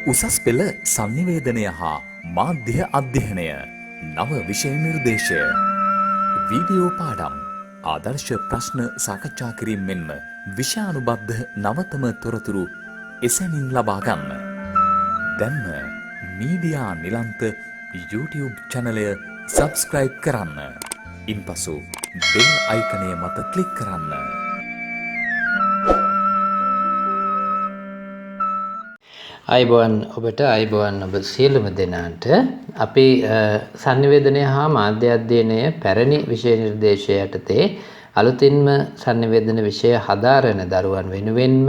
උසස් පෙළ සංනිවේදනය හා මාධ්‍ය අධ්‍යයනය නව විෂය නිර්දේශය වීඩියෝ පාඩම් ආදර්ශ ප්‍රශ්න සාකච්ඡා කිරීම මෙන්ම විෂයානුබද්ධ නවතම තොරතුරු එසැනින් ලබා ගන්න. දැන්ම මීඩියා නිලන්ත YouTube චැනලය සබ්ස්ක්‍රයිබ් කරන්න. ඉන්පසු බෙල් අයිකනය මත ක්ලික් කරන්න. අයිබෝන් ඔබට අයිබෝන් ඔබ සියලුම දෙනාට අපි sannivedanaya හා මාධ්‍ය අධ්‍යයනය පැරණි විෂය නිර්දේශය යටතේ අලුතින්ම sannivedana විෂය හදාරන දරුවන් වෙනුවෙන්ම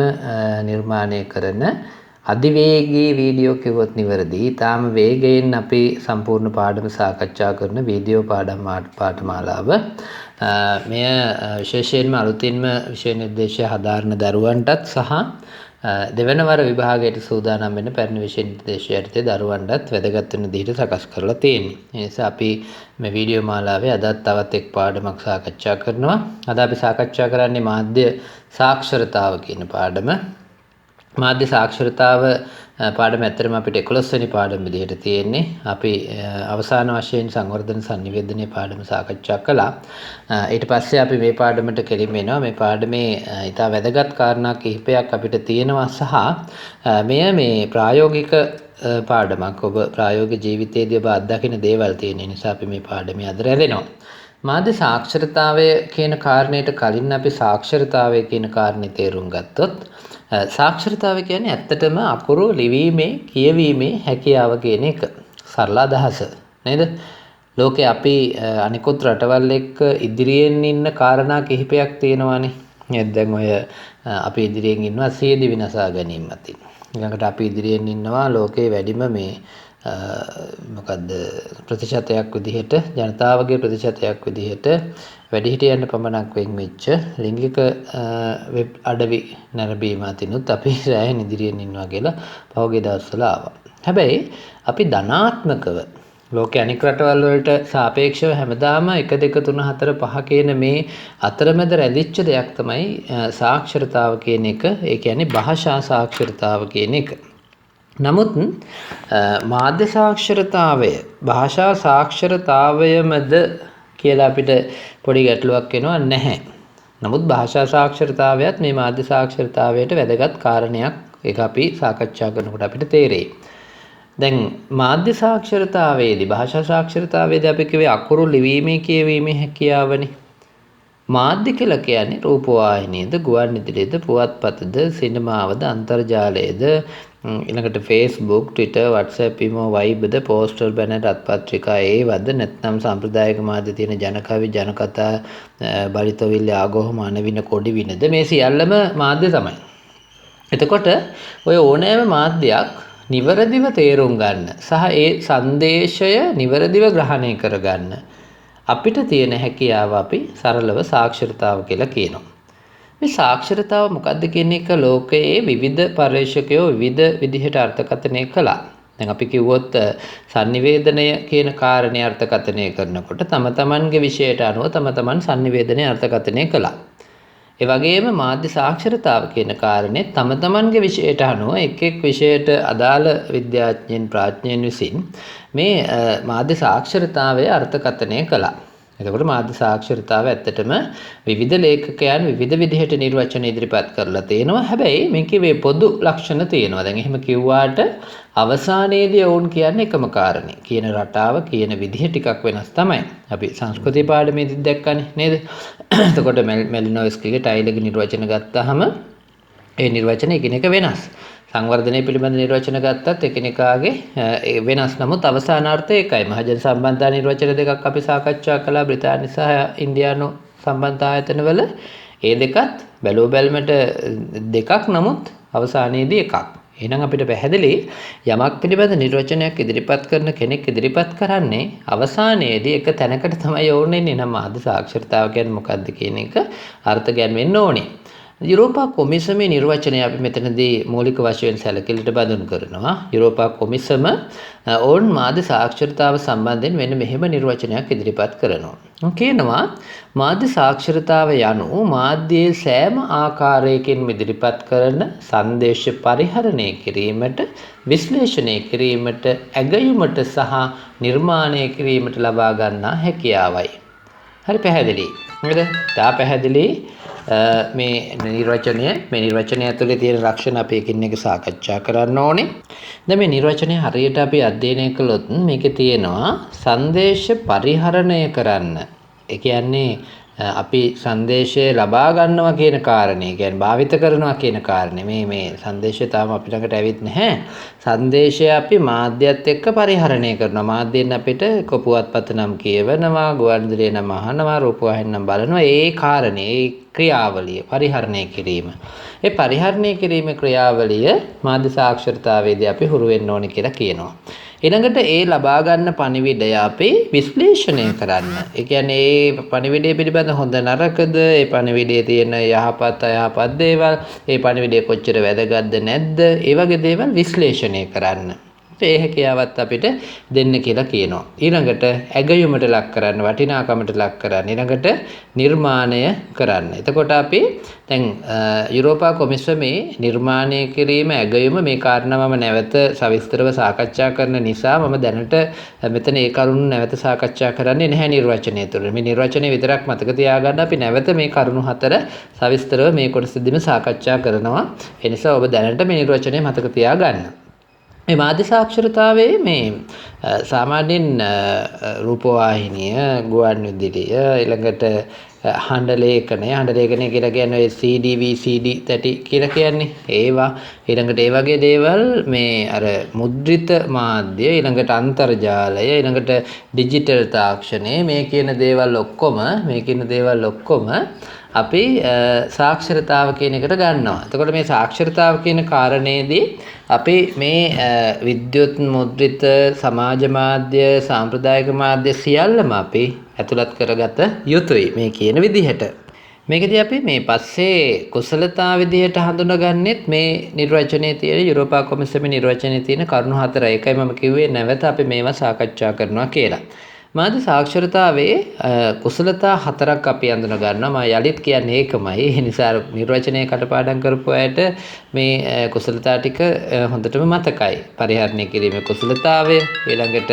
නිර්මාණය කරන අධිවේගී වීඩියෝ කිව්වොත් නිවැරදි. තාම වේගයෙන් අපි සම්පූර්ණ පාඩම සාකච්ඡා කරන වීඩියෝ පාඨමාලාව මෙය විශේෂයෙන්ම අලුතින්ම විෂය නිර්දේශය හදාරන දරුවන්ටත් සහ දෙවන වර විභාගයට සූදානම් වෙන පැරණි විෂය නිර්දේශය යටතේ දරුවන්ටත් වැදගත් වෙන විදිහට සකස් කරලා තියෙන්නේ. ඒ නිසා අපි මේ වීඩියෝ මාලාවේ අදත් තවත් එක් පාඩමක් සාකච්ඡා කරනවා. අද අපි සාකච්ඡා කරන්නේ මාධ්‍ය සාක්ෂරතාව කියන පාඩම. මාධ්‍ය සාක්ෂරතාව පාඩම ඇත්තටම අපිට 11 වෙනි පාඩම විදිහට තියෙන්නේ. අපි අවසාන වශයෙන් සංවර්ධන sannivedanaya පාඩම සාකච්ඡා කළා. ඊට පස්සේ අපි මේ පාඩමට කෙලින්ම එනවා. මේ පාඩමේ ඉතා වැදගත් කාරණා කිහිපයක් අපිට තියෙනවා සහ මේ ප්‍රායෝගික පාඩමක්. ඔබ ප්‍රායෝගික ජීවිතයේදී ඔබ අත්දකින දේවල් තියෙන නිසා අපි මේ පාඩමේ අද රැඳෙනවා. මාධ්‍ය සාක්ෂරතාවය කියන කාරණයට කලින් අපි සාක්ෂරතාවය කියන කාරණේ තේරුම් ගත්තොත් සාක්ෂරතාවය කියන්නේ ඇත්තටම අකුරු ලිවීමේ කියවීමේ හැකියාව කියන එක. සරල අදහස නේද? ලෝකේ අපි අනිකුත් රටවල් එක්ක ඉදිරියෙන් ඉන්න කාරණා කිහිපයක් තියෙනවානේ. නේද? දැන් ඔය අපි ඉදිරියෙන් ඉන්නවා සියදිවි විනාශා ගැනීම අතින්. ඊළඟට අපි ඉදිරියෙන් ඉන්නවා ලෝකේ වැඩිම මේ මොකද්ද ප්‍රතිශතයක් විදිහට ජනතාවගේ ප්‍රතිශතයක් විදිහට වැඩිහිටියන්ට පමණක් වෙන් වෙච්ච ලිංගික වෙබ් අඩවි නැරඹීම අතිනුත් අපි සෑහෙන ඉදිරියෙන් ඉන්නවා කියලා පහුගිය දවස්වල ආවා. හැබැයි අපි ධනාත්මකව ලෝකයේ අනික් රටවල් වලට සාපේක්ෂව හැමදාම 1 2 3 4 5 කියන මේ අතරමැද රැඳිච්ච දෙයක් තමයි සාක්ෂරතාව කියන එක. ඒ කියන්නේ භාෂා සාක්ෂරතාව කියන එක. නමුත් මාධ්‍ය සාක්ෂරතාවය භාෂා සාක්ෂරතාවයමද කියලා අපිට පොඩි ගැටලුවක් වෙනවා නැහැ. නමුත් භාෂා සාක්ෂරතාවයත් මේ මාධ්‍ය සාක්ෂරතාවයට වැදගත් කාරණයක්. ඒක අපි සාකච්ඡා කරනකොට අපිට තේරෙයි. දැන් මාධ්‍ය සාක්ෂරතාවයේදී භාෂා සාක්ෂරතාවයේදී අපි කිව්වේ අකුරු ලිවීමේ කියවීමේ හැකියාවනේ. මාධ්‍ය කියලා කියන්නේ රූපවාහිනියද, ගුවන්විදුලියද, පුවත්පතද, සිනමාවද, අන්තර්ජාලයද, ඊළඟට Facebook, Twitter, WhatsApp, Imo, Viber, poster, banner, අත්පත්‍රිකා ඒවද නැත්නම් සාම්ප්‍රදායික මාධ්‍ය තියෙන ජනකවි, ජනකතා, බලිතවිල්ල, ආගෝහ, මානවින, කොඩි විනද මේ සියල්ලම මාධ්‍ය තමයි. එතකොට ඔය ඕනෑම මාධ්‍යයක් නිවැරදිව තේරුම් ගන්න සහ ඒ සංදේශය නිවැරදිව ග්‍රහණය කරගන්න අපිට තියෙන හැකියාව අපි සරලව සාක්ෂරතාව කියලා කියනවා. මේ සාක්ෂරතාව මොකක්ද කියන එක ලෝකයේ විවිධ පර්යේෂකයෝ විවිධ විදිහට අර්ථකථනය කළා. දැන් අපි කිව්වොත් sannivedanaya කියන කාරණේ අර්ථකථනය කරනකොට තම තමන්ගේ විෂයට අනුව තම තමන් sannivedanaya අර්ථකථනය කළා. ඒ වගේම මාධ්‍ය සාක්ෂරතාව කියන කාරණේ තම තමන්ගේ විෂයට අනුව එක් එක් විෂයට අදාළ විද්‍යාඥයන් ප්‍රඥයන් විසින් මේ මාධ්‍ය සාක්ෂරතාවය අර්ථකථනය කළා. එතකොට මාධ්‍ය සාක්ෂරතාව ඇත්තටම විවිධ ලේඛකයන් විවිධ විදිහට නිර්වචන ඉදිරිපත් කරලා තියෙනවා. හැබැයි මේකේ මේ පොදු ලක්ෂණ තියෙනවා. දැන් එහෙම කිව්වාට අවසානයේදී වුන් කියන්නේ එකම කාරණේ. කියන රටාව කියන විදිහ ටිකක් වෙනස් තමයි. අපි සංස්කෘතික පාඩමේදී දැක්කනේ නේද? එතකොට මෙලිනොව්ස්කිගේ ටයිලර්ගේ නිර්වචන ගත්තාම ඒ නිර්වචන එකිනෙක වෙනස්. සංවර්ධනය පිළිබඳ නිර්වචන ගත්තත් එකිනෙකාගේ වෙනස්. නමුත් අවසානාර්ථය එකයි. මහජන සම්බන්ධතා නිර්වචන දෙකක් අපි සාකච්ඡා කළා බ්‍රිතාන්‍ය සහ ඉන්දියානු සම්බන්ධ ආයතනවල. ඒ දෙකත් බැලුව බැලමට දෙකක් නමුත් අවසානයේදී එකක්. එහෙනම් අපිට පැහැදිලි යමක් පිළිබඳ නිර්වචනයක් ඉදිරිපත් කරන කෙනෙක් ඉදිරිපත් කරන්නේ අවසානයේදී එක තැනකට තමයි ඕනේ. එහෙනම් මාධ්‍ය සාක්ෂරතාව කියන්නේ මොකක්ද කියන එක අර්ථ ගැන්වෙන්න ඕනේ. යුරෝපා කොමිසමේ නිර්වචනය අපි මෙතනදී මූලික වශයෙන් සැලකිලිට බඳුන් කරනවා. යුරෝපා කොමිසම ඔවුන් මාධ්‍ය සාක්ෂරතාව සම්බන්ධයෙන් මෙන්න මෙහෙම නිර්වචනයක් ඉදිරිපත් කරනවා. කියනවා මාධ්‍ය සාක්ෂරතාව යනු මාධ්‍යයේ සෑම ආකාරයකින් ඉදිරිපත් කරන සංදේශ පරිහරණය කිරීමට, විශ්ලේෂණය කිරීමට, ඇගයුමට සහ නිර්මාණය කිරීමට ලබා ගන්නා හැකියාවයි. හරි පැහැදිලි. නේද? තා පැහැදිලි. මේ නිර්වචනය ඇතුලේ තියෙන ලක්ෂණ අපි එකින් එක සාකච්ඡා කරන්න ඕනේ. දැන් මේ නිර්වචනය හරියට අපි අධ්‍යයනය කළොත් මේකේ තියෙනවා සංදේශ පරිහරණය කරන්න. ඒ කියන්නේ අපි සංදේශය ලබා ගන්නවා කියන කාරණේ, කියන්නේ භාවිත කරනවා කියන කාරණේ. මේ සංදේශය තාම අපි ළඟට ඇවිත් නැහැ. සංදේශය අපි මාධ්‍යයත් එක්ක පරිහරණය කරනවා. මාධ්‍යෙන් අපිට පුවත්පත නම් කියවනවා, ගුවන්විදුලිය නම් අහනවා, රූපවාහිනිය නම් බලනවා. ඒ කාරණේ, ඒ ක්‍රියාවලිය පරිහරණය කිරීම. ඒ පරිහරණය කිරීමේ ක්‍රියාවලිය මාධ්‍ය සාක්ෂරතාවේදී අපි හුරු වෙන්න ඕනේ කියලා කියනවා. ඊළඟට ඒ ලබා ගන්න පණිවිඩය අපි විශ්ලේෂණය කරන්න. ඒ කියන්නේ ඒ පණිවිඩය පිළිබඳ හොඳ නරකද, ඒ පණිවිඩයේ තියෙන යහපත් අයහපත් දේවල්, ඒ පණිවිඩය කොච්චර වැදගත්ද නැද්ද, ඒ වගේ දේවල් විශ්ලේෂණය කරන්න. ඒ හැකියාවත් අපිට දෙන්න කියලා කියනවා. ඊළඟට ඇගයුමට ලක් කරන්න, වටිනාකමට ලක් කරන්න. ඊළඟට නිර්මාණය කරන්න. එතකොට අපි දැන් යුරෝපා කොමිසමේ නිර්මාණය කිරීම, ඇගයුම මේ කාරණාවම නැවත සවිස්තරව සාකච්ඡා කරන නිසා මම දැනට මෙතන ඒ කරුණු නැවත සාකච්ඡා කරන්නේ නැහැ නිර්වචනය තුළ. මේ නිර්වචනය විතරක් මතක තියාගන්න අපි නැවත මේ කරුණු හතර සවිස්තරව මේ කොටසෙදිම සාකච්ඡා කරනවා. ඒ නිසා ඔබ දැනට මේ නිර්වචනය මතක තියාගන්න. මේ මාධ්‍ය සාක්ෂරතාවයේ මේ සාමාන්‍යයෙන් රූපවාහිනිය, ගුවන්විදුලිය, ඊළඟට හඬ ලේඛනය කියලා කියන්නේ CD VCD තැටි කියලා කියන්නේ ඒවා. ඊළඟට ඒ වගේ දේවල් මේ අර මුද්‍රිත මාධ්‍ය, ඊළඟට අන්තර්ජාලය, ඊළඟට ඩිජිටල් තාක්ෂණය, මේ කියන දේවල් ඔක්කොම අපි සාක්ෂරතාව කියන එකට ගන්නවා. එතකොට මේ සාක්ෂරතාව කියන කාරණේදී අපි මේ විද්‍යුත්, මුද්‍රිත, සමාජ මාධ්‍ය, සාම්ප්‍රදායික මාධ්‍ය සියල්ලම අපි ඇතුළත් කරගත යුතුයි මේ කියන විදිහට. මේකදී අපි මේ පස්සේ කුසලතා විදිහට හඳුනගන්නෙත් මේ නිර්වචනයේ තියෙන, යුරෝපා කොමිසමේ නිර්වචනයේ තියෙන කරුණු හතර. ඒකයි මම කිව්වේ නැවත අපි මේවා සාකච්ඡා කරනවා කියලා. මාධ්‍ය සාක්ෂරතාවේ කුසලතා හතරක් අපි අඳුන ගන්නවා. මම යලිත් කියන්නේ ඒකමයි. ඒ නිසා නිර්වචනයේ කටපාඩම් කරපු අයට මේ කුසලතා ටික හොඳටම මතකයි. පරිහරණය කිරීමේ කුසලතාවය, ඊළඟට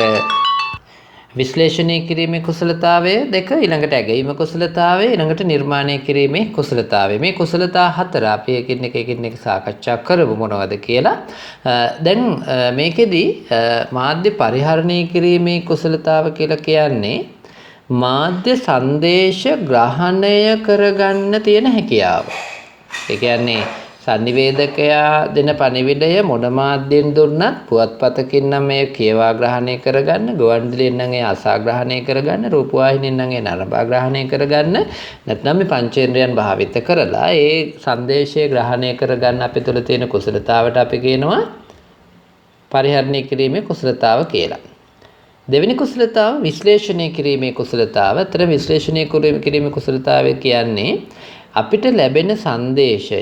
විශ්ලේෂණය කිරීමේ කුසලතාවය දෙක, ඊළඟට ඇගීමේ කුසලතාවය, ඊළඟට නිර්මාණය කිරීමේ කුසලතාවය. මේ කුසලතා හතර අපි එකින් එක සාකච්ඡා කරමු මොනවද කියලා. දැන් මේකෙදි මාධ්‍ය පරිහරණය කිරීමේ කුසලතාව කියලා කියන්නේ මාධ්‍ය සංදේශ ග්‍රහණය කරගන්න තියෙන හැකියාව. ඒ කියන්නේ සංනිවේදකයා දෙන පණිවිඩය මොන මාධ්‍යෙන් දුන්නත්, පුවත්පතකින් නම් මේ කියවා ග්‍රහණය කරගන්න, ගුවන්විදුලියෙන් නම් ඒ අසා ග්‍රහණය කරගන්න, රූපවාහිනියෙන් නම් ඒ නරඹා ග්‍රහණය කරගන්න, නැත්නම් මේ පංචේන්ද්‍රයන් භාවිත කරලා ඒ සංදේශය ග්‍රහණය කරගන්න අපේ තුළ තියෙන කුසලතාවට අපි කියනවා පරිහරණය කිරීමේ කුසලතාව කියලා. දෙවෙනි කුසලතාව විශ්ලේෂණය කිරීමේ කුසලතාව. අතර විශ්ලේෂණය කිරීමේ කුසලතාවය කියන්නේ අපිට ලැබෙන සංදේශය,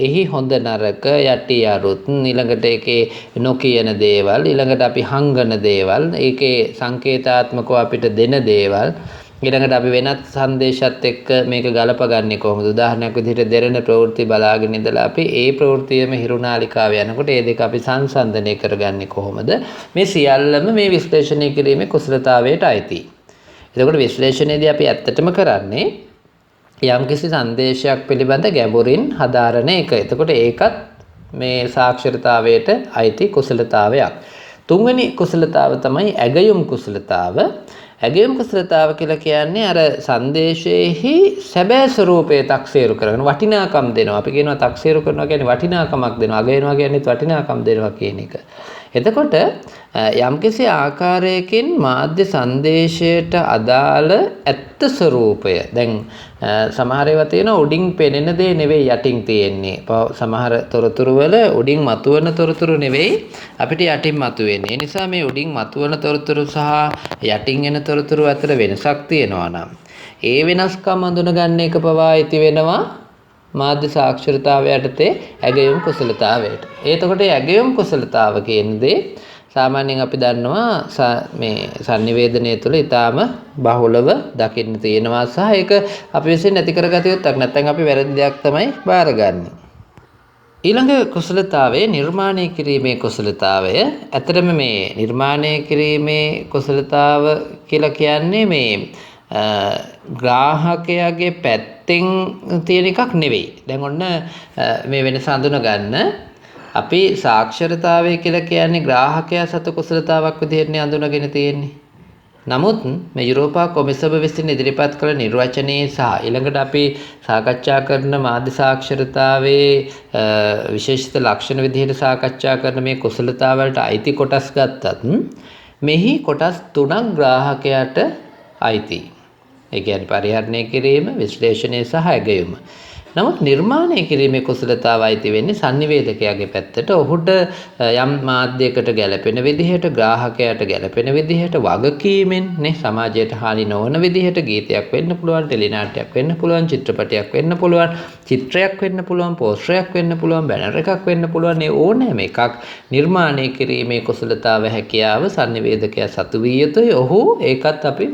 එහි හොඳ නරක, යටි අරුත්, ඊළඟට ඒකේ නොකියන දේවල්, ඊළඟට අපි හංගන දේවල්, ඒකේ සංකේතාත්මකව අපිට දෙන දේවල්, ඊළඟට අපි වෙනත් සංදේශات එක්ක මේක ගලපගන්නේ කොහොමද? උදාහරණයක් විදිහට දෙරණ ප්‍රවෘත්ති බලාගෙන ඉඳලා අපි ඒ ප්‍රවෘත්තියම හිරුනාලිකාව යනකොට ඒ දෙක අපි සංසන්දනය කරගන්නේ කොහොමද? මේ සියල්ලම මේ විශ්ලේෂණය කිරීමේ කුසලතාවයට අයිතියි. එතකොට විශ්ලේෂණයේදී අපි ඇත්තටම කරන්නේ යම්කිසි සංදේශයක් පිළිබඳ ගැඹුරින් හදාරන එක. එතකොට ඒකත් මේ සාක්ෂරතාවයට අයිති කුසලතාවයක්. තුන්වෙනි කුසලතාව තමයි ඇගයුම් කුසලතාව. ඇගයුම් කුසලතාව කියලා කියන්නේ අර සංදේශයේහි සැබෑ ස්වરૂපය තක්සේරු කරගෙන වටිනාකම් දෙනවා. අපි කියනවා තක්සේරු කරනවා කියන්නේ වටිනාකමක් දෙනවා. අගයනවා කියන්නේ වටිනාකම් දෙනවා කියන එක. එතකොට යම්කිසි ආකාරයකින් මාධ්‍ය සංදේශයට අදාළ ඇත්ත ස්වરૂපය, දැන් සමහර ඒවා තියෙනවා උඩින් පෙනෙන දේ නෙවෙයි යටින් තියෙන්නේ. සමහර තොරතුරු වල උඩින් මතුවන තොරතුරු නෙවෙයි අපිට යටින් මතුවෙන්නේ. ඒ නිසා මේ උඩින් මතුවන තොරතුරු සහ යටින් එන තොරතුරු අතර වෙනසක් තියෙනවා නම් ඒ වෙනස්කම් අඳුනගන්න එක පවා ඇති වෙනවා මාධ්‍ය සාක්ෂරතාවය යටතේ ඇගයුම් කුසලතාවයට. එතකොට ඇගයුම් කුසලතාව කියන දේ සාමාන්‍යයෙන් අපි දන්නවා මේ sannivedanaya තුළ ඊටාම බහුලව දකින්න තියෙනවා සහ ඒක අපි විසින් නැති කරගත යුත්තක්. නැත්නම් අපි වැරදි දෙයක් තමයි බාරගන්නේ. ඊළඟ කුසලතාවයේ නිර්මාණය කිරීමේ කුසලතාවය. ඇත්තටම මේ නිර්මාණය කිරීමේ කුසලතාව කියලා කියන්නේ මේ ග්‍රාහකයාගේ පැත්තෙන් තියෙන එකක් නෙවෙයි. දැන් ඔන්න මේ වෙනස හඳුන ගන්න. අපි සාක්ෂරතාවය කියලා කියන්නේ ග්‍රාහකයා සතු කුසලතාවක් විදිහට හඳුනගෙන තියෙන්නේ. නමුත් මේ යුරෝපා කොමිසම විසින් ඉදිරිපත් කළ නිර්වචනයේ සහ ඊළඟට අපි සාකච්ඡා කරන මාධ්‍ය සාක්ෂරතාවයේ විශේෂිත ලක්ෂණ විදිහට සාකච්ඡා කරන මේ කුසලතාවලට අයිති කොටස් ගත්තත් මෙහි කොටස් තුනක් ග්‍රාහකයාට අයිතියි. ඒ කියන්නේ පරිහරණය කිරීම, විශ්ලේෂණය සහ ඇගයුම. නමුත් නිර්මාණය කිරීමේ කුසලතාව අයිති වෙන්නේ sannivedakayaගේ පැත්තට. ඔහුට යම් මාධ්‍යයකට ගැළපෙන විදිහට, ග්‍රාහකයාට ගැළපෙන විදිහට, වගකීමෙන් නේ සමාජයට හානි නොවන විදිහට ගීතයක් වෙන්න පුළුවන්, ටෙලිනාට්‍යයක් වෙන්න පුළුවන්, චිත්‍රපටයක් වෙන්න පුළුවන්, චිත්‍රයක් වෙන්න පුළුවන්, පෝස්ටරයක් වෙන්න පුළුවන්, බැනර් එකක් වෙන්න පුළුවන්. මේ ඕනෑම එකක් නිර්මාණය කිරීමේ කුසලතාව හැකියාව sannivedakaya සතු විය යුතුයි. ඔහු ඒකත් අපි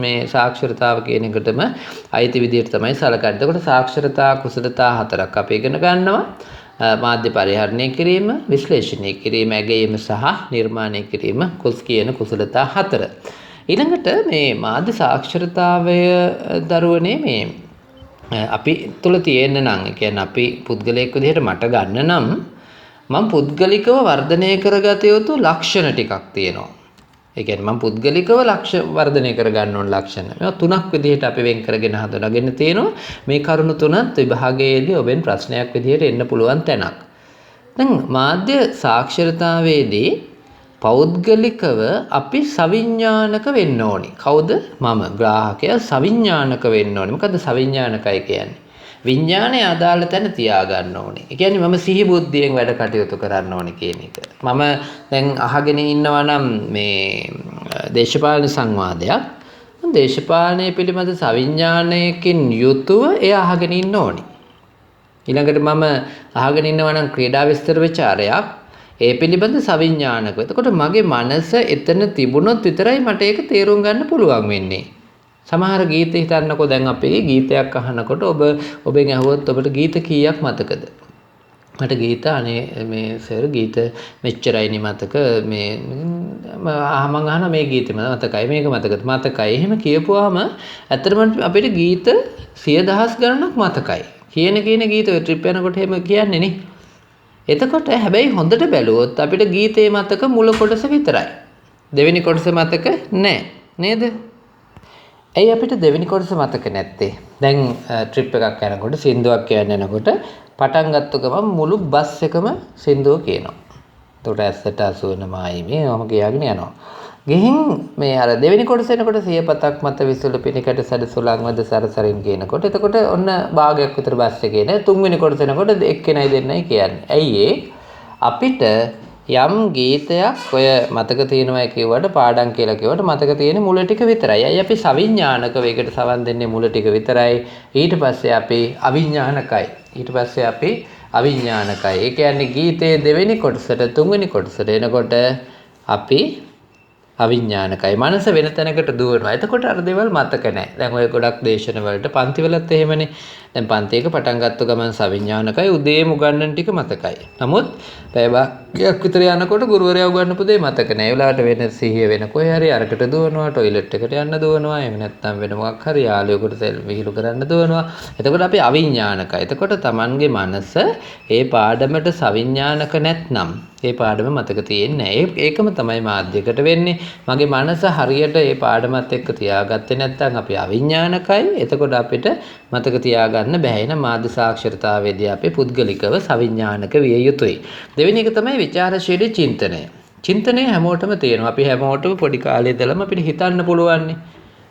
මේ සාක්ෂරතාව කියන එකටම අයිති විදිහට තමයි සලකන්නේ. එතකොට සාක්ෂරතාව කුසලතා හතරක් අපි ඉගෙන ගන්නවා. මාධ්‍ය පරිහරණය කිරීම, විශ්ලේෂණය කිරීම, ඇගයීම සහ නිර්මාණය කිරීම කියන කුසලතා හතර. ඊළඟට මේ මාධ්‍ය සාක්ෂරතාවය දරුවනේ මේ අපි තුල තියෙන නම්, ඒ කියන්නේ අපි පුද්ගලයෙක් විදිහට මට ගන්න නම් මම පුද්ගලිකව වර්ධනය කරගත යුතු ලක්ෂණ ටිකක් තියෙනවා. ඒ කියන්නේ මම පුද්ගලිකව වර්ධනය කරගන්න ඕන ලක්ෂණ. මේවා තුනක් විදිහට අපි වෙන් කරගෙන හඳුනාගෙන තියෙනවා. මේ කරුණු තුනත් විභාගයේදී ඔබෙන් ප්‍රශ්නයක් විදිහට එන්න පුළුවන් තැනක්. දැන් මාධ්‍ය සාක්ෂරතාවයේදී පෞද්ගලිකව අපි සවිඥානික වෙන්න ඕනි. කවුද? මම ග්‍රාහකයා සවිඥානික වෙන්න ඕනි. මොකද්ද සවිඥානිකයි කියන්නේ? විඥානය අදාළ තැන තියාගන්න ඕනේ. ඒ කියන්නේ මම සිහි බුද්ධියෙන් වැඩ කටයුතු කරන්න ඕනේ කියන එක. මම දැන් අහගෙන ඉන්නවා නම් මේ දේශපාලන සංවාදයක්. දේශපාලනය පිළිබඳ සවිඥානයකින් යුතුව එය අහගෙන ඉන්න ඕනේ. ඊළඟට මම අහගෙන ඉන්නවා නම් ක්‍රීඩා විස්තර ਵਿਚාරයක්. ඒ පිළිබඳ සවිඥානිකව. එතකොට මගේ මනස එතන තිබුණොත් විතරයි මට ඒක තේරුම් ගන්න පුළුවන් වෙන්නේ. සමහර ගීත හිතන්නකෝ දැන් අපි ගීතයක් අහනකොට ඔබෙන් අහුවොත් ඔබට ගීත කීයක් මතකද? මට ගීත අනේ මේ සර් ගීත මෙච්චරයිනේ මතක මේ මම අහන මේ ගීතෙ මතකයි මේක මතකයි එහෙම කියපුවාම ඇත්තටම අපිට ගීත 100,000 ගණනක් මතකයි. කියන ගීත ඔය ට්‍රිප් යනකොට එහෙම කියන්නේ නේ. එතකොට හැබැයි හොඳට බැලුවොත් අපිට ගීතේ මතක මුල කොටස විතරයි. දෙවෙනි කොටස මතක නැහැ නේද? ඇයි අපිට දෙවෙනි කොටස මතක නැත්තේ? දැන් ට්‍රිප් එකක් යනකොට සින්දුවක් කියන්න යනකොට පටන් ගත්ත ගමන් මුළු බස් එකම සින්දුව කියනවා. එතකොට ඇස්සට අසුවන මායිමේ ඔහම කියාගෙන යනවා. ගිහින් මේ අර දෙවෙනි කොටස එනකොට සියපතක් මත විසුළු පිනිකට සැඩසුලන් වද සරසරින් කියනකොට එතකොට ඔන්න භාගයක් විතර බස් එකේ නේ තුන්වෙනි කොටස එනකොට එක්කෙනයි දෙන්නයි කියන්නේ. ඇයි අපිට යම් ගීතයක් ඔය මතක තියෙනවා කියුවට පාඩම් කියලා කියුවට මතක තියෙන මුල ටික විතරයි. අය අපි සවිඥානික වේගයට සවන් දෙන්නේ මුල ටික විතරයි. ඊට පස්සේ අපි අවිඥානිකයි. ඒ කියන්නේ ගීතයේ දෙවෙනි කොටසට තුන්වෙනි කොටසට එනකොට අපි අවිඥානිකයි. මනස වෙන තැනකට දුවනවා. එතකොට අර දේවල් මතක නැහැ. දැන් ඔය ගොඩක් දේශන වලට පන්තිවලත් එහෙමනේ. දැන් පන්තියක පටන් ගත්ත ගමන් සවිඥානිකයි උදේම උගන්වන ටික මතකයි. නමුත් පැය භාගයක් විතර යනකොට ගුරුවරයා උගන්වපු දේ මතක නැහැ. ඒ වෙලාවට වෙන සිහිය වෙන කොහේ හරි අරකට දුවනවා, টয়ලට් එකට යන්න දුවනවා, එහෙම නැත්නම් වෙන මොකක් හරි යාළුවෙකුට විහිළු කරන්න දුවනවා. එතකොට අපි අවිඥානිකයි. එතකොට Tamanගේ මනස ඒ පාඩමට සවිඥානික නැත්නම් ඒ පාඩම මතක තියෙන්නේ නැහැ. ඒකම තමයි මාධ්‍යයකට වෙන්නේ. මගේ මනස හරියට ඒ පාඩමත් එක්ක තියාගත්තේ නැත්නම් අපි අවිඥානිකයි. එතකොට අපිට මතක තියාගන්න බැහැ. එන මාධ්‍ය සාක්ෂරතාවේදී අපි පුද්ගලිකව සවිඥානික විය යුතුයි. දෙවෙනි එක තමයි විචාරශීලී චින්තනය. චින්තනය හැමෝටම තියෙනවා. අපි හැමෝටම පොඩි කාලේ ඉඳලම අපිට හිතන්න පුළුවන්.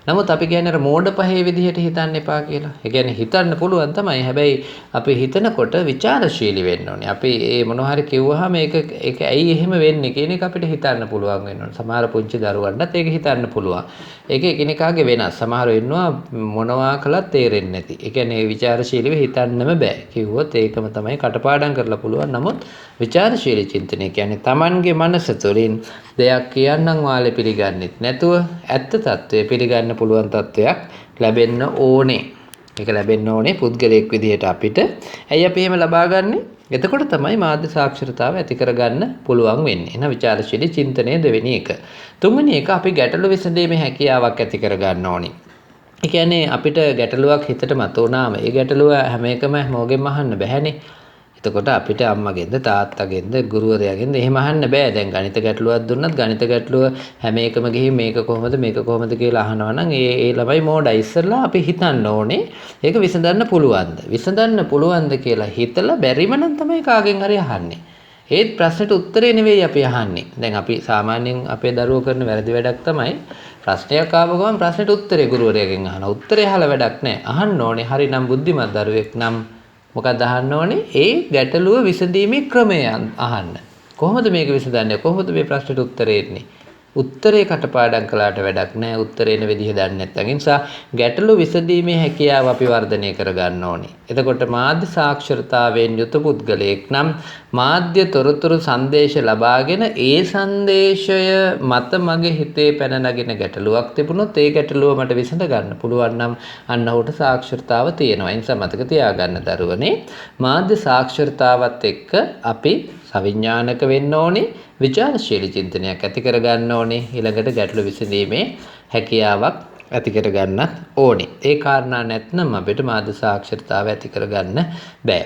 නමුත් අපි කියන්නේ අර මෝඩ පහේ විදිහට හිතන්න එපා කියලා. ඒ කියන්නේ හිතන්න පුළුවන් තමයි. හැබැයි අපි හිතනකොට ਵਿਚාරශීලී වෙන්න ඕනේ. අපි මේ මොනවා හරි කිව්වහම ඒක ඇයි එහෙම වෙන්නේ කියන එක අපිට හිතන්න පුළුවන් වෙන්න ඕනේ. සමහර පුංචි දරුවන්ටත් ඒක හිතන්න පුළුවන්. ඒක එකිනෙකාගේ වෙනස්. සමහර වෙන්නවා මොනවා කළත් තේරෙන්නේ නැති. ඒ කියන්නේ විචාරශීලීව හිතන්නම බෑ. කිව්වොත් ඒකම තමයි කටපාඩම් කරලා පුළුවන්. නමුත් විචාරශීලී චින්තනය කියන්නේ Tamanගේ මනස තුළින් දෙයක් කියන්නම් වාලේ පිළිගන්නෙත් නැතුව ඇත්ත తත්වය පිළිගන්න පුළුවන් තත්වයක් ලැබෙන්න ඕනේ. ඒක ලැබෙන්න ඕනේ පුද්ගලයෙක් විදිහට අපිට. ඇයි අපි එහෙම ලබාගන්නේ? එතකොට තමයි මාධ්‍ය සාක්ෂරතාව ඇති කරගන්න පුළුවන් වෙන්නේ. එහෙනම් විචාරශීලී චින්තනය දෙවෙනි එක. තුන්වෙනි එක අපි ගැටලු විසඳීමේ හැකියාවක් ඇති කරගන්න ඕනේ. ඒ කියන්නේ අපිට ගැටලුවක් හිතට මතුවනාම ඒ ගැටලුව හැම එකම හැමෝගෙම අහන්න බැහැනේ. එතකොට අපිට අම්මගෙන්ද තාත්තගෙන්ද ගුරුවරයාගෙන්ද එහෙම අහන්න බෑ. දැන් ගණිත ගැටලුවක් දුන්නත් ගණිත ගැටලුව හැම එකම ගිහින් මේක කොහොමද කියලා අහනවා නම් ඒ ළමයි මෝඩයි. ඉස්සෙල්ලා අපි හිතන්න ඕනේ ඒක විසඳන්න පුළුවන්ද? විසඳන්න පුළුවන්ද කියලා හිතලා බැරිම නම් තමයි කාගෙන් හරි අහන්නේ. ඒත් ප්‍රශ්නෙට උත්තරේ නෙවෙයි අපි අහන්නේ. දැන් අපි සාමාන්‍යයෙන් අපේ දරුවෝ කරන වැරදි වැඩක් තමයි ප්‍රශ්නයක් ආව ගමන් ප්‍රශ්නෙට උත්තරේ ගුරුවරයාගෙන් අහනවා. උත්තරේ අහලා වැඩක් නැහැ. අහන්න ඕනේ හරිනම් බුද්ධිමත් දරුවෙක් නම් මොකක්ද අහන්න ඕනේ? ඒ ගැටලුව විසඳීමේ ක්‍රමය අහන්න. කොහොමද මේක විසඳන්නේ? කොහොමද මේ ප්‍රශ්නෙට උත්තරේ එන්නේ? උත්තරේ කටපාඩම් කළාට වැඩක් නැහැ. උත්තරේ එන විදිහ දන්නේ නැත්නම්. ඒ නිසා ගැටලු විසඳීමේ හැකියාව අපි වර්ධනය කරගන්න ඕනේ. එතකොට මාධ්‍ය සාක්ෂරතාවයෙන් යුත පුද්ගලයෙක් නම් මාධ්‍ය තොරතුරු සංදේශ ලබාගෙන ඒ සංදේශය මත මගේ හිතේ පැන නගින ගැටලුවක් තිබුණොත් ඒ ගැටලුව මට විසඳ ගන්න පුළුවන් නම් අන්න ඔහුට සාක්ෂරතාව තියෙනවා. ඒ නිසා මතක තියාගන්න දරුවනේ මාධ්‍ය සාක්ෂරතාවත් එක්ක අපි සවිඥානික වෙන්න ඕනේ. විචාරශීලී චින්තනයක් ඇති කරගන්න ඕනේ. ඊළඟට ගැටලු විසඳීමේ හැකියාවක් ඇති කරගන්නත් ඕනේ. ඒ කාරණා නැත්නම් අපිට මාධ්‍ය සාක්ෂරතාව ඇති කරගන්න බෑ.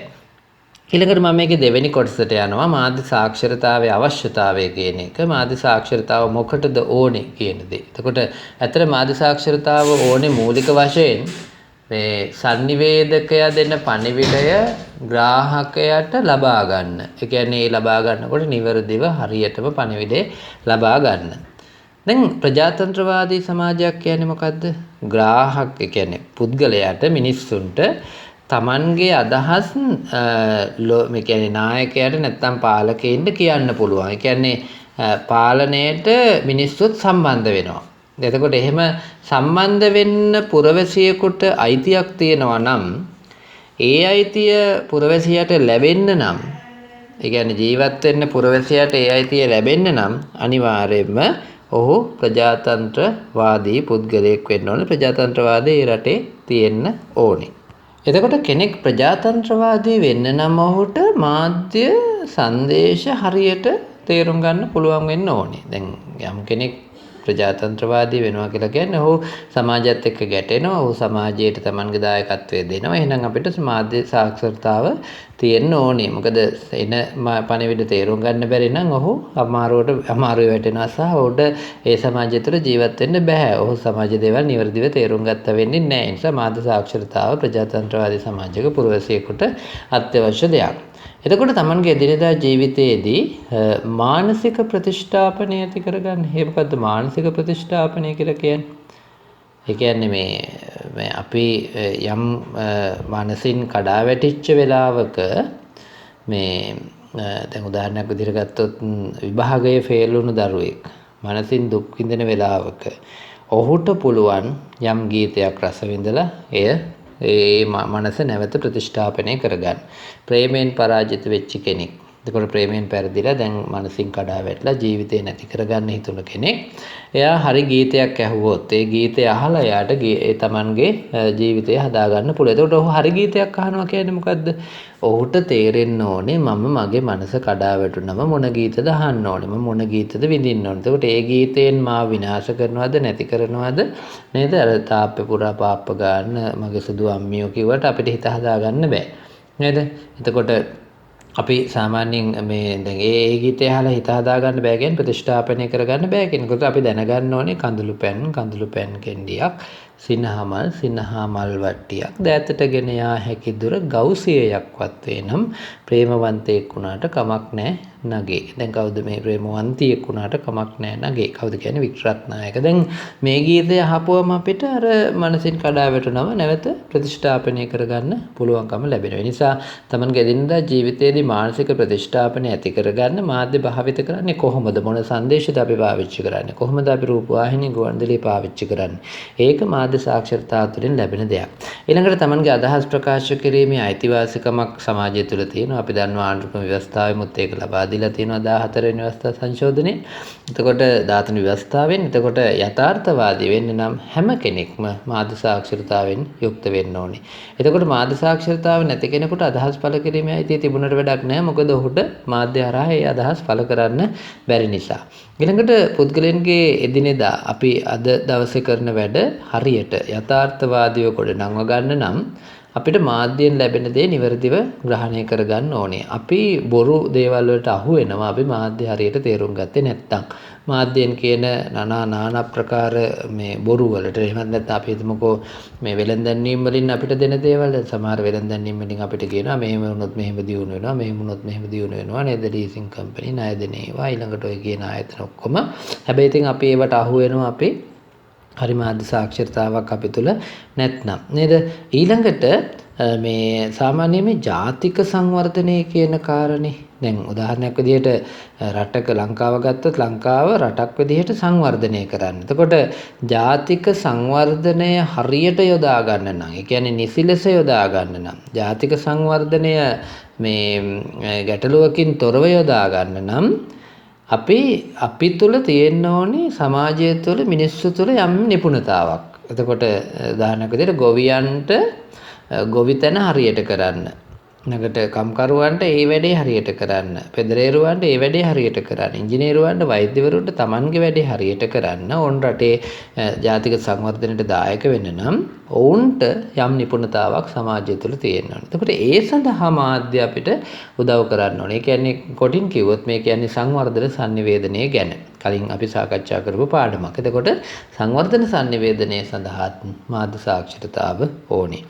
ඊළඟට මම මේකේ දෙවෙනි කොටසට යනවා මාධ්‍ය සාක්ෂරතාවයේ අවශ්‍යතාවය කියන එක. මාධ්‍ය සාක්ෂරතාව මොකටද ඕනේ කියන දේ. එතකොට ඇත්තට මාධ්‍ය සාක්ෂරතාව ඕනේ මූලික වශයෙන් මේ sannivedakaya දෙන පණිවිඩය ග්‍රාහකයාට ලබා ගන්න. ඒ කියන්නේ ලබා ගන්නකොට නිවැරදිව හරියටම පණිවිඩය ලබා ගන්න. දැන් ප්‍රජාතන්ත්‍රවාදී සමාජයක් කියන්නේ මොකද්ද? ග්‍රාහක ඒ කියන්නේ පුද්ගලයාට මිනිස්සුන්ට තමන්ගේ අදහස් මේ කියන්නේ නායකයාට නැත්තම් පාලකයින්ට කියන්න පුළුවන්. ඒ කියන්නේ පාලනයට මිනිස්සුත් සම්බන්ධ වෙනවා. එතකොට එහෙම සම්බන්ධ වෙන්න පුරවැසියෙකුට අයිතියක් තියෙනවා නම් ඒ අයිතිය පුරවැසියාට ලැබෙන්න නම් ඒ කියන්නේ ජීවත් වෙන්න පුරවැසියාට ඒ අයිතිය ලැබෙන්න නම් අනිවාර්යයෙන්ම ඔහු ප්‍රජාතන්ත්‍රවාදී පුද්ගලයෙක් වෙන්න ඕනේ. ප්‍රජාතන්ත්‍රවාදය ඒ රටේ තියෙන්න ඕනේ. එතකොට කෙනෙක් ප්‍රජාතන්ත්‍රවාදී වෙන්න නම් ඔහුට මාධ්‍ය සංදේශ හරියට තේරුම් ගන්න පුළුවන් වෙන්න ඕනේ. දැන් යම් කෙනෙක් ප්‍රජාතන්ත්‍රවාදී වෙනවා කියලා කියන්නේ ඔහු සමාජයත් එක්ක ගැටෙනවා. ඔහු සමාජයට තමන්ගේ දායකත්වය දෙනවා. එහෙනම් අපිට මාධ්‍ය සාක්ෂරතාව තියෙන්න ඕනේ. මොකද එන පණිවිඩ තේරුම් ගන්න බැරි නම් ඔහු අමාරුවේ වැටෙනවා සහ ඔහුට ඒ සමාජය තුළ ජීවත් වෙන්න බෑ. ඔහු සමාජ දේවල් නිවැරදිව තේරුම් ගත්තා වෙන්නේ නැහැ. ඒ නිසා මාධ්‍ය සාක්ෂරතාව ප්‍රජාතන්ත්‍රවාදී සමාජයක පුරවැසියෙකුට අත්‍යවශ්‍ය දෙයක්. එතකොට තමන්ගේ එදිනෙදා ජීවිතයේදී මානසික ප්‍රතිෂ්ඨාපනය ඇති කරගන්න. ඒ මොකද්ද මානසික ප්‍රතිෂ්ඨාපනය කියලා කියන්නේ? ඒ කියන්නේ මේ අපි යම් මානසින් කඩා වැටිච්ච වෙලාවක මේ දැන් උදාහරණයක් විදිහට ගත්තොත් විභාගයේ ෆේල් වුණු දරුවෙක් මානසින් දුක් විඳින වෙලාවක ඔහුට පුළුවන් යම් ගීතයක් රස විඳලා ඒ මනස නැවත ප්‍රතිෂ්ඨාපනය කරගන්න. ප්‍රේමයෙන් පරාජිත වෙච්ච කෙනෙක්. එතකොට ප්‍රේමයෙන් පෙරදිලා දැන් මනසින් කඩා වැටලා ජීවිතේ නැති කරගන්න හිතුන කෙනෙක්. එයා හරි ගීතයක් ඇහුවොත් ඒ ගීතය අහලා එයාට ඒ තමන්ගේ ජීවිතය හදාගන්න පුළුවන්. එතකොට ඔහු හරි ගීතයක් අහනවා කියන්නේ මොකද්ද? ඔහුට තේරෙන්න ඕනේ මම මගේ මනස කඩා වැටුනම මොන ගීතද අහන්න ඕනේ. මම මොන ගීතද විඳින්න ඕනේ. එතකොට ඒ ගීතයෙන් මාව විනාශ කරනවද නැති කරනවද නේද? අර තාප්පේ පුරා පාප්ප ගන්න මගේ සුදු අම්මියෝ කිව්වට අපිට හිත හදාගන්න බෑ. නේද? එතකොට අපි සාමාන්‍යයෙන් මේ දැන් ඒ ගීතය අහලා හිත හදාගන්න බෑ කියන්නේ ප්‍රතිෂ්ඨාපනය කරගන්න බෑ කියනකොට අපි දැනගන්න ඕනේ කඳුළු පැන් කෙන්ඩියක් සිනහා මල් වට්ටියක් දෑතට ගෙන යා හැකි දුර ගව්සියයක්වත් වේ නම් ප්‍රේමවන්තයෙක් වුණාට කමක් නැහැ නගේ. දැන් කවුද මේ ප්‍රේමවන්තියෙක් වුණාට කමක් නැහැ නගේ? කවුද කියන්නේ? වික්ටරත්නායක. දැන් මේ ගීතය අහපුවම අපිට අර මනසින් කඩා වැටෙනව නැවත ප්‍රතිෂ්ඨාපනය කරගන්න පුළුවන්කම ලැබෙනවා. ඒ නිසා තමන්ගේ එදිනදා ජීවිතයේදී මානසික ප්‍රතිෂ්ඨාපනය ඇති කරගන්න මාධ්‍ය භාවිත කරන්නේ කොහොමද? මොන සංදේශද අපි පාවිච්චි කරන්නේ? කොහොමද අපි රූපවාහිනී ගුවන්විදුලි පාවිච්චි කරන්නේ? ඒක මාධ්‍ය සාක්ෂරතාව තුළින් ලැබෙන දෙයක්. ඊළඟට තමන්ගේ අදහස් ප්‍රකාශ කිරීමේ අයිතිවාසිකමක් සමාජය තුළ තියෙනවා. අපි දන්නවා ආණ්ඩුක්‍රම ව්‍යවස්ථාවෙමුත් ඒක ලබා දීලා තියෙනවා 14 වෙනි ව්‍යවස්ථා සංශෝධනයේ. එතකොට 13 වෙනි ව්‍යවස්ථාවෙන් එතකොට යථාර්ථවාදී වෙන්න නම් හැම කෙනෙක්ම මාධ්‍ය සාක්ෂරතාවෙන් යුක්ත වෙන්න ඕනේ. එතකොට මාධ්‍ය සාක්ෂරතාව නැති කෙනෙකුට අදහස් පළ කිරීමේ අයිතිය තිබුණට වැඩක් නැහැ. මොකද ඔහුට මාධ්‍ය හරහා ඒ අදහස් පළ කරන්න බැරි නිසා. ඊළඟට පුද්ගලයන්ගේ එදිනෙදා අපි අද දවසේ කරන වැඩ හරියට යථාර්ථවාදීව ගොඩනංව ගන්න නම් අපිට මාධ්‍යයෙන් ලැබෙන දේ නිවැරදිව ග්‍රහණය කරගන්න ඕනේ. අපි බොරු දේවල් වලට අහු වෙනවා අපි මාධ්‍ය හරියට තේරුම් ගත්තේ නැත්නම්. මාධ්‍යයෙන් කියන নানা ප්‍රකාර මේ බොරු වලට එහෙමත් නැත්නම් අපි හිතමුකෝ මේ වෙළඳැන්වීම් වලින් අපිට දෙන දේවල් සමහර වෙළඳැන්වීම් වලින් අපිට කියනවා මෙහෙම වුණොත් මෙහෙම දියුණු වෙනවා මෙහෙම වුණොත් මෙහෙම දියුණු වෙනවා නේද ලීසින් කම්පැනි ණය දෙන ඒවා ඊළඟට ඔය කියන ආයතන ඔක්කොම. හැබැයි ඉතින් අපි ඒවට අහු වෙනවා අපි හරි මාධ්‍ය සාක්ෂරතාවක් අපි තුල නැත්නම් නේද? ඊළඟට මේ සාමාන්‍ය මේ ජාතික සංවර්ධනය කියන කාරණේ දැන් උදාහරණයක් විදිහට රටක ලංකාව ගත්තොත් ලංකාව රටක් විදිහට සංවර්ධනය කරන්න. එතකොට ජාතික සංවර්ධනය හරියට යොදා ගන්න නම් ඒ කියන්නේ නිසි ලෙස යොදා ගන්න නම් ජාතික සංවර්ධනය මේ ගැටලුවකින් තොරව යොදා ගන්න නම් අපි තුල තියෙන්න ඕනේ සමාජය තුල මිනිස්සු තුල යම් නිපුණතාවක්. එතකොට උදාහරණයක් විදිහට ගොවියන්ට ගොවිතැන හරියට කරන්න. ඊළඟට කම්කරුවන්ට ඒ වැඩේ හරියට කරන්න. පෙදරේරුවන්ට ඒ වැඩේ හරියට කරන්න. ඉංජිනේරුවන්ට වෛද්‍යවරුන්ට තමන්ගේ වැඩේ හරියට කරන්න. ඕන් රටේ ජාතික සංවර්ධනයට දායක වෙන්න නම් ඔවුන්ට යම් නිපුණතාවක් සමාජය තුළ තියෙන්න ඕනේ. එතකොට ඒ සඳහා මාධ්‍ය අපිට උදව් කරන්න ඕනේ. ඒ කියන්නේ කොටින් කිව්වොත් මේ කියන්නේ සංවර්ධන sannivedanaya ගැන. කලින් අපි සාකච්ඡා කරපු පාඩමක්. එතකොට සංවර්ධන sannivedanaya සඳහා මාධ්‍ය සාක්ෂරතාව ඕනේ.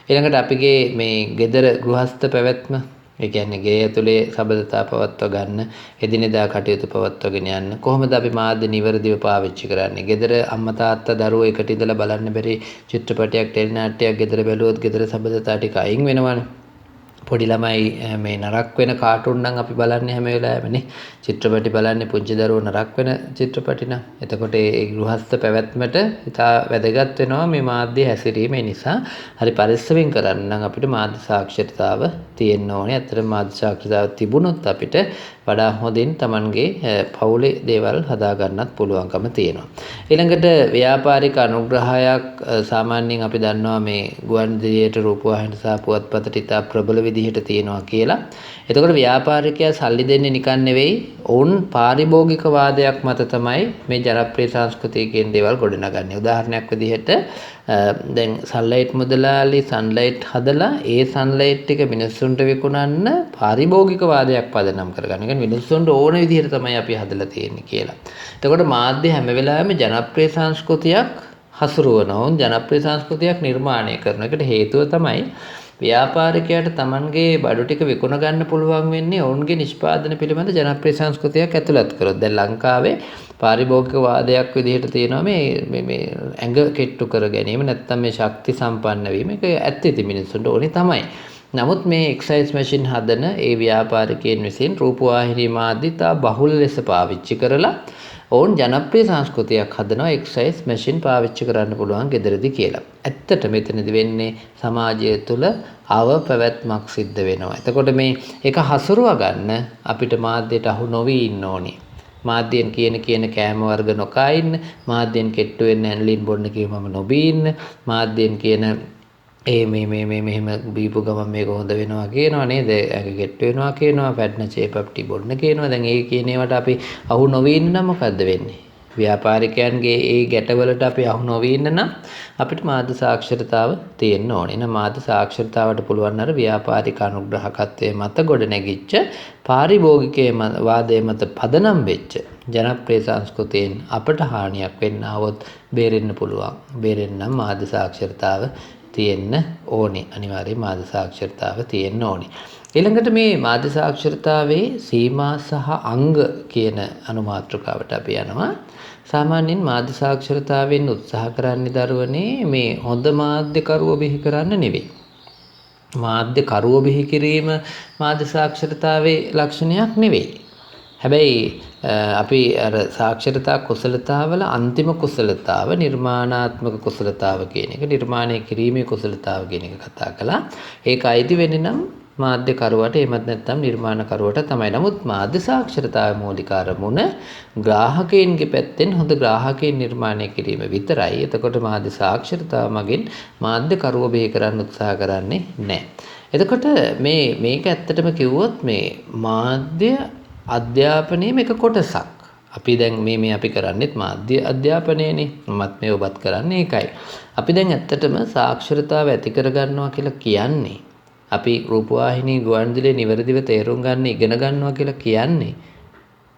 ඊළඟට අපිගේ මේ gedara ගෘහස්ත පැවැත්ම ඒ කියන්නේ ගේ ඇතුලේ සබඳතා පවත්ව ගන්න එදිනෙදා කටයුතු පවත්වගෙන යන්න කොහොමද අපි මාධ්‍ය නිවැරදිව පාවිච්චි කරන්නේ? gedara අම්මා තාත්තා දරුවෝ එකට ඉඳලා බලන්න බැරි චිත්‍රපටයක් ටෙලි නාට්‍යයක් gedara බැලුවොත් gedara සබඳතා ටික අයින් වෙනවනේ. පොඩි ළමයි මේ නරක වෙන කාටුන් නම් අපි බලන්නේ හැම වෙලාවෙම නේ. චිත්‍රපටි බලන්නේ පුංචි දරුවෝ නරක වෙන චිත්‍රපටි නම්. එතකොට ඒ ගෘහස්ත පැවැත්මට ඉතා වැදගත් වෙනවා මේ මාධ්‍ය හැසිරීම. නිසා හරි පරිස්සමෙන් කරන්න නම් අපිට මාධ්‍ය සාක්ෂරතාව තියෙන්න ඕනේ. ඇත්තටම මාධ්‍ය සාක්ෂරතාව තිබුණොත් අපිට වඩා හොඳින් Tamanගේ පවුලේ දේවල් හදා ගන්නත් පුළුවන්කම තියෙනවා. ඊළඟට ව්‍යාපාරික අනුග්‍රහයක් සාමාන්‍යයෙන් අපි දන්නවා මේ ගුවන්විදුලියට රූපවාහිනියට සහ පුවත්පතට ඉතා ප්‍රබල විදිහට තියෙනවා කියලා. එතකොට ව්‍යාපාරිකයා සල්ලි දෙන්නේ නිකන් නෙවෙයි. ඔවුන් පාරිභෝගික වාදයක් මත තමයි මේ ජනප්‍රිය සංස්කෘතිය කියන දේවල් ගොඩනගන්නේ. උදාහරණයක් විදිහට දැන් සන්ලයිට් මුදලාලි සන්ලයිට් හදලා ඒ සන්ලයිට් ටික මිනිස්සුන්ට විකුණන්න පාරිභෝගික වාදයක් පදනම් කරගන්න. ඒ කියන්නේ මිනිස්සුන්ට ඕන විදිහට තමයි අපි හදලා තියෙන්නේ කියලා. එතකොට මාධ්‍ය හැම වෙලාවෙම ජනප්‍රිය සංස්කෘතියක් හසුරුවනවා. ජනප්‍රිය සංස්කෘතියක් නිර්මාණය කරන එකට හේතුව තමයි ව්‍යාපාරිකයාට Tamanගේ බඩු ටික විකුණ ගන්න පුළුවන් වෙන්නේ ඔවුන්ගේ නිෂ්පාදන පිළිබඳ ජනප්‍රිය සංස්කෘතියක් ඇතුළත් කරොත්. දැන් ලංකාවේ පාරිභෝගික වාදයක් විදිහට තියෙනවා මේ ඇඟ කෙට්ටු කර ගැනීම නැත්නම් මේ ශක්ති සම්පන්න වීම. ඒක ඇත්ත ඉතින් මිනිස්සුන්ට ඕනේ තමයි. නමුත් මේ එක්සයිස් මැෂින් හදන ඒ ව්‍යාපාරිකයන් විසින් රූපවාහිනී මාධ්‍ය තා බහුල ලෙස පාවිච්චි කරලා ඔවුන් ජනප්‍රිය සංස්කෘතියක් හදනවා එක්සයිස් මැෂින් පාවිච්චි කරන්න පුළුවන් ගෙදරදී කියලා. ඇත්තට මෙතනදි වෙන්නේ සමාජය තුළ අව පැවැත්මක් සිද්ධ වෙනවා. එතකොට මේ ඒක හසුරුවා ගන්න අපිට මාධ්‍යයට අහු නොවී ඉන්න ඕනේ. මාධ්‍යයෙන් කියන කෑම වර්ග නොකා ඉන්න, මාධ්‍යයෙන් කෙට්ටු වෙන්න ඇනලින් බොන්න කියවම නොබී ඉන්න, මාධ්‍යයෙන් කියන මෙහෙම බීපු ගමන් මේක හොඳ වෙනවා කියනවා නේද? ඒක ගෙට් වෙනවා කියනවා, පැඩ්න චේපප්ටි බොන්න කියනවා. දැන් ඒ කියන ඒවාට අපි අහු නොවී ඉන්න නම් මොකද්ද වෙන්නේ? ව්‍යාපාරිකයන්ගේ ඒ ගැටවලට අපි අහු නොවී ඉන්න නම් අපිට මාධ්‍ය සාක්ෂරතාව තියෙන්න ඕනේ. එහෙනම් මාධ්‍ය සාක්ෂරතාවට පුළුවන් අර ව්‍යාපාරික අනුග්‍රහකත්වයේ මත ගොඩනැගිච්ච පාරිභෝගිකයේ වාදයේ මත පදනම් වෙච්ච ජනප්‍රිය සංස්කෘතියෙන් අපට හානියක් වෙන්න આવොත් බේරෙන්න පුළුවන්. බේරෙන්න නම් මාධ්‍ය සාක්ෂරතාව තියෙන්න ඕනේ. අනිවාර්යයෙන් මාධ්‍ය සාක්ෂරතාව තියෙන්න ඕනේ. ඊළඟට මේ මාධ්‍ය සාක්ෂරතාවේ සීමා සහ අංග කියන අනුමාත්‍රකාවට අපි යනවා. සාමාන්‍යයෙන් මාධ්‍ය සාක්ෂරතාවෙන් උත්සාහ කරන්නේ දරුවනේ මේ හොඳ මාධ්‍යකරුව බිහි කරන්න නෙවෙයි. මාධ්‍යකරුව බිහි කිරීම මාධ්‍ය සාක්ෂරතාවේ ලක්ෂණයක් නෙවෙයි. හැබැයි අපි අර සාක්ෂරතා කුසලතාවල අන්තිම කුසලතාව නිර්මාණාත්මක කුසලතාව කියන එක නිර්මාණය කිරීමේ කුසලතාව කියන එක කතා කළා. ඒක අයිති වෙන්නේ නම් මාධ්‍යකරුවට එහෙමත් නැත්නම් නිර්මාණකරුවට තමයි. නමුත් මාධ්‍ය සාක්ෂරතාවේ මූලික අරමුණ ග්‍රාහකයන්ගේ පැත්තෙන් හොඳ ග්‍රාහකයන් නිර්මාණය කිරීම විතරයි. එතකොට මාධ්‍ය සාක්ෂරතාව මගින් මාධ්‍යකරුව බිහි කරන්න උත්සාහ කරන්නේ නැහැ. එතකොට මේක ඇත්තටම කිව්වොත් මේ මාධ්‍ය අධ්‍යාපනයේ එක කොටසක්. අපි දැන් මේ අපි කරන්නේත් මාධ්‍ය අධ්‍යාපනයනේ. මත් මේ ඔබත් කරන්නේ ඒකයි. අපි දැන් ඇත්තටම සාක්ෂරතාව ඇති කර ගන්නවා කියලා කියන්නේ අපි රූපවාහිනී ගුවන්විදුලිය නිවැරදිව තේරුම් ගන්න ඉගෙන ගන්නවා කියලා කියන්නේ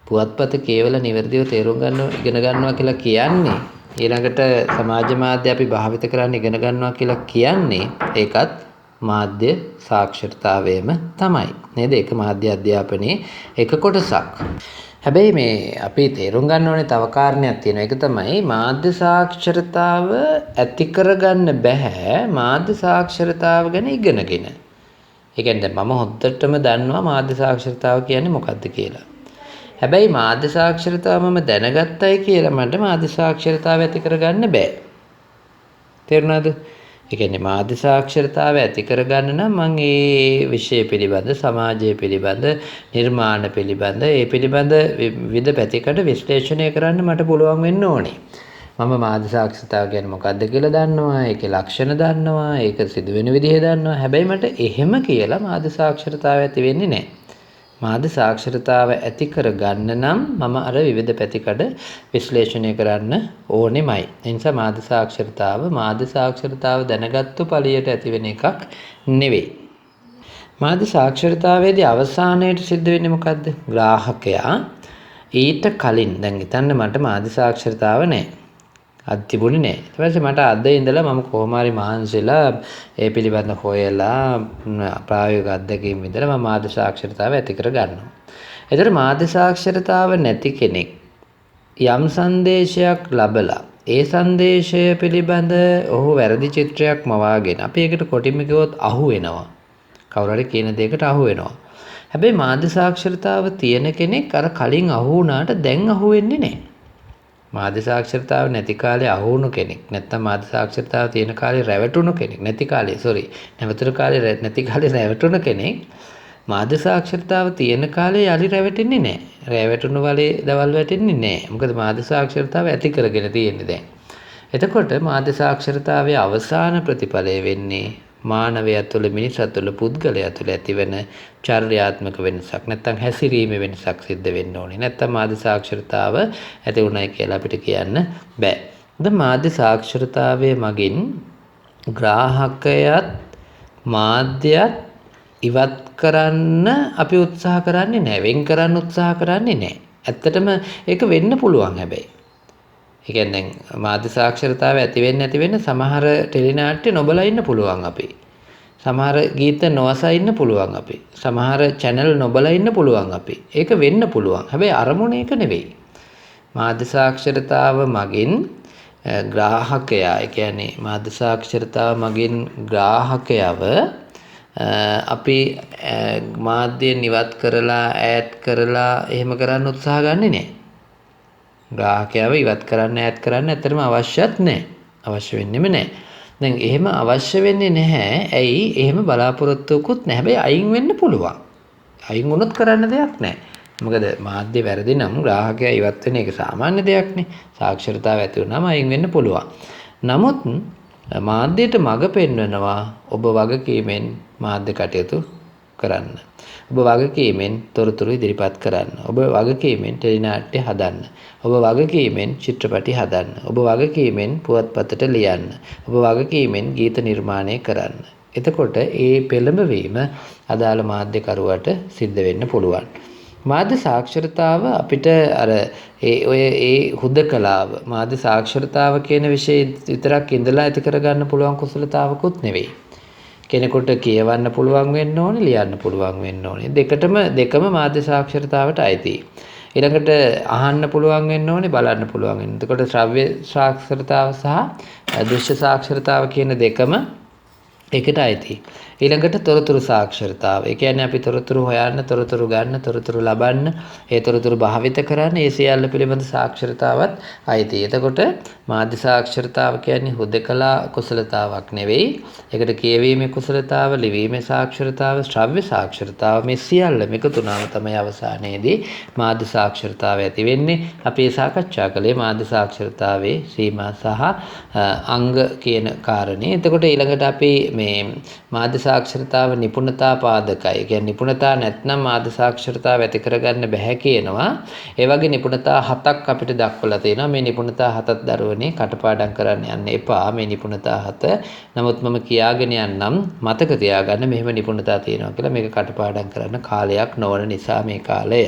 පුවත්පත කියවලා නිවැරදිව තේරුම් ගන්න ඉගෙන ගන්නවා කියලා කියන්නේ ඊළඟට සමාජ මාධ්‍ය අපි භාවිත කරන්න ඉගෙන ගන්නවා කියලා කියන්නේ ඒකත් මාධ්‍ය සාක්ෂරතාවයම තමයි නේද? ඒක මාධ්‍ය අධ්‍යාපනයේ එක කොටසක්. හැබැයි මේ අපි තේරුම් ගන්න ඕනේ තව කාරණයක් තියෙනවා. ඒක තමයි මාධ්‍ය සාක්ෂරතාව ඇති කරගන්න බෑ මාධ්‍ය සාක්ෂරතාව ගැන ඉගෙනගෙන. ඒ කියන්නේ මම හොද්දටම දන්නවා මාධ්‍ය සාක්ෂරතාව කියන්නේ මොකක්ද කියලා. හැබැයි මාධ්‍ය සාක්ෂරතාව මම දැනගත්තයි කියලා මට මාධ්‍ය සාක්ෂරතාව ඇති කරගන්න බෑ. තේරුණාද? ඒ කියන්නේ මාධ්‍ය සාක්ෂරතාව ඇති කරගන්න නම් මම ඒ විෂය පිළිබඳ, සමාජය පිළිබඳ, නිර්මාණ පිළිබඳ, ඒ පිළිබඳ විවිධ පැතිකඩ විශ්ලේෂණය කරන්න මට පුළුවන් වෙන්න ඕනේ. මම මාධ්‍ය සාක්ෂරතාව කියන්නේ මොකක්ද කියලා දන්නවා, ඒකේ ලක්ෂණ දන්නවා, ඒක සිදුවෙන විදිහ දන්නවා. හැබැයි මට එහෙම කියලා මාධ්‍ය සාක්ෂරතාව ඇති වෙන්නේ නැහැ. මාධ්‍ය සාක්ෂරතාව ඇති කරගන්න නම් මම අර විවිධ පැතිකඩ විශ්ලේෂණය කරන්න ඕනෙමයි. ඒ නිසා මාධ්‍ය සාක්ෂරතාව දැනගත්තු ඵලියට ඇති වෙන එකක් නෙවෙයි. මාධ්‍ය සාක්ෂරතාවයේදී අවසානයේට සිද්ධ වෙන්නේ මොකද්ද? ග්‍රාහකයා ඊට කලින් දැන් හිතන්න මට මාධ්‍ය සාක්ෂරතාව නැහැ. අද තිබුණේ නැහැ. ඊට පස්සේ මට අද ඉඳලා මම කොහොම හරි මහන්සිලා ඒ පිළිබඳ හොයලා ප්‍රායෝගික අත්දැකීම් විතර මම මාධ්‍ය සාක්ෂරතාව ඇති කර ගන්නවා. ඒතර මාධ්‍ය සාක්ෂරතාව නැති කෙනෙක් යම් සංදේශයක් ලබලා ඒ සංදේශය පිළිබඳ ඔහු වැරදි චිත්‍රයක් මවාගෙන අපි ඒකට කොටින්ම කිව්වොත් අහු වෙනවා. කවුරු හරි කියන දෙයකට අහු වෙනවා. හැබැයි මාධ්‍ය සාක්ෂරතාව තියෙන කෙනෙක් අර කලින් අහු වුණාට දැන් අහු වෙන්නේ නැහැ. මාධ්‍ය සාක්ෂරතාව නැති කාලේ අහු වුණු කෙනෙක් නැත්නම් මාධ්‍ය සාක්ෂරතාව තියෙන කාලේ රැවටුණු කෙනෙක් නැති කාලේ නැවතුණු කාලේ නැති කාලේ රැවටුණු කෙනෙක් මාධ්‍ය සාක්ෂරතාව තියෙන කාලේ යලි රැවටෙන්නේ නැහැ. රැවටුණු වලේ දවල් වැටෙන්නේ නැහැ. මොකද මාධ්‍ය සාක්ෂරතාව ඇති කරගෙන තියෙන්නේ දැන්. එතකොට මාධ්‍ය සාක්ෂරතාවයේ අවසාන ප්‍රතිඵලය වෙන්නේ මානවයා තුළ මිනිසා තුළ පුද්ගලයා තුළ ඇතිවන චර්යාත්මක වෙනසක් නැත්නම් හැසිරීමේ වෙනසක් සිද්ධ වෙන්න ඕනේ. නැත්නම් මාධ්‍ය සාක්ෂරතාව ඇති උනායි කියලා අපිට කියන්න බෑ. දැන් මාධ්‍ය සාක්ෂරතාවයේ මගින් ග්‍රාහකයාත් මාධ්‍යයත් ඉවත් කරන්න අපි උත්සාහ කරන්නේ නැහැ. වෙන් කරන්න උත්සාහ කරන්නේ නැහැ. ඇත්තටම ඒක වෙන්න පුළුවන් හැබැයි. ඒ කියන්නේ දැන් මාධ්‍ය සාක්ෂරතාව ඇති වෙන්න සමහර ටෙලිනාට්‍ය නොබලා ඉන්න පුළුවන් අපි. සමහර ගීත නොඅසා ඉන්න පුළුවන් අපි. සමහර channel නොබලා ඉන්න පුළුවන් අපි. ඒක වෙන්න පුළුවන්. හැබැයි අරමුණ ඒක නෙවෙයි. මාධ්‍ය සාක්ෂරතාව මගින් ග්‍රාහකයා, ඒ කියන්නේ මාධ්‍ය සාක්ෂරතාව මගින් ග්‍රාහකයව අපි මාධ්‍යයෙන් ඉවත් කරලා ඈඩ් කරලා එහෙම කරන්න උත්සාහ ගන්නෙ නැහැ. ග්‍රාහකයව ඉවත් කරන්න ඈඩ් කරන්න ඇත්තටම අවශ්‍යත් නැහැ. අවශ්‍ය වෙන්නෙම නැහැ. දැන් එහෙම අවශ්‍ය වෙන්නේ නැහැ. ඇයි? එහෙම බලාපොරොත්තුකුත් නැහැ. හැබැයි අයින් වෙන්න පුළුවන්. අයින් වුණොත් කරන්න දෙයක් නැහැ. මොකද මාධ්‍ය වැරදි නම් ග්‍රාහකයා ඉවත් වෙන එක සාමාන්‍ය දෙයක්නේ. සාක්ෂරතාව ඇති වුණාම අයින් වෙන්න පුළුවන්. නමුත් මාධ්‍යයට මඟ පෙන්වනවා ඔබ වගකීමෙන් මාධ්‍ය කටයුතු කරන්න. ඔබ වගකීමෙන් තොරතුරු ඉදිරිපත් කරන්න. ඔබ වගකීමෙන් ටෙලිනාට්‍ය හදන්න. ඔබ වගකීමෙන් චිත්‍රපටි හදන්න. ඔබ වගකීමෙන් පුවත්පතට ලියන්න. ඔබ වගකීමෙන් ගීත නිර්මාණය කරන්න. එතකොට ඒ පෙළඹවීම අදාළ මාධ්‍යකරුවට සිද්ධ වෙන්න පුළුවන්. මාධ්‍ය සාක්ෂරතාව අපිට අර ඒ හුදකලාව මාධ්‍ය සාක්ෂරතාව කියන විෂය විතරක් ඉඳලා ඇති කරගන්න පුළුවන් කුසලතාවකුත් නෙවෙයි. කෙනෙකුට කියවන්න පුළුවන් වෙන්න ඕනේ, ලියන්න පුළුවන් වෙන්න ඕනේ. දෙකම මාධ්‍ය සාක්ෂරතාවට අයිතියි. ඊළඟට අහන්න පුළුවන් වෙන්න ඕනේ, බලන්න පුළුවන් වෙන්න. එතකොට ශ්‍රව්‍ය සාක්ෂරතාව සහ දෘශ්‍ය සාක්ෂරතාව කියන දෙකම ඒකට අයිතියි. ඊළඟට තොරතුරු සාක්ෂරතාව. ඒ කියන්නේ අපි තොරතුරු හොයන්න, තොරතුරු ගන්න, තොරතුරු ලබන්න, ඒ තොරතුරු භාවිත කරන්න, ඒ සියල්ල පිළිබඳ සාක්ෂරතාවත් අයිතියි. එතකොට මාධ්‍ය සාක්ෂරතාව කියන්නේ හුදකලා කුසලතාවක් නෙවෙයි. ඒකට කියවීමේ කුසලතාව, ලිවීමේ සාක්ෂරතාව, ශ්‍රව්‍ය සාක්ෂරතාව මේ සියල්ල එකතු වුණාම තමයි අවසානයේදී මාධ්‍ය සාක්ෂරතාවය ඇති වෙන්නේ. අපි මේ සාකච්ඡා කළේ මාධ්‍ය සාක්ෂරතාවයේ සීමා සහ අංග කියන කාරණේ. එතකොට ඊළඟට අපි මේ මාධ්‍ය සාක්ෂරතාව නිපුණතා පාදකයි. ඒ කියන්නේ නිපුණතා නැත්නම් මාධ්‍ය සාක්ෂරතාව ඇති කරගන්න බැහැ කියනවා. ඒ වගේ නිපුණතා 7ක් අපිට දක්වලා තියෙනවා. මේ නිපුණතා 7ත් දරුවනේ කටපාඩම් කරන්න යන්න එපා. මේ නිපුණතා 7. නමුත් මම කියාගෙන යන්නම් මතක තියාගන්න මෙහෙම නිපුණතා තියෙනවා කියලා. මේක කටපාඩම් කරන්න කාලයක් නොවන නිසා මේ කාලය.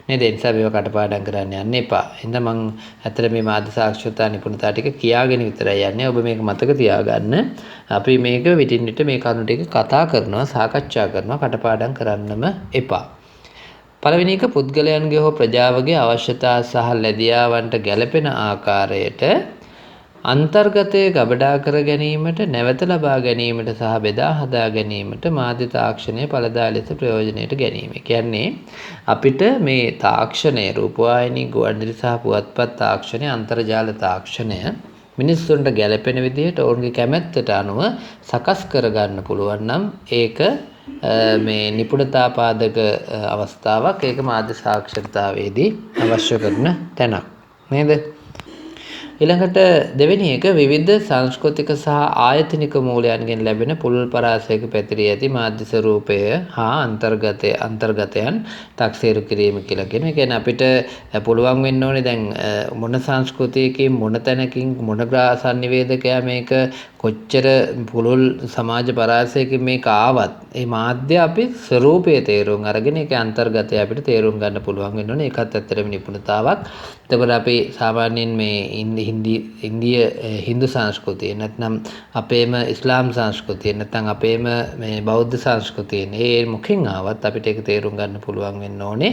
නේද? ඒ නිසා මේව කටපාඩම් කරන්න යන්න එපා. එහෙනම් මම ඇත්තට මේ මාධ්‍ය සාක්ෂරතා නිපුණතා ටික කියාගෙන විතරයි යන්නේ. ඔබ මේක මතක තියාගන්න. අපි මේක විටින් විට මේ කරුණු ටික කතා කරනවා, සාකච්ඡා කරනවා, කටපාඩම් කරන්නම එපා. පළවෙනි එක පුද්ගලයන්ගේ හෝ ප්‍රජාවගේ අවශ්‍යතා සහ ලැබියාවන්ට ගැළපෙන ආකාරයට අන්තර්ගතයේ ගබඩා කර ගැනීමට, නැවත ලබා ගැනීමට සහ බෙදා හදා ගැනීමට මාධ්‍ය තාක්ෂණය ඵලදාය ලෙස ප්‍රයෝජනයට ගැනීම. කියන්නේ අපිට මේ තාක්ෂණය, රූපවාහිනී, ගුවන්විදුලි සහ පුවත්පත් තාක්ෂණය, අන්තර්ජාල තාක්ෂණය මිනිස්සුන්ට ගැළපෙන විදිහට ඔවුන්ගේ කැමැත්තට අනුව සකස් කරගන්න පුළුවන් නම් ඒක මේ නිපුණතා පාදක අවස්ථාවක්. ඒක මාධ්‍ය සාක්ෂරතාවයේදී අවශ්‍ය කරන තැනක්. නේද? ඊළඟට දෙවෙනි එක විවිධ සංස්කෘතික සහ ආයතනික මූලයන්ගෙන් ලැබෙන පුළුල් පරාසයක පැතිරී ඇති මාධ්‍ය ස්වරූපය හා අන්තර්ගතයන් තක්සේරු කිරීම කියලා කියනවා. ඒ කියන්නේ අපිට පුළුවන් වෙන්න ඕනේ දැන් මොන සංස්කෘතියකින් මොන තැනකින් මොන සංනිවේදකයා මේක කොච්චර පුළුල් සමාජ පරාසයකින් මේක ආවත් ඒ මාධ්‍ය අපි ස්වරූපයේ තේරුම් අරගෙන ඒකේ අන්තර්ගතය අපිට තේරුම් ගන්න පුළුවන් වෙන්න ඕනේ. ඒකත් ඇත්තටම නිපුණතාවක්. එතකොට අපි සාමාන්‍යයෙන් මේ හින්දු සංස්කෘතිය නැත්නම් අපේම ඉස්ලාම් සංස්කෘතිය නැත්නම් අපේම මේ බෞද්ධ සංස්කෘතිය මේ මුඛින් ආවත් අපිට ඒක තේරුම් ගන්න පුළුවන් වෙන්න ඕනේ.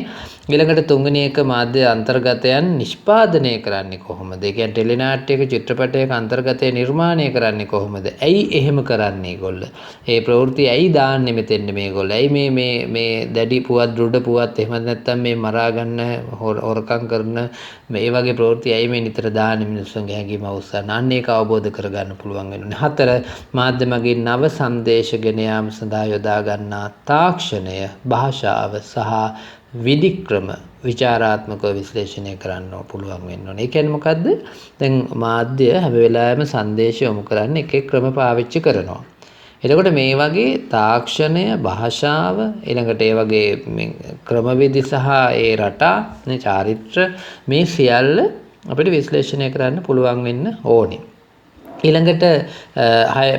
ඊළඟට තුන්වෙනි එක මාධ්‍ය අන්තර්ගතයන් නිෂ්පාදනය කරන්නේ කොහොමද? ඒ කියන්නේ ටෙලිනාට්‍යයක චිත්‍රපටයක අන්තර්ගතය නිර්මාණය කරන්නේ කොහොමද? ඇයි එහෙම කරන්නේ ඒගොල්ලෝ? ඒ ප්‍රවෘත්ති ඇයි දාන්නේ මෙතෙන්ද මේගොල්ලෝ? ඇයි මේ දැඩි පුවත්, දෘඩ පුවත් එහෙම නැත්නම් මේ මරා ගන්න, හොරකම් කරන මේ වගේ ප්‍රවෘත්ති ඇයි මේ නිතර දාන්නේ මිනිස්සුන්ගේ හැඟීම අවසන්? අන්න ඒක අවබෝධ කරගන්න පුළුවන් වෙනුනේ. 4 මාධ්‍ය මගින් නව සංදේශ ගෙන යාම සඳහා යොදා ගන්නා තාක්ෂණය, භාෂාව සහ විධික්‍රම විචාරාත්මකව විශ්ලේෂණය කරන්න පුළුවන් වෙන්න ඕනේ. ඒ කියන්නේ මොකද්ද? දැන් මාධ්‍ය හැම වෙලාවෙම සංදේශ යොමු කරන්නේ එක ක්‍රම පාවිච්චි කරනවා. එතකොට මේ වගේ තාක්ෂණය, භාෂාව, ඊළඟට ඒ වගේ ක්‍රමවේද සහ ඒ රටා, චාරිත්‍ර මේ සියල්ල අපිට විශ්ලේෂණය කරන්න පුළුවන් වෙන්න ඕනේ. ඊළඟට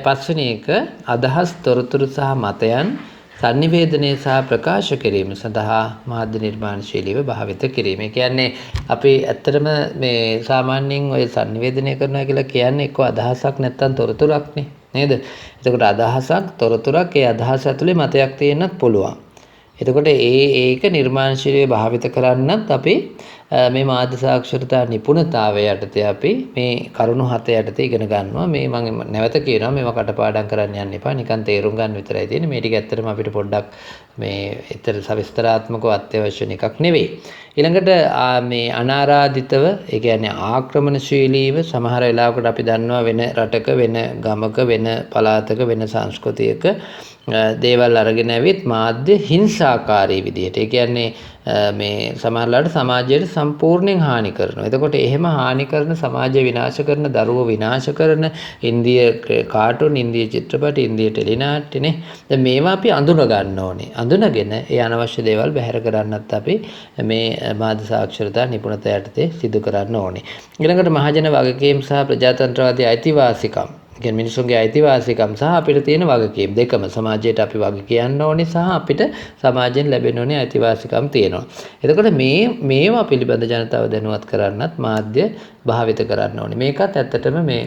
පස්වෙනි එක අදහස්, තොරතුරු සහ මතයන් sannivedanaya සහ ප්‍රකාශ කිරීම සඳහා මාධ්‍ය නිර්මාණශීලීව භාවිත කිරීම. ඒ කියන්නේ අපි ඇත්තටම මේ සාමාන්‍යයෙන් ඔය sannivedanaya කරනවා කියලා කියන්නේ එක්ක අදහසක් නැත්තම් තොරතුරක්නේ නේද? එතකොට අදහසක්, තොරතුරක්, ඒ අදහස ඇතුලේ මතයක් තියෙන්නත් පුළුවන්. එතකොට ඒක නිර්මාණශීලීව භාවිත කරන්නත් අපි මේ මාධ්‍ය සාක්ෂරතා නිපුණතාවය යටතේ අපි මේ කරුණු 7 යටතේ ඉගෙන ගන්නවා. මේ මම නැවත කියනවා මේවා කටපාඩම් කරන්න යන්න එපා. නිකන් තේරුම් ගන්න විතරයි තියෙන්නේ. මේ ටික ඇත්තටම අපිට පොඩ්ඩක් මේ ඊතර සවිස්තරාත්මකව අත්‍යවශ්‍ය එකක් නෙවෙයි. ඊළඟට මේ අනාරාධිතව, ඒ කියන්නේ ආක්‍රමණශීලීව සමහර වෙලාවකට අපි දන්නවා වෙන රටක, වෙන ගමක, වෙන පළාතක, වෙන සංස්කෘතියක දේවල් අරගෙන ඇවිත් මාධ්‍ය හිංසාකාරී විදියට, ඒ කියන්නේ මේ සමහරවිට සමාජයට සම්පූර්ණයෙන් හානි කරනවා. එතකොට එහෙම හානි කරන සමාජය විනාශ කරන දරුවෝ විනාශ කරන ඉන්දිය කාටුන්, ඉන්දිය චිත්‍රපට, ඉන්දිය ටෙලිනාට්‍යනේ. දැන් මේවා අපි අඳුන ගන්න ඕනේ. අඳුනගෙන ඒ අනවශ්‍ය දේවල් බැහැර කරන්නත් අපි මේ මාධ්‍ය සාක්ෂරතා නිපුණතා යටතේ සිදු කරන්න ඕනේ. ඊළඟට මහජන වගකීම් සහ ප්‍රජාතන්ත්‍රවාදී අයිතිවාසිකම්. කියන්නේ මිනිසුන්ගේ අයිතිවාසිකම් සහ අපිට තියෙන වගකීම් දෙකම සමාජයට අපි වග කියන්න ඕනේ සහ අපිට සමාජයෙන් ලැබෙන්න ඕනේ අයිතිවාසිකම් තියෙනවා. එතකොට මේවා පිළිබඳ ජනතාව දැනුවත් කරන්නත් මාධ්‍ය භාවිත කරන්න ඕනේ. මේකත් ඇත්තටම මේ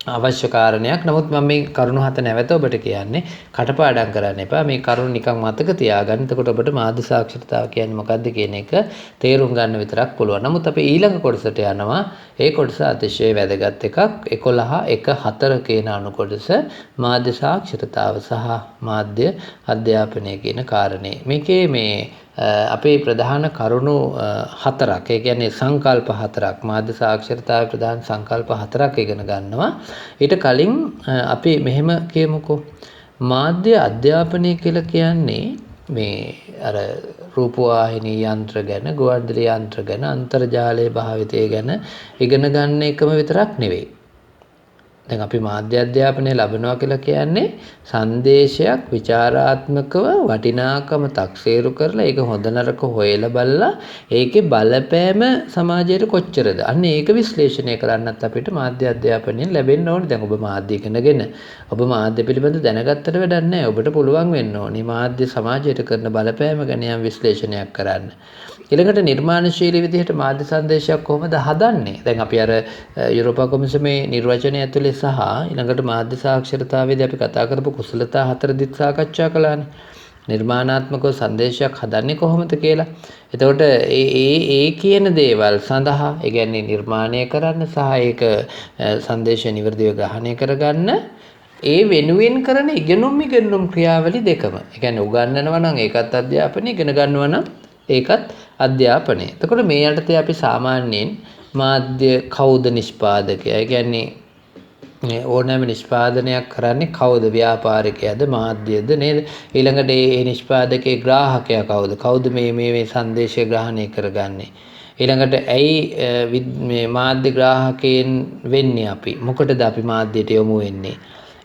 අවශ්‍ය කාරණයක්. නමුත් මම මේ කරුණු හත නැවත ඔබට කියන්නේ කටපාඩම් කරන්න එපා. මේ කරුණු නිකන් මතක තියාගන්න. එතකොට ඔබට මාධ්‍ය සාක්ෂරතාව කියන්නේ මොකක්ද කියන එක තේරුම් ගන්න විතරක් පුළුවන්. නමුත් අපි ඊළඟ කොටසට යනවා. ඒ කොටස අතිශය වැදගත් එකක්. 11.1.4 කියන අනු කොටස මාධ්‍ය සාක්ෂරතාව සහ මාධ්‍ය අධ්‍යාපනය කියන කාරණේ. මේකේ මේ අපේ ප්‍රධාන කරුණු හතරක්. ඒ කියන්නේ සංකල්ප හතරක්. මාධ්‍ය සාක්ෂරතාවේ ප්‍රධාන සංකල්ප හතරක් ඉගෙන ගන්නවා. ඊට කලින් අපි මෙහෙම කියමුකෝ. මාධ්‍ය අධ්‍යාපනය කියලා කියන්නේ මේ අර රූපවාහිනී යන්ත්‍ර ගැන, ගුවන්විදුලි යන්ත්‍ර ගැන, අන්තර්ජාලය භාවිතය ගැන ඉගෙන ගන්න එකම විතරක් නෙවෙයි. දැන් අපි මාධ්‍ය අධ්‍යාපනය ලබනවා කියලා කියන්නේ සංදේශයක් විචාරාත්මකව වටිනාකම තක්සේරු කරලා ඒක හොඳ නරක හොයලා බලලා ඒකේ බලපෑම සමාජයට කොච්චරද අන්න ඒක විශ්ලේෂණය කරන්නත් අපිට මාධ්‍ය අධ්‍යාපනයෙන් ලැබෙන්න ඕනේ. දැන් ඔබ මාධ්‍ය ඉගෙනගෙන ඔබ මාධ්‍ය පිළිබඳ දැනගත්තට වැඩක් නැහැ. ඔබට පුළුවන් වෙන්න ඕනේ මාධ්‍ය සමාජයට කරන බලපෑම ගැන යම් විශ්ලේෂණයක් කරන්න. ඊළඟට නිර්මාණශීලී විදිහට මාධ්‍ය සංදේශයක් කොහොමද හදන්නේ? දැන් අපි අර යුරෝපා කොමිසමේ නිර්වචනය ඇතුලේ සහ ඊළඟට මාධ්‍ය සාක්ෂරතාවේදී අපි කතා කරපු කුසලතා හතරදිත් සාකච්ඡා කළානේ. නිර්මාණාත්මකව සංදේශයක් හදන්නේ කොහොමද කියලා. එතකොට ඒ කියන දේවල් සඳහා ඒ කියන්නේ නිර්මාණය කරන්න සහ ඒක සංදේශය නිවැරදිව ග්‍රහණය කරගන්න ඒ වෙනුවෙන් කරන ඉගෙනුම් ක්‍රියාවලි දෙකම. ඒ කියන්නේ උගන්වනවා නම් ඒකත් අධ්‍යාපනය, ඉගෙන ගන්නවා නම් ඒකත් අධ්‍යාපනය. එතකොට මේ යටතේ අපි සාමාන්‍යයෙන් මාධ්‍ය කවුද නිෂ්පාදකයා? ඒ කියන්නේ ඕනෑම නිෂ්පාදනයක් කරන්නේ කවුද? ව්‍යාපාරිකයාද, මාධ්‍යද නේද? ඊළඟට මේ නිෂ්පාදකයේ ග්‍රාහකයා කවුද? කවුද මේ සංදේශය ග්‍රහණය කරගන්නේ? ඊළඟට ඇයි මේ මාධ්‍ය ග්‍රාහකයන් වෙන්නේ අපි? මොකටද අපි මාධ්‍යයට යොමු වෙන්නේ?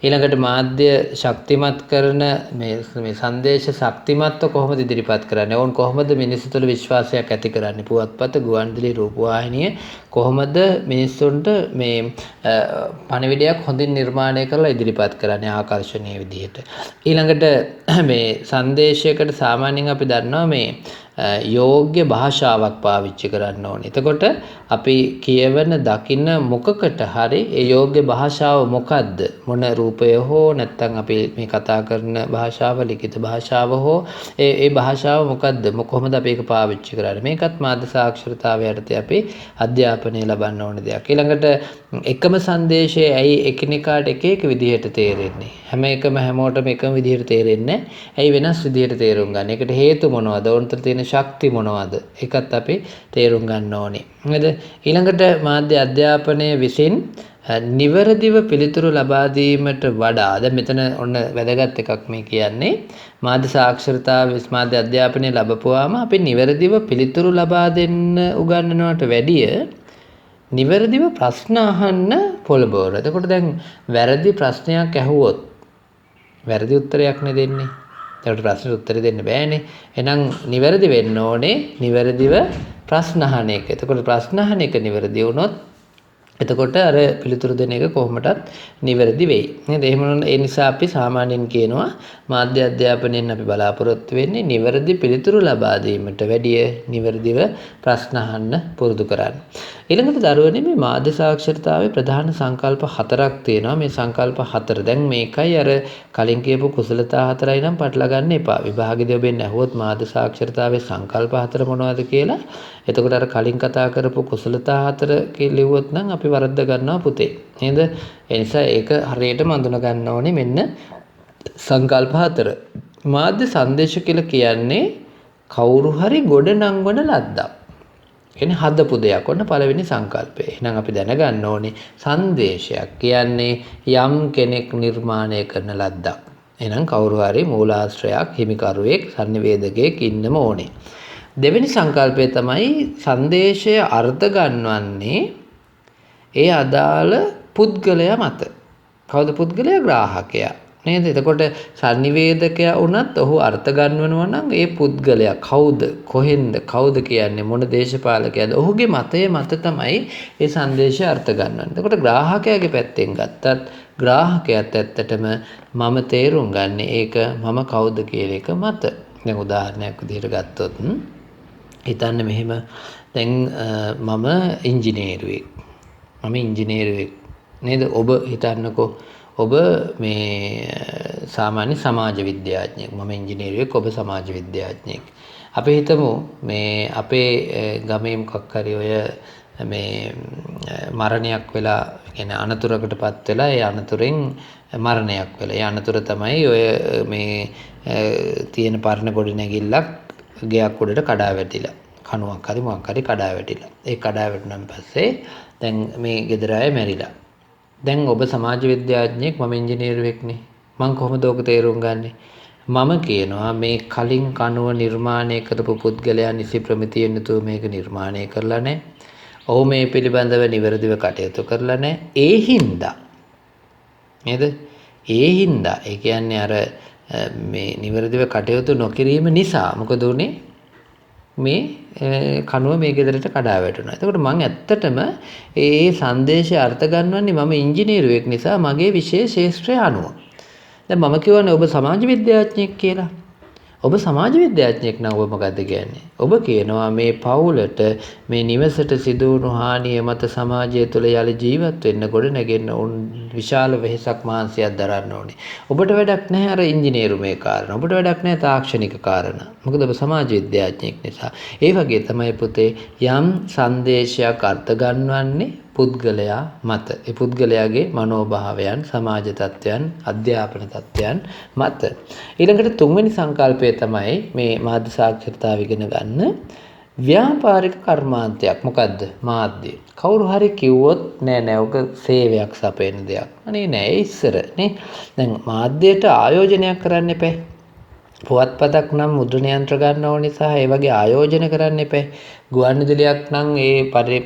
ඊළඟට මාධ්‍ය ශක්තිමත් කරන මේ සංදේශ ශක්තිමත්ව කොහොමද ඉදිරිපත් කරන්නේ? ඕන් කොහොමද මිනිස්සු තුළ විශ්වාසයක් ඇති කරන්නේ? පුවත්පත, ගුවන්විදුලි, රූපවාහිනිය කොහොමද මිනිස්සුන්ට මේ පණිවිඩයක් හොඳින් නිර්මාණය කරලා ඉදිරිපත් කරන්නේ ආකර්ෂණීය විදිහට? ඊළඟට මේ සංදේශයකට සාමාන්‍යයෙන් අපි දන්නවා මේ යෝග්‍ය භාෂාවක් පාවිච්චි කරන්න ඕනේ. එතකොට අපි කියවන දකින්න මොකකට හරි ඒ යෝග්‍ය භාෂාව මොකද්ද? මොන රූපය හෝ නැත්නම් අපි මේ කතා කරන භාෂාව, ලිඛිත භාෂාව හෝ ඒ භාෂාව මොකද්ද? කොහොමද අපි ඒක පාවිච්චි කරන්නේ? මේකත් මාධ්‍ය සාක්ෂරතාවය යටතේ අපි අධ්‍යාපනය ලබන්න ඕන දෙයක්. ඊළඟට එකම සංදේශය ඇයි එකිනෙකාට එක විදිහට තේරෙන්නේ? හැම එකම හැමෝටම එකම විදිහට තේරෙන්නේ නැහැ. ඇයි වෙනස් විදිහට තේරුම් ගන්න? ඒකට හේතු මොනවද? ඕනතර තියෙන ශක්ති මොනවද? ඒකත් අපි තේරුම් ගන්න ඕනේ. නේද? ඊළඟට මාධ්‍ය අධ්‍යාපනය විසින් නිවැරදිව පිළිතුරු ලබා දීමට වඩා දැන් මෙතන ඔන්න වැදගත් එකක් මේ කියන්නේ මාධ්‍ය සාක්ෂරතාව මාධ්‍ය අධ්‍යාපනය ලැබපුවාම අපි නිවැරදිව පිළිතුරු ලබා දෙන්න උගන්වනවට වැඩිය නිවැරදිව ප්‍රශ්න අහන්න පොළඹවන. එතකොට දැන් වැරදි ප්‍රශ්නයක් ඇහුවොත් වැරදි උත්තරයක් නේ දෙන්නේ. ඒකට ප්‍රශ්නෙට උත්තර දෙන්න බෑනේ. එහෙනම් නිවැරදි වෙන්න ඕනේ නිවැරදිව ප්‍රශ්න අහන එක. එතකොට ප්‍රශ්න අහන එක නිවැරදි වුණොත් එතකොට අර පිළිතුරු දෙන එක කොහොමදත් නිවැරදි වෙයි. නේද? එහෙම ඒ නිසා අපි සාමාන්‍යයෙන් කියනවා මාධ්‍ය අධ්‍යාපනයෙන් අපි බලාපොරොත්තු වෙන්නේ නිවැරදි පිළිතුරු ලබා දීමට වැඩිය නිවැරදිව ප්‍රශ්න අහන්න පුරුදු කරන්න. ඊළඟට දරුවනේ මේ මාධ්‍ය සාක්ෂරතාවේ ප්‍රධාන සංකල්ප හතරක් තියෙනවා. මේ සංකල්ප හතර දැන් මේකයි අර කලින් කියපු කුසලතා හතරයි නම් පටලවා ගන්න එපා. විභාගෙදී ඔබෙන් ඇහුවොත් මාධ්‍ය සාක්ෂරතාවේ සංකල්ප හතර මොනවද කියලා. එතකොට අර කලින් කතා කරපු කුසලතා හතර කිව්වොත් නම් අපි වරද්ද ගන්නවා පුතේ. නේද? ඒ නිසා ඒක හරියටම අඳුන ගන්න ඕනේ මෙන්න සංකල්ප හතර. මාධ්‍ය සංදේශ කියලා කියන්නේ කවුරු හරි ගොඩ නංවන ලද්දක්. කියන්නේ හදපු දෙයක්. ඔන්න පළවෙනි සංකල්පය. එහෙනම් අපි දැනගන්න ඕනේ සංදේශයක් කියන්නේ යම් කෙනෙක් නිර්මාණය කරන ලද්දක්. එහෙනම් කවුරු හරි මූලාශ්‍රයක්, හිමිකරුවෙක්, sannivedakayeක් ඉන්නම ඕනේ. දෙවෙනි සංකල්පය තමයි සංදේශය අර්ථ ගන්නවන්නේ ඒ අදාළ පුද්ගලයා මත. කවුද පුද්ගලයා? ග්‍රාහකයා. නේද? එතකොට sannivedakaya වුණත් ඔහු අර්ථ ගන්නවනවා නම් ඒ පුද්ගලයා කවුද? කොහෙන්ද? කවුද කියන්නේ? මොන දේශපාලකයාද? ඔහුගේ මතය මත තමයි ඒ සංදේශය අර්ථ ගන්නවන්නේ. එතකොට ග්‍රාහකයාගේ පැත්තෙන් ගත්තත් ග්‍රාහකයාත් ඇත්තටම මම තේරුම් ගන්න ඒක මම කවුද කියන එක මත. දැන් උදාහරණයක් විදිහට ගත්තොත් හිතන්න මෙහෙම දැන් මම ඉංජිනේරුවෙක්. මම ඉංජිනේරුවෙක් නේද? ඔබ හිතන්නකෝ ඔබ මේ සාමාන්‍ය සමාජ විද්‍යාඥයෙක්. මම ඉංජිනේරුවෙක්, ඔබ සමාජ විද්‍යාඥයෙක්. අපි හිතමු මේ අපේ ගමේ මොකක් හරි ඔය මේ මරණයක් වෙලා කියන්නේ අනතුරකටපත් වෙලා ඒ අනතුරෙන් මරණයක් වෙලා. ඒ අනතුර තමයි ඔය මේ තියෙන පරණ ගොඩනැගිල්ලක් ගෙයක් උඩට කඩා වැටිලා. කණුවක් හරි මොකක් හරි කඩා වැටිලා. ඒ කඩා වැටුණාන් පස්සේ දැන් මේ ගෙදර අය මැරිලා. දැන් ඔබ සමාජ විද්‍යාඥයෙක්, මම ඉංජිනේරුවෙක්නේ. මම කොහොමද ඔක තේරුම් ගන්නෙ? මම කියනවා මේ කලින් කණුව නිර්මාණය කරපු පුද්ගලයා නිසි ප්‍රමිතියෙන් යුතුව මේක නිර්මාණය කරලා නැහැ. ඔහු මේ පිළිබඳව නිවැරදිව කටයුතු කරලා නැහැ. ඒ හින්දා නේද? ඒ හින්දා ඒ කියන්නේ අර මේ නිවැරදිව කටයුතු නොකිරීම නිසා මොකද උනේ? මේ කණුව මේ ගෙදරට කඩා වැටුණා. එතකොට මම ඇත්තටම ඒ සංදේශය අර්ථ ගන්නවන්නේ මම ඉංජිනේරුවෙක් නිසා මගේ විශේෂ ශාස්ත්‍රය අනුව. දැන් මම කියවනේ ඔබ සමාජ විද්‍යාඥයෙක් කියලා. ඔබ සමාජ විද්‍යාඥයෙක් නම් ඔබ මොකද්ද කියන්නේ? ඔබ කියනවා මේ පවුලට මේ නිවසට සිදුවුණු හානිය මත සමාජය තුළ යලි ජීවත් වෙන්න ගොඩ නැගෙන්න උන් විශාල වෙහෙසක් මහන්සියක් දරන්න ඕනේ. ඔබට වැඩක් නැහැ අර ඉංජිනේරුමේ කාරණා. ඔබට වැඩක් නැහැ තාක්ෂණික කාරණා. මොකද ඔබ සමාජ විද්‍යාඥයෙක් නිසා. ඒ වගේ තමයි පුතේ යම් සංදේශයක් අර්ථ ගන්නවන්නේ පුද්ගලයා මත. ඒ පුද්ගලයාගේ මනෝභාවයන්, සමාජ තත්ත්වයන්, අධ්‍යාපන තත්ත්වයන් මත. ඊළඟට තුන්වෙනි සංකල්පය තමයි මේ මාධ්‍ය සාක්ෂරතාව ඉගෙන ගන්න ව්‍යාපාරික කර්මාන්තයක්. මොකද්ද? මාධ්‍ය. කවුරු හරි කිව්වොත් නෑ ඔක සේවයක් සපයන දෙයක්. අනේ නෑ ඉස්සර නේ. දැන් මාධ්‍යයට ආයෝජනයක් කරන්න එපා. පුවත්පතක් නම් මුද්‍රණ යන්ත්‍ර ගන්න ඕන නිසා ඒ වගේ ආයෝජන කරන්න එපා. ගුවන්විදුලියක් නම් ඒ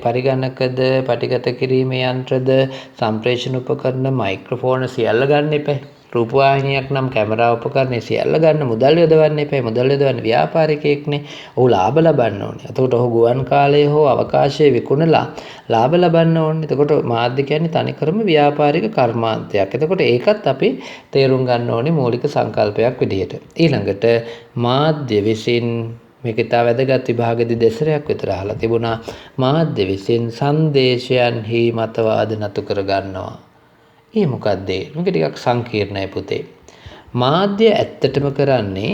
පරිගණකද, පටිගත කිරීමේ යන්ත්‍රද, සම්ප්‍රේෂණ උපකරණ, මයික්‍රොෆෝන සියල්ල ගන්න එපා. රූපවාහිනියක් නම් කැමරා උපකරණ සියල්ල ගන්න මුදල් යොදවන්න එපා. මුදල් යොදවන්නේ ව්‍යාපාරිකයෙක්නේ. ඔහු ලාභ ලබන්න ඕනේ. එතකොට ඔහු ගුවන් කාලයේ හෝ අවකාශයේ විකුණලා ලාභ ලබන්න ඕනේ. එතකොට මාධ්‍ය කියන්නේ තනිකරම ව්‍යාපාරික කර්මාන්තයක්. එතකොට ඒකත් අපි තේරුම් ගන්න ඕනේ මූලික සංකල්පයක් විදිහට. ඊළඟට මාධ්‍ය විසින් මේක ඉතා වැදගත් විභාගෙදි දෙසරයක් විතර අහලා තිබුණා. මාධ්‍ය විසින් සංදේශයන්හි මතවාද නතු කර ගන්නවා. ඒ මොකද්ද? මේක ටිකක් සංකීර්ණයි පුතේ. මාධ්‍ය ඇත්තටම කරන්නේ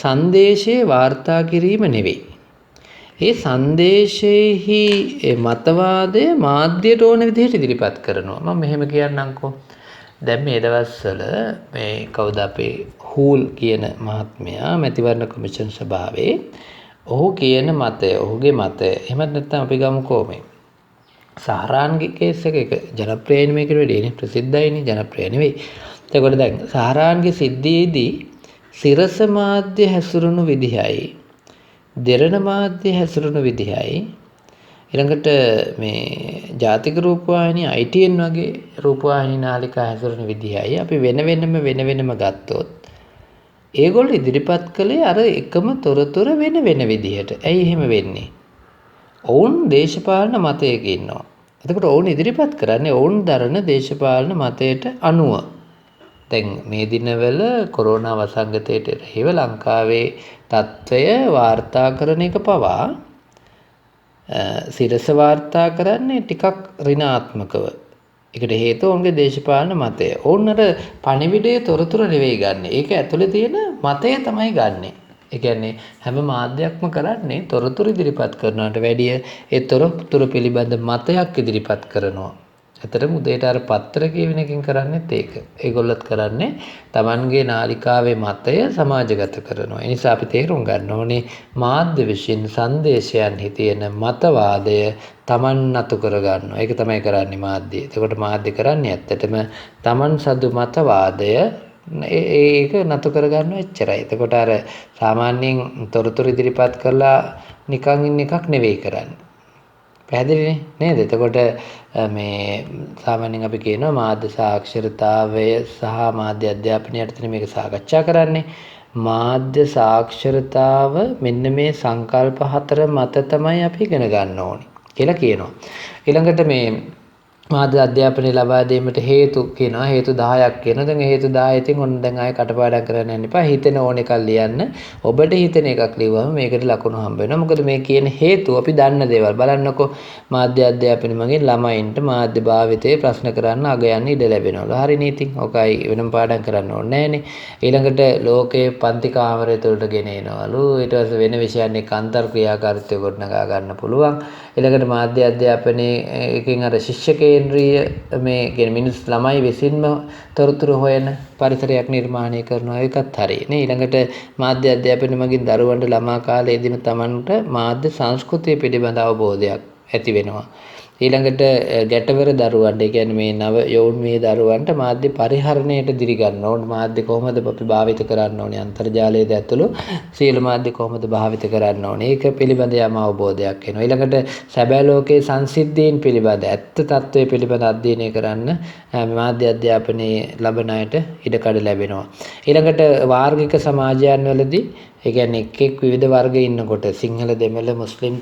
සංදේශේ වාර්තා කිරීම නෙවෙයි. ඒ සංදේශයේහි මතවාදය මාධ්‍යයට ඕන විදිහට ඉදිරිපත් කරනවා. මම මෙහෙම කියන්නම්කෝ. දැන් මේ දවස්වල මේ කවුද අපේ හූල් කියන මහත්මයා මැතිවරණ කොමිෂන් සභාවේ ඔහු කියන මතය, ඔහුගේ මතය. එහෙමත් නැත්නම් අපි ගමුකෝ මේ සහරාන්ගේ කේස් එක ජනප්‍රියයි මේකට වැඩිනේ ප්‍රසිද්ධයිනේ ජනප්‍රිය නෙවෙයි. එතකොට දැන් සහරාන්ගේ සිද්ධියේදී සිරස මාධ්‍ය හැසිරුණු විදිහයි, දෙරණ මාධ්‍ය හැසිරුණු විදිහයි, ඊළඟට මේ ජාතික රූපවාහිනිය ITN වගේ රූපවාහිනී නාලිකා හැසිරුණු විදිහයි අපි වෙන වෙනම ගත්තොත් ඒගොල්ලෝ ඉදිරිපත් කළේ අර එකම තොරතුර වෙන විදිහට. ඇයි එහෙම වෙන්නේ? ඔවුන් දේශපාලන මතයක ඉන්නවා. එතකොට ඔවුන් ඉදිරිපත් කරන්නේ ඔවුන් දරන දේශපාලන මතයට අනුව. දැන් මේ දිනවල කොරෝනා වසංගතයට එරෙහිව ලංකාවේ තත්ත්වය වාර්තා කරන එක පවා සිරස වාර්තා කරන්නේ ටිකක් ඍණාත්මකව. ඒකට හේතුව ඔවුන්ගේ දේශපාලන මතය. ඔවුන් අර පණිවිඩයේ තොරතුරු නෙවෙයි ගන්නෙ. ඒක ඇතුලේ තියෙන මතය තමයි ගන්නෙ. ඒ කියන්නේ හැම මාධ්‍යයක්ම කරන්නේ තොරතුරු ඉදිරිපත් කරනවට වැඩිය ඒ තොරතුරු පිළිබඳ මතයක් ඉදිරිපත් කරනවා. ඇත්තටම උදේට අර පත්‍ර කියවින එකකින් කරන්නේත් ඒක. ඒගොල්ලොත් කරන්නේ Tamanගේ නාලිකාවේ මතය සමාජගත කරනවා. ඒ නිසා අපි තේරුම් ගන්න ඕනේ මාධ්‍ය විශ්ින් සංදේශයන්හි තියෙන මතවාදය Taman නතු කර ගන්නවා. ඒක තමයි කරන්නේ මාධ්‍ය. එතකොට මාධ්‍ය කරන්නේ ඇත්තටම Taman සතු මතවාදය ඒක නතු කරගන්න එච්චරයි. එතකොට අර සාමාන්‍යයෙන් තොරතුරු ඉදිරිපත් කරලා නිකන් ඉන්න එකක් නෙවෙයි කරන්නේ. පැහැදිලිනේ නේද? එතකොට මේ සාමාන්‍යයෙන් අපි කියනවා මාධ්‍ය සාක්ෂරතාවය සහ මාධ්‍ය අධ්‍යාපනය යටතේ මේක සාකච්ඡා කරන්නේ. මාධ්‍ය සාක්ෂරතාව මෙන්න මේ සංකල්ප හතර මත තමයි අපි ඉගෙන ගන්න ඕනේ කියලා කියනවා. ඊළඟට මේ මාධ්‍ය අධ්‍යාපනය ලබා දීමට හේතු කියනවා. හේතු 10ක් කියනවා. දැන් හේතු 10 ඉතින් ඔන්න දැන් ආයෙ කටපාඩම් කරන්න යන්න එපා. හිතෙන ඕන එකක් ලියන්න. ඔබට හිතෙන එකක් ලියුවම මේකට ලකුණු හම්බ වෙනවා. මොකද මේ කියන හේතු අපි දන්න දේවල්. බලන්නකෝ මාධ්‍ය අධ්‍යාපනය මගින් ළමයින්ට මාධ්‍ය භාවිතයේ ප්‍රශ්න කරන්න අග යන්න ඉඩ ලැබෙනවා. හරිනේ ඉතින්. ඔකයි වෙනම පාඩම් කරන්න ඕනේ නැහනේ. ඊළඟට ලෝකයේ පන්ති කාමරය තුළට ගෙන එනවලු. ඊට පස්සේ වෙන විෂයන් එක්ක අන්තර් ක්‍රියාකාරීත්වය ගොඩනගා ගන්න පුළුවන්. ඊළඟට මාධ්‍ය අධ්‍යාපනයේ එකකින් අර ශිෂ්‍ය කේන්ද්‍රීය මේ කියන්නේ මිනිස් ළමයි විසින්ම තොරතුරු හොයන පරිසරයක් නිර්මාණය කරනවා. ඒකත් හරියනේ. ඊළඟට මාධ්‍ය අධ්‍යාපනය මගින් දරුවන්ට ළමා කාලයේදීම Tamanට මාධ්‍ය සංස්කෘතිය පිළිබඳ අවබෝධයක් ඇති වෙනවා. ඊළඟට ගැටවර දරුවන්ට ඒ කියන්නේ මේ නව යෞන් මේ දරුවන්ට මාධ්‍ය පරිහරණයට දිරි ගන්න ඕන. මාධ්‍ය කොහොමද අපි භාවිත කරන්න ඕනේ? අන්තර්ජාලයේද ඇතුළු සියලු මාධ්‍ය කොහොමද භාවිත කරන්න ඕනේ? ඒක පිළිබඳ යම් අවබෝධයක් එනවා. ඊළඟට සැබෑ ලෝකයේ සංසිද්ධීන් පිළිබඳ ඇත්ත తත්වයේ පිළිබඳ අධ්‍යයනය කරන්න මාධ්‍ය අධ්‍යාපනයේ ලබන අයට ඉඩකඩ ලැබෙනවා. ඊළඟට වාර්ගික සමාජයන් වලදී ඒ කියන්නේ එක් විවිධ වර්ග ඉන්නකොට සිංහල දෙමළ මුස්ලිම්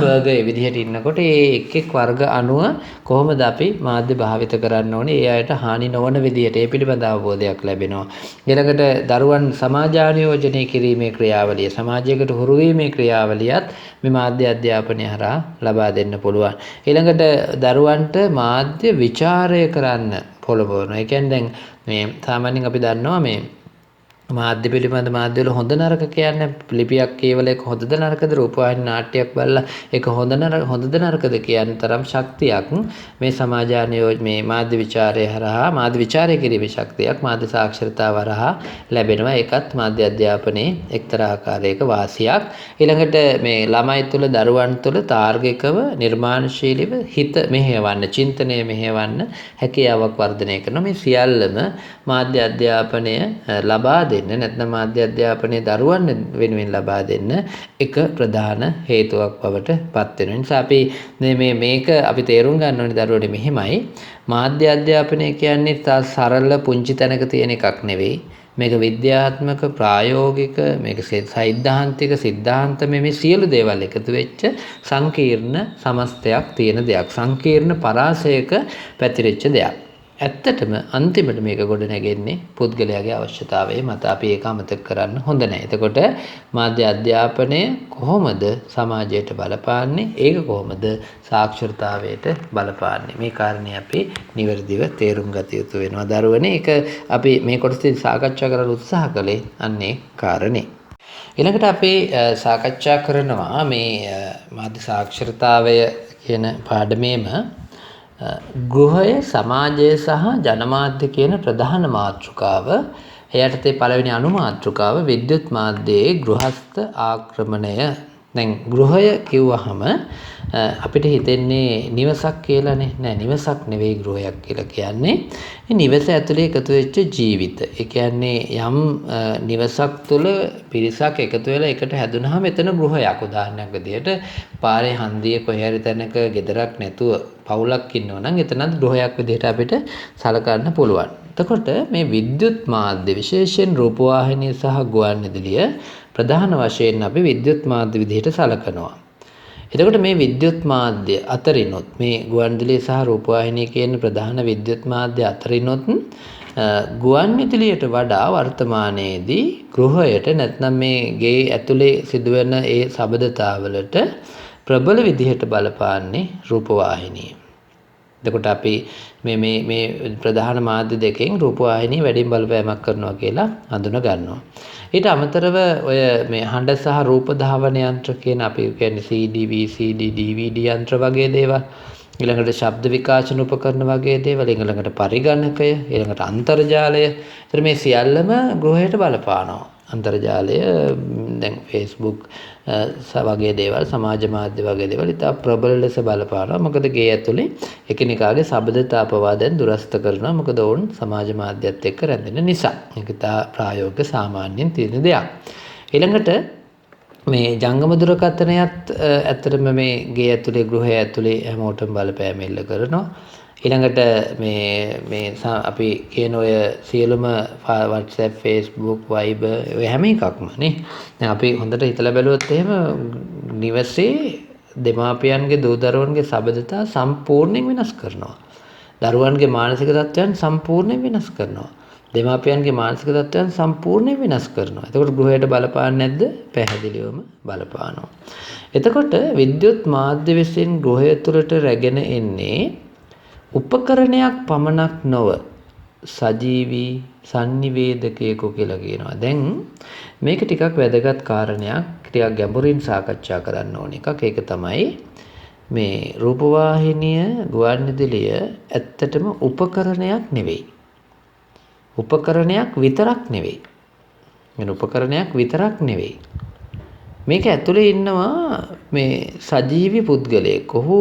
වර්ග ඒ විදිහට ඉන්නකොට ඒ එක් වර්ග අනුව කොහොමද අපි මාධ්‍ය භාවිත කරන්න ඕනේ? ඒ අයට හානි නොවන විදිහට ඒ පිළිබඳ අවබෝධයක් ලැබෙනවා. ඊළඟට දරුවන් සමාජානුයෝජනය කිරීමේ ක්‍රියාවලිය, සමාජයකට හුරු වීමේ ක්‍රියාවලියත් මේ මාධ්‍ය අධ්‍යාපනය හරහා ලබා දෙන්න පුළුවන්. ඊළඟට දරුවන්ට මාධ්‍ය විචාරය කරන්න පොළඹවනවා. ඒ කියන්නේ දැන් මේ සාමාන්‍යයෙන් අපි දන්නවා මේ මාධ්‍ය පිළිබඳ මාධ්‍ය වල හොඳ නරක කියන්නේ ලිපියක් කියවල ඒක හොඳද නරකද, රූපවාහිනී නාට්‍යයක් බලලා ඒක හොඳද නරකද කියන තරම් ශක්තියක් මේ සමාජානුයෝජ මේ මාධ්‍ය විචාරය හරහා මාධ්‍ය විචාරය කිරීමේ ශක්තියක් මාධ්‍ය සාක්ෂරතාව හරහා ලැබෙනවා. ඒකත් මාධ්‍ය අධ්‍යාපනයේ එක්තරා ආකාරයක වාසියක්. ඊළඟට මේ ළමයි තුළ දරුවන් තුළ තාර්කිකව නිර්මාණශීලීව හිත මෙහෙයවන්න, චින්තනය මෙහෙයවන්න හැකියාවක් වර්ධනය කරනවා. මේ සියල්ලම මාධ්‍ය අධ්‍යාපනය ලබා දෙන්න නැත්නම් මාධ්‍ය අධ්‍යාපනයේ දරුවන් වෙනුවෙන් ලබා දෙන්න එක ප්‍රධාන හේතුවක් බවට පත් වෙනවා. නිසා අපි මේක අපි තේරුම් ගන්න ඕනේ දරුවනේ මෙහෙමයි. මාධ්‍ය අධ්‍යාපනය කියන්නේ තා සරල පුංචි තැනක තියෙන එකක් නෙවෙයි. මේක විද්‍යාත්මක ප්‍රායෝගික මේක සෛද්ධාන්තික සිද්ධාන්තමය මේ සියලු දේවල් එකතු වෙච්ච සංකීර්ණ සමස්තයක් තියෙන දෙයක්. සංකීර්ණ පරාසයක පැතිරෙච්ච දෙයක්. ඇත්තටම අන්තිමට මේක ගොඩ නැගෙන්නේ පුද්ගලයාගේ අවශ්‍යතාවය මත. අපි ඒක අමතක කරන්න හොඳ නැහැ. එතකොට මාධ්‍ය අධ්‍යාපනය කොහොමද සමාජයට බලපාන්නේ? ඒක කොහොමද සාක්ෂරතාවයට බලපාන්නේ? මේ කාරණේ අපි නිවැරදිව තේරුම් ගත යුතු වෙනවා දරුවනේ. ඒක අපි මේ කොටසදී සාකච්ඡා කරන්න උත්සාහ කළේ අන්නේ කාරණේ. ඊළඟට අපි සාකච්ඡා කරනවා මේ මාධ්‍ය සාක්ෂරතාවය කියන පාඩමේම ගෘහය, සමාජය සහ ජනමාධ්‍ය කියන ප්‍රධාන මාතෘකාව. එයටතේ පළවෙනි අනුමාතෘකාව විද්‍යුත් මාධ්‍යයේ ගෘහස්ත ආක්‍රමණය. දැන් ගෘහය කිව්වහම අපිට හිතෙන්නේ නිවසක් කියලානේ. නෑ, නිවසක් නෙවෙයි ගෘහයක් කියලා කියන්නේ. මේ නිවස ඇතුලේ එකතු වෙච්ච ජීවිත. ඒ කියන්නේ යම් නිවසක් තුළ පිරිසක් එකතු වෙලා එකට හැදුනහම එතන ගෘහයක්. උදාහරණයක් විදිහට පාරේ හන්දියේ කොහේ හරි තැනක ගෙදරක් නැතුව පවුලක් ඉන්නවා නම් එතනත් ගෘහයක් විදිහට අපිට සලකන්න පුළුවන්. එතකොට මේ විද්‍යුත් මාධ්‍ය විශේෂයෙන් රූපවාහිනිය සහ ගුවන්විදුලිය ප්‍රධාන වශයෙන් අපි විද්‍යුත් මාධ්‍ය විදිහට සලකනවා. එතකොට මේ විද්‍යුත් මාධ්‍ය අතරිනුත් මේ ගුවන්විදුලිය සහ රූපවාහිනිය කියන ප්‍රධාන විද්‍යුත් මාධ්‍ය අතරිනුත් ගුවන්විදුලියට වඩා වර්තමානයේදී ගෘහයට නැත්නම් මේ ගේ ඇතුලේ සිදුවෙන ඒ සබඳතාවලට ප්‍රබල විදිහට බලපාන්නේ රූපවාහිනිය. එතකොට අපි මේ ප්‍රධාන මාධ්‍ය දෙකෙන් රූපවාහිනිය වැඩිම බලපෑමක් කරනවා කියලා හඳුනා ගන්නවා. ඊට අමතරව ඔය මේ හඬ සහ රූප ධාවන යන්ත්‍ර කියන අපි කියන්නේ CD, VCD, DVD යන්ත්‍ර වගේ දේවල්, ඊළඟට ශබ්ද විකාශන උපකරණ වගේ දේවල්, ඊළඟට පරිගණකය, ඊළඟට අන්තර්ජාලය. ඒතර මේ සියල්ලම ගෘහයට බලපානවා. අන්තර්ජාලය දැන් Facebook වගේ දේවල් සමාජ මාධ්‍ය වගේ දේවල් ඉතා ප්‍රබල ලෙස බලපානවා. මොකද ගේ ඇතුලේ එකිනෙකාගේ සබඳතා පවා දැන් දුරස්ත කරනවා. මොකද ඔවුන් සමාජ මාධ්‍යත් එක්ක රැඳෙන නිසා. ඒක ඉතා ප්‍රායෝගික සාමාන්‍යයෙන් තියෙන දෙයක්. ඊළඟට මේ ජංගම දුරකථනයත් ඇත්තටම මේ ගේ ඇතුලේ ගෘහය ඇතුලේ හැමෝටම බලපෑම එල්ල කරනවා. ඊළඟට මේ අපි කියන ඔය සියලුම WhatsApp, Facebook, Viber ඔය හැම එකක්ම නේ. දැන් අපි හොඳට හිතලා බැලුවොත් එහෙම නිවසේ දෙමාපියන්ගේ දූ දරුවන්ගේ සබඳතා සම්පූර්ණයෙන් වෙනස් කරනවා. දරුවන්ගේ මානසික තත්ත්වයන් සම්පූර්ණයෙන් වෙනස් කරනවා. දෙමාපියන්ගේ මානසික තත්ත්වයන් සම්පූර්ණයෙන් වෙනස් කරනවා. එතකොට ගෘහයට බලපාන්නේ නැද්ද? පැහැදිලිවම බලපානවා. එතකොට විද්‍යුත් මාධ්‍ය විසින් ගෘහය තුළට රැගෙන එන්නේ උපකරණයක් පමණක් නොව සජීවී sannivedakayeko කියලා කියනවා. දැන් මේක ටිකක් වැදගත් කාරණයක්. ටිකක් ගැඹුරින් සාකච්ඡා කරන්න ඕන එකක්. ඒක තමයි මේ රූපවාහිනිය ගුවන්විදුලිය ඇත්තටම උපකරණයක් නෙවෙයි. උපකරණයක් විතරක් නෙවෙයි. උපකරණයක් විතරක් නෙවෙයි. මේක ඇතුලේ ඉන්නවා මේ සජීවී පුද්ගලයෙක්. ඔහු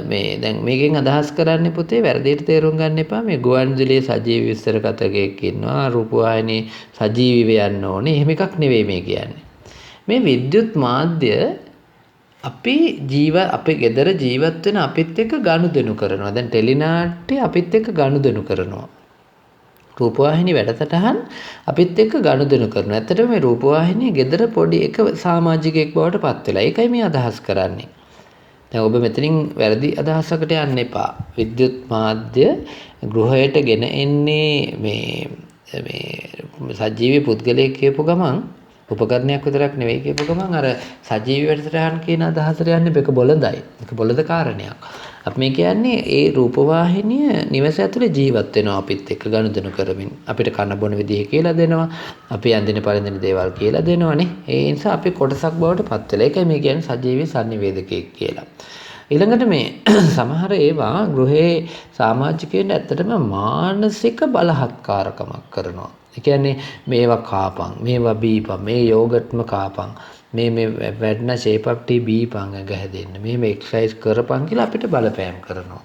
මේ දැන් මේකෙන් අදහස් කරන්නේ පුතේ වැරදියට තේරුම් ගන්න එපා. මේ ගුවන්විදුලියේ සජීවී විස්තර කතකයෙක් ඉන්නවා. රූපවාහිනියේ සජීවීව යන්න ඕනේ. එහෙම එකක් නෙවෙයි මේ කියන්නේ. මේ විද්‍යුත් මාධ්‍ය අපේ ගෙදර ජීවත් වෙන අපිත් එක්ක ගනුදෙනු කරනවා. දැන් ටෙලිනාට්‍ය අපිත් එක්ක ගනුදෙනු කරනවා. රූපවාහිනී වැඩසටහන් අපිත් එක්ක ගනුදෙනු කරනවා. ඇත්තටම මේ රූපවාහිනිය ගෙදර පොඩි එක සමාජිකයෙක් බවට පත් වෙලා. ඒකයි මේ අදහස් කරන්නේ. දැන් ඔබ මෙතනින් වැරදි අදහසකට යන්න එපා. විද්‍යුත් මාධ්‍ය ගෘහයට ගෙන එන්නේ මේ සජීවී පුද්ගලයෙක් කියපු ගමන් උපකරණයක් විතරක් නෙවෙයි කියපු ගමන් අර සජීවී වැඩසටහන් කියන අදහසට යන්නේ මේක බොළඳයි. මේක බොළඳ කාරණයක්. අපි මේ කියන්නේ ඒ රූපවාහිනිය නිවස ඇතුලේ ජීවත් වෙනවා අපිත් එක්ක ගනුදෙනු කරමින්. අපිට කන බොන විදිහ කියලා දෙනවා. අපි අඳින පළඳින දේවල් කියලා දෙනවනේ. ඒ නිසා අපි කොටසක් බවට පත් වෙලා. ඒකයි මේ කියන්නේ සජීවී sannivedakayek කියලා. ඊළඟට මේ සමහර ඒවා ගෘහේ සමාජිකයන්ට ඇත්තටම මානසික බලහත්කාරකමක් කරනවා. ඒ කියන්නේ මේවා කාපන්, මේවා බීපන්, මේ යෝගට්ම කාපන්, මේ වැඩන ෂේප් ටී බීපන් ගහදෙන්න, මේ එක්සර්සයිස් කරපන් කියලා අපිට බලපෑම් කරනවා.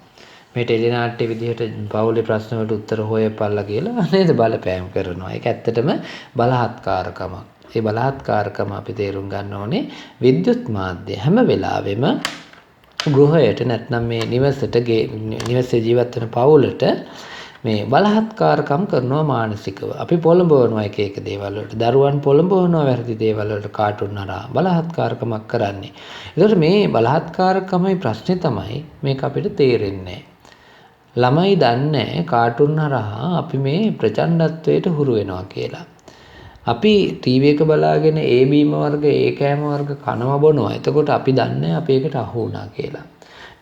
මේ ටෙලිනාට්‍ය විදිහට පවුලේ ප්‍රශ්න වලට උත්තර හොයපල්ලා කියලා නේද බලපෑම් කරනවා. ඒක ඇත්තටම බලහත්කාරකමක්. ඒ බලහත්කාරකම අපි තේරුම් ගන්න ඕනේ විද්‍යුත් මාධ්‍ය හැම වෙලාවෙම ගෘහයට නැත්නම් මේ නිවසේ ජීවත් වෙන පවුලට මේ බලහත්කාරකම් කරනවා මානසිකව. අපි පොළඹවනවා එක දේවල් වලට. දරුවන් පොළඹවනවා වැරදි දේවල් වලට කාටුන් හරහා බලහත්කාරකමක් කරන්නේ. ඒකට මේ බලහත්කාරකමයි ප්‍රශ්නේ තමයි මේක අපිට තේරෙන්නේ නැහැ. ළමයි දන්නේ කාටුන් හරහා අපි මේ ප්‍රචණ්ඩත්වයට හුරු වෙනවා කියලා. අපි ටීවී එක බලාගෙන ඒ බීම වර්ග ඒ කෑම වර්ග කනවා බොනවා. එතකොට අපි දන්නේ අපි ඒකට අහු වුණා කියලා.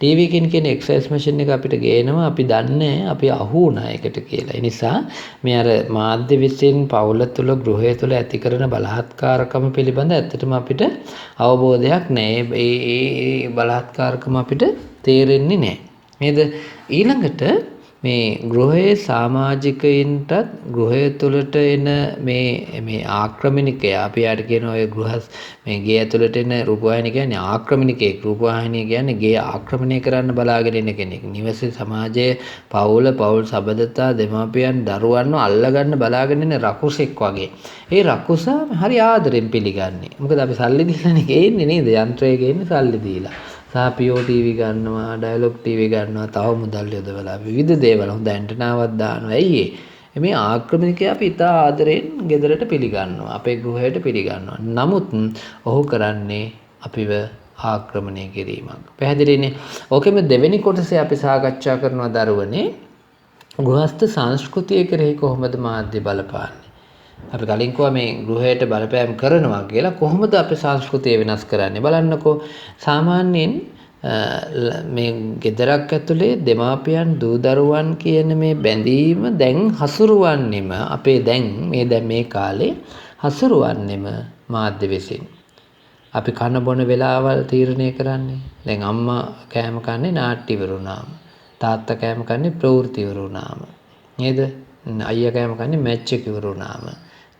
ටීවී එකකින් කියන එක්සර්සයිස් මැෂින් එක අපිට ගේනවා අපි දන්නේ අපි අහු වුණා ඒකට කියලා. ඒ නිසා මේ අර මාධ්‍ය විසින් පවුල තුළ ගෘහය තුළ ඇති කරන බලහත්කාරකම පිළිබඳ ඇත්තටම අපිට අවබෝධයක් නැහැ. ඒ බලහත්කාරකම අපිට තේරෙන්නේ නැහැ. නේද? ඊළඟට මේ ගෘහයේ සමාජිකයින්ටත් ගෘහය තුළට එන මේ ආක්‍රමණිකය අපි යාට කියන ඔය ගෘහස් මේ ගේ ඇතුළට එන රූපවාහිනිය කියන්නේ ආක්‍රමණිකයෙක්. රූපවාහිනිය කියන්නේ ගේ ආක්‍රමණය කරන්න බලාගෙන ඉන්න කෙනෙක්. නිවසේ සමාජයේ පවුල් සබඳතා දෙමාපියන් දරුවන්ව අල්ලගන්න බලාගෙන ඉන්න රකුසෙක් වගේ. ඒ රකුස හරි ආදරෙන් පිළිගන්නේ. මොකද අපි සල්ලි දීලානේ ගේන්නේ නේද? යන්ත්‍රය ගේන්නේ සල්ලි දීලා. සාපියෝ ටීවී ගන්නවා, ඩයලොග් ටීවී ගන්නවා, තව මුදල් යොදවලා විවිධ දේවල් හොඳ ඇන්ටනාවක් දානවා. ඇයි මේ ආක්‍රමණිකයා අපි ඉතා ආදරෙන් ගෙදරට පිළිගන්නවා, අපේ ගෘහයට පිළිගන්නවා. නමුත් ඔහු කරන්නේ අපිව ආක්‍රමණය කිරීමක්. පැහැදිලිනේ? ඕකෙම දෙවෙනි කොටසේ අපි සාකච්ඡා කරනවා දරුවනේ ගෘහස්ත සංස්කෘතිය කෙරෙහි කොහොමද මාධ්‍ය බලපාන්නේ. අපි කලින් කිව්වා මේ ගෘහයට බලපෑම් කරනවා කියලා. කොහොමද අපි සංස්කෘතිය වෙනස් කරන්නේ බලන්නකෝ. සාමාන්‍යයෙන් මේ ගෙදරක් ඇතුලේ දෙමාපියන් දූ දරුවන් කියන මේ බැඳීම දැන් හසුරුවන්නෙම අපේ දැන් මේ කාලේ හසුරුවන්නෙම මාධ්‍ය විසින්. අපි කන බොන වෙලාවල් තීරණය කරන්නේ. දැන් අම්මා කෑම කන්නේ නාට්‍යවරු නාම. තාත්තා කෑම කන්නේ ප්‍රවෘත්තිවරු නාම. නේද? අයියා කෑම කන්නේ මැච් එකවරු නාම.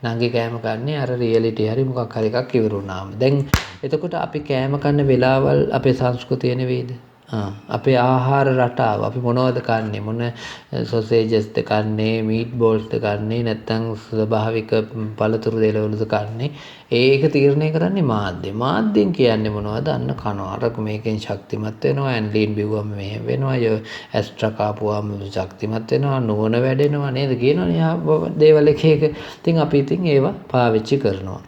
නංගි කෑම කන්නේ අර රියැලිටි හරි මොකක් හරි එකක් ඉවරුනාම. දැන් එතකොට අපි කෑම කන්න වෙලාවල් අපේ සංස්කෘතිය නෙවෙයිද? අපේ ආහාර රටාව අපි මොනවද කන්නේ? මොන සොසේජස්ද කන්නේ, මීට් බෝල්ස්ද කන්නේ, නැත්නම් ස්වභාවික පළතුරු දෙලවලුද කන්නේ? ඒක තීරණය කරන්නේ මාධ්‍ය. මාධ්‍යෙන් කියන්නේ මොනවද? අන්න කනවා. අර මේකෙන් ශක්තිමත් වෙනවා. ඇන්ලීන් බිව්වම මෙහෙම වෙනවා. ඇස්ට්‍රා කාපුවාම ශක්තිමත් වෙනවා. නුවණ වැඩෙනවා නේද කියනවනේ දේවල් එක එක. ඉතින් අපි ඒවා පාවිච්චි කරනවා.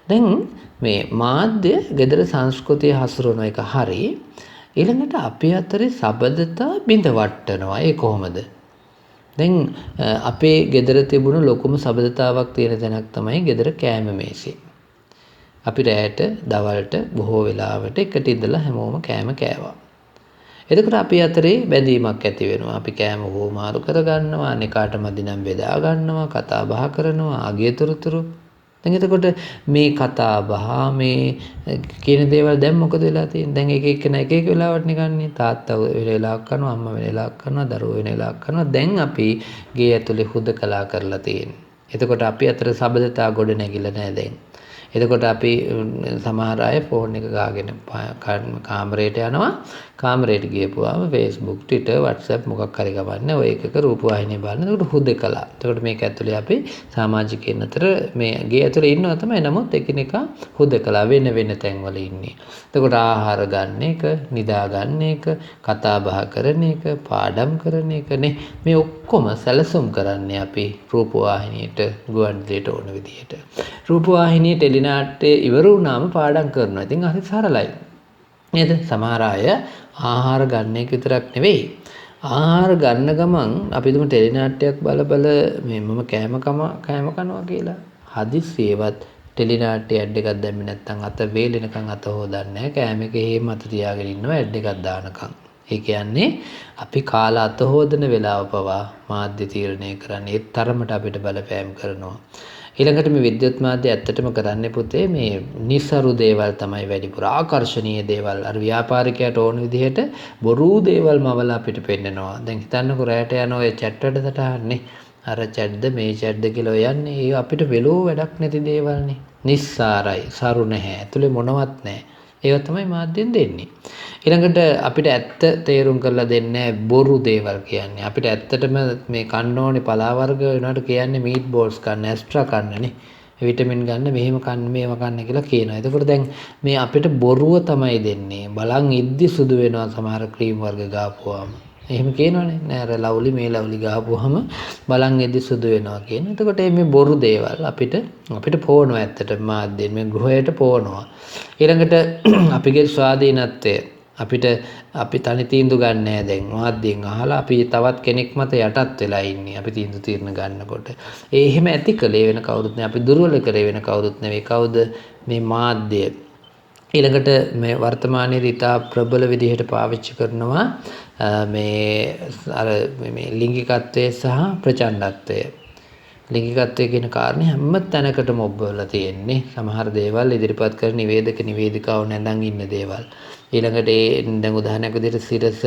දැන් මේ මාධ්‍ය gedara සංස්කෘතිය හසුරවන එක හරි ඊළඟට අපි අතරේ සබඳතා බිඳ වටනවා. ඒ කොහොමද? දැන් අපේ gedara තිබුණු ලොකුම සබඳතාවක් තියෙන තැනක් තමයි gedara කෑම මේසේ. අපි රැයට දවල්ට බොහෝ වෙලාවට එකට ඉඳලා හැමෝම කෑම කෑවා. එතකොට අපි අතරේ බැඳීමක් ඇති වෙනවා. අපි කෑම හොමාරු කරගන්නවා, අනේකාට මදි නම් බෙදා ගන්නවා, කතා බහ කරනවා, අගයතුරුතුරු. දැන් එතකොට මේ කතා බහ මේ කියන දේවල් දැන් මොකද වෙලා තියෙන්නේ? දැන් එක එක්කෙනා එක එක වෙලාවට නිකන්නේ තාත්තා වෙන වෙලාවක් කරනවා, අම්මා වෙන වෙලාවක් කරනවා, දරුවෝ වෙන වෙලාවක් කරනවා. දැන් අපි ගේ ඇතුලේ හුදකලා කරලා තියෙන්නේ. එතකොට අපි අතර සබඳතා ගොඩ නැගිලා නැහැ දැන්. එතකොට අපි සමහර අය ෆෝන් එක ගාගෙන කාමරයට යනවා. කාමරයට ගියපුවාම Facebook, Twitter, WhatsApp මොකක් හරි ගමන්නේ ඔය එකක රූපවාහිනිය බලන. එතකොට හුදකලා. එතකොට මේක ඇතුලේ අපි සමාජිකයන් අතර මේ ගේ ඇතුලේ ඉන්නවා තමයි. නමුත් එකිනෙකා හුදකලා වෙන වෙන තැන්වල ඉන්නේ. එතකොට ආහාර ගන්න එක, නිදා ගන්න එක, කතා බහ කරන එක, පාඩම් කරන එක නේ. මේ ඔක්කොම සැලසුම් කරන්නේ අපි රූපවාහිනියට ගුවන්විදුලියට ඕන විදිහට. රූපවාහිනියේ ටෙලිනාට්‍ය ඉවර වුණාම පාඩම් කරනවා. ඉතින් හරි සරලයි. නේද? සමහර අය ආහාර ගන්න එක විතරක් නෙවෙයි. ආහාර ගන්න ගමන් අපි දුම ටෙලිනාට්‍යයක් බල මේ මම කෑම කනවා කියලා. හදිස්සියවත් ටෙලිනාට්‍ය ඇඩ් එකක් දැම්මේ නැත්නම් අත වේලෙනකන් අත හොදන්නේ නැහැ. කෑම එක හේම අත තියාගෙන ඉන්නවා ඇඩ් එකක් දානකම්. ඒ කියන්නේ අපි කාලා අත හොදන වෙලාව පවා මාධ්‍ය තීරණය කරන්නේ ඒ තරමට අපිට බලපෑම් කරනවා. ඊළඟට මේ විද්‍යුත් මාධ්‍ය ඇත්තටම කරන්නේ පුතේ මේ නිසරු දේවල් තමයි වැඩිපුර ආකර්ශනීය දේවල් අර ව්‍යාපාරිකයට ඕන විදිහට බොරු දේවල් මවලා අපිට පෙන්නනවා. දැන් හිතන්නකෝ රැයට යන ඔය chat වැඩසටහන්නේ අර chatද මේ chatද කියලා යන්නේ ඒ අපිට වෙලෝ වැඩක් නැති දේවල්නේ. නිස්සාරයි, සරු නැහැ, ඇතුලේ මොනවත් නැහැ. ඒවා තමයි මාධ්‍යෙන් දෙන්නේ. ඊළඟට අපිට ඇත්ත තේරුම් කරලා දෙන්නේ බොරු දේවල් කියන්නේ. අපිට ඇත්තටම මේ කන්න ඕනේ පලා වර්ග වෙනවට කියන්නේ මීට් බෝල්ස් කන්න, ඇස්ට්‍රා කන්නනේ. විටමින් ගන්න, මෙහෙම කන්න, මේව කන්න කියලා කියනවා. එතකොට දැන් මේ අපිට බොරුව තමයි දෙන්නේ. බලන් ඉද්දි සුදු වෙනවා සමහර ක්‍රීම් වර්ග ගාපුවාම. එහෙම කියනවනේ. නෑ අර ලව්ලි මේ ලව්ලි ගාපුවාම බලන් ඉද්දි සුදු වෙනවා කියන. එතකොට මේ බොරු දේවල් අපිට පෝනවා ඇත්තට මාධ්‍යෙන් මේ ගෘහයට පෝනවා. ඊළඟට අපිගේ ස්වාධීනත්වය අපි තනි තීන්දුව ගන්න නෑ දැන් මාධ්‍යෙන් අහලා අපි තවත් කෙනෙක් මත යටත් වෙලා ඉන්නේ අපි තීන්දුව తీරන ගන්නකොට ඒ එහෙම ඇති කලේ වෙන කවුරුත් නෑ අපි දුර්වල කරේ වෙන කවුරුත් නෙවෙයි කවුද මේ මාධ්‍ය ඊළඟට මේ වර්තමානයේදී ඉතා ප්‍රබල විදිහට පාවිච්චි කරනවා මේ ලිංගිකත්වය සහ ප්‍රචණ්ඩත්වය ලිංගිකත්වය කියන කාරණේ හැම තැනකටම ඔබවලා තියෙන්නේ සමහර දේවල් ඉදිරිපත් කරන නිවේදිකාව නැඳන් ඉන්න දේවල් ඊළඟට දැන් උදාහරණයක් විදිහට සිරස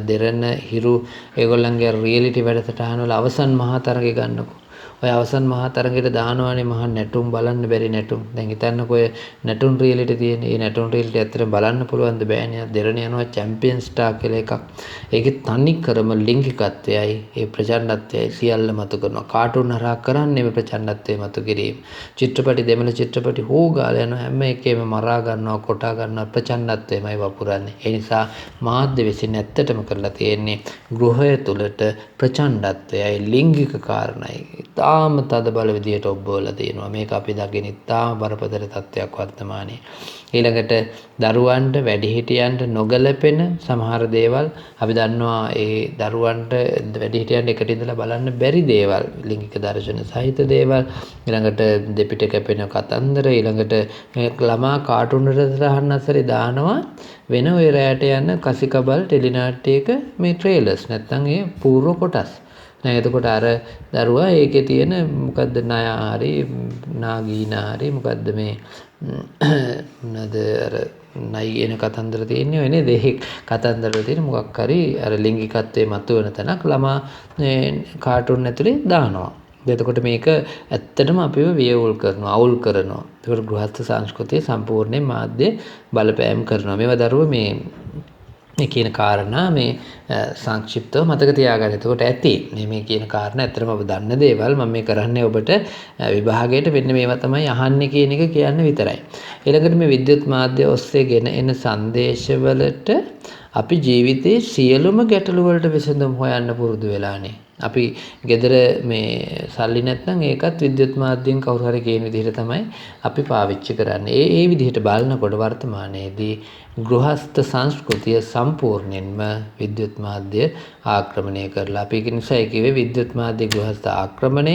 දෙරණ හිරු ඒගොල්ලන්ගේ රියැලිටි වැඩසටහන වල අවසන් මහා තරගය ගන්නකො ඔය අවසන් මහා තරගයට දානවානේ මහා නැටුම් බලන්න බැරි නැටුම් දැන් හිතන්නකො ඔය නැටුම් රියැලිටි තියෙන ඒ නැටුම් රියැලිටි ඇත්තටම බලන්න පුළුවන් ද බෑනේ දෙරණ යනවා චැම්පියන් ස්ටාර් කියලා එකක් ඒකේ තනි කරම ලිංගිකත්වයයි ඒ ප්‍රචණ්ඩත්වයයි සියල්ල මතු කරනවා කාටුන් හරහා කරන්නේ මේ ප්‍රචණ්ඩත්වය මතු කිරීම චිත්‍රපටි දෙමළ චිත්‍රපටි හොගාලා යනවා හැම එකේම මරා ගන්නවා කොටා ගන්නවා ප්‍රචණ්ඩත්වයමයි වපුරන්නේ ඒ නිසා මාධ්‍ය විසින් ඇත්තටම කරලා තියෙන්නේ ගෘහය තුලට ප්‍රචණ්ඩත්වයයි ලිංගික කාරණයි තාම තද බල විදියට ඔබවලා තියෙනවා මේක අපි දකින ඉතාම බරපතල තත්ත්වයක් වර්තමානයේ ඊළඟට දරුවන්ට වැඩිහිටියන්ට නොගැලපෙන සමහර දේවල් අපි දන්නවා ඒ දරුවන්ට වැඩිහිටියන්ට එකට ඉඳලා බලන්න බැරි දේවල් ලිංගික දර්ශන සහිත දේවල් ඊළඟට දෙපිට කැපෙන කතන්දර ඊළඟට ළමා කාටුන් රසහන් අතරේ දානවා වෙන ඔය රැයට යන කසිකබල් ටෙලිනාට්‍යයක මේ ට්‍රේලර්ස් නැත්නම් ඒ පූර්ව කොටස් නෑ එතකොට අර දරුවා ඒකේ තියෙන මොකද්ද නායාරි නාගීනාරි මොකද්ද මේ මොනද අර නයි එන කතන්දර තියෙන්නේ ඔය නේද ඒ කතන්දර වල තියෙන මොකක් හරි අර ලිංගිකත්වයේ මතුවෙන තැනක් ළමා කාටුන් ඇතුලේ දානවා එතකොට මේක ඇත්තටම අපිව වියවුල් කරනවා, අවුල් කරනවා. ඒකට ගෘහස්ත සංස්කෘතිය සම්පූර්ණයෙන් මාධ්‍ය බලපෑම් කරනවා. මේවා දරුවෝ මේ කියන කාරණා මේ සංක්ෂිප්තව මතක තියාගන්න. එතකොට ඇති මේ කියන කාරණා ඇත්තටම ඔබ දන්න දේවල් මම මේ කරන්නේ ඔබට විභාගයට මෙන්න මේවා තමයි අහන්නේ කියන එක කියන්න විතරයි. ඊළඟට මේ විද්‍යුත් මාධ්‍ය ඔස්සේ ගෙන එන සංදේශවලට අපි ජීවිතයේ සියලුම ගැටලු වලට විසඳුම් හොයන්න පුරුදු වෙලානේ. අපි ගෙදර මේ සල්ලි නැත්නම් ඒකත් විද්‍යුත් මාධ්‍යයෙන් කවුරු හරි කියන විදිහට තමයි අපි පාවිච්චි කරන්නේ. ඒ විදිහට බලනකොට වර්තමානයේදී ගෘහස්ත සංස්කෘතිය සම්පූර්ණයෙන්ම විද්‍යුත් මාධ්‍ය ආක්‍රමණය කරලා අපි ඒක නිසා කිව්වේ විද්‍යුත් මාධ්‍ය ගෘහස්ත ආක්‍රමණය,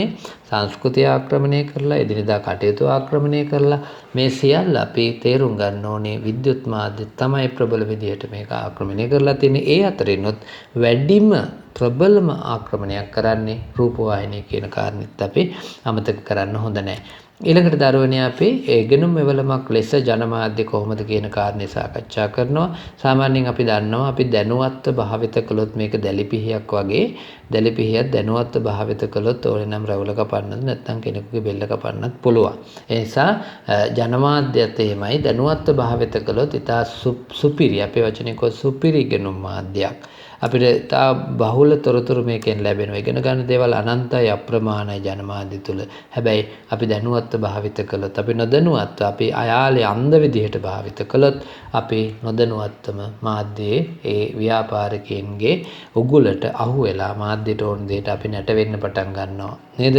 සංස්කෘතිය ආක්‍රමණය කරලා, එදිනෙදා කටයුතු ආක්‍රමණය කරලා මේ සියල්ල අපි තේරුම් ගන්න ඕනේ විද්‍යුත් මාධ්‍ය තමයි ප්‍රබල විදිහට මේක ආක්‍රමණය කරලා තියෙන්නේ. ඒ අතරිනුත් වැඩිම ප්‍රබලම ආක්‍රමණයක් කරන්නේ රූපවාහිනිය කියන කාරණෙත් අපි අමතක කරන්න හොඳ නැහැ. ඊළඟට දරුවනේ අපි ඉගෙනුම් මෙවලමක් ලෙස ජනමාධ්‍ය කොහොමද කියන කාරණේ සාකච්ඡා කරනවා. සාමාන්‍යයෙන් අපි දන්නවා අපි දැනුවත්ව භාවිත කළොත් මේක දැලිපිහියක් වගේ. දැලිපිහියක් දැනුවත්ව භාවිත කළොත් ඕනේ නම් රැවුල කපන්නත් නැත්නම් කෙනෙකුගේ බෙල්ල කපන්නත් පුළුවන්. ඒ නිසා ජනමාධ්‍යත් එහෙමයි දැනුවත්ව භාවිත කළොත් ඉතා සුපිරි අපේ වචනේ කො සුපිරි ඉගෙනුම් මාධ්‍යයක්. අපිට තා බහුල තොරතුරු මේකෙන් ලැබෙනවා. ඉගෙන ගන්න දේවල් අනන්තයි අප්‍රමාණයි ජනමාධ්‍ය තුල. හැබැයි අපි දැනුවත්ව භාවිත කළොත් අපි නොදැනුවත්ව අපි අයාලේ අන්ධ විදිහට භාවිත කළොත් අපි නොදැනුවත්වම මාධ්‍යයේ ඒ ව්‍යාපාරිකයන්ගේ උගුලට අහු වෙලා මාධ්‍යට ඕන දෙයට අපි නැට වෙන්න පටන් ගන්නවා. නේද?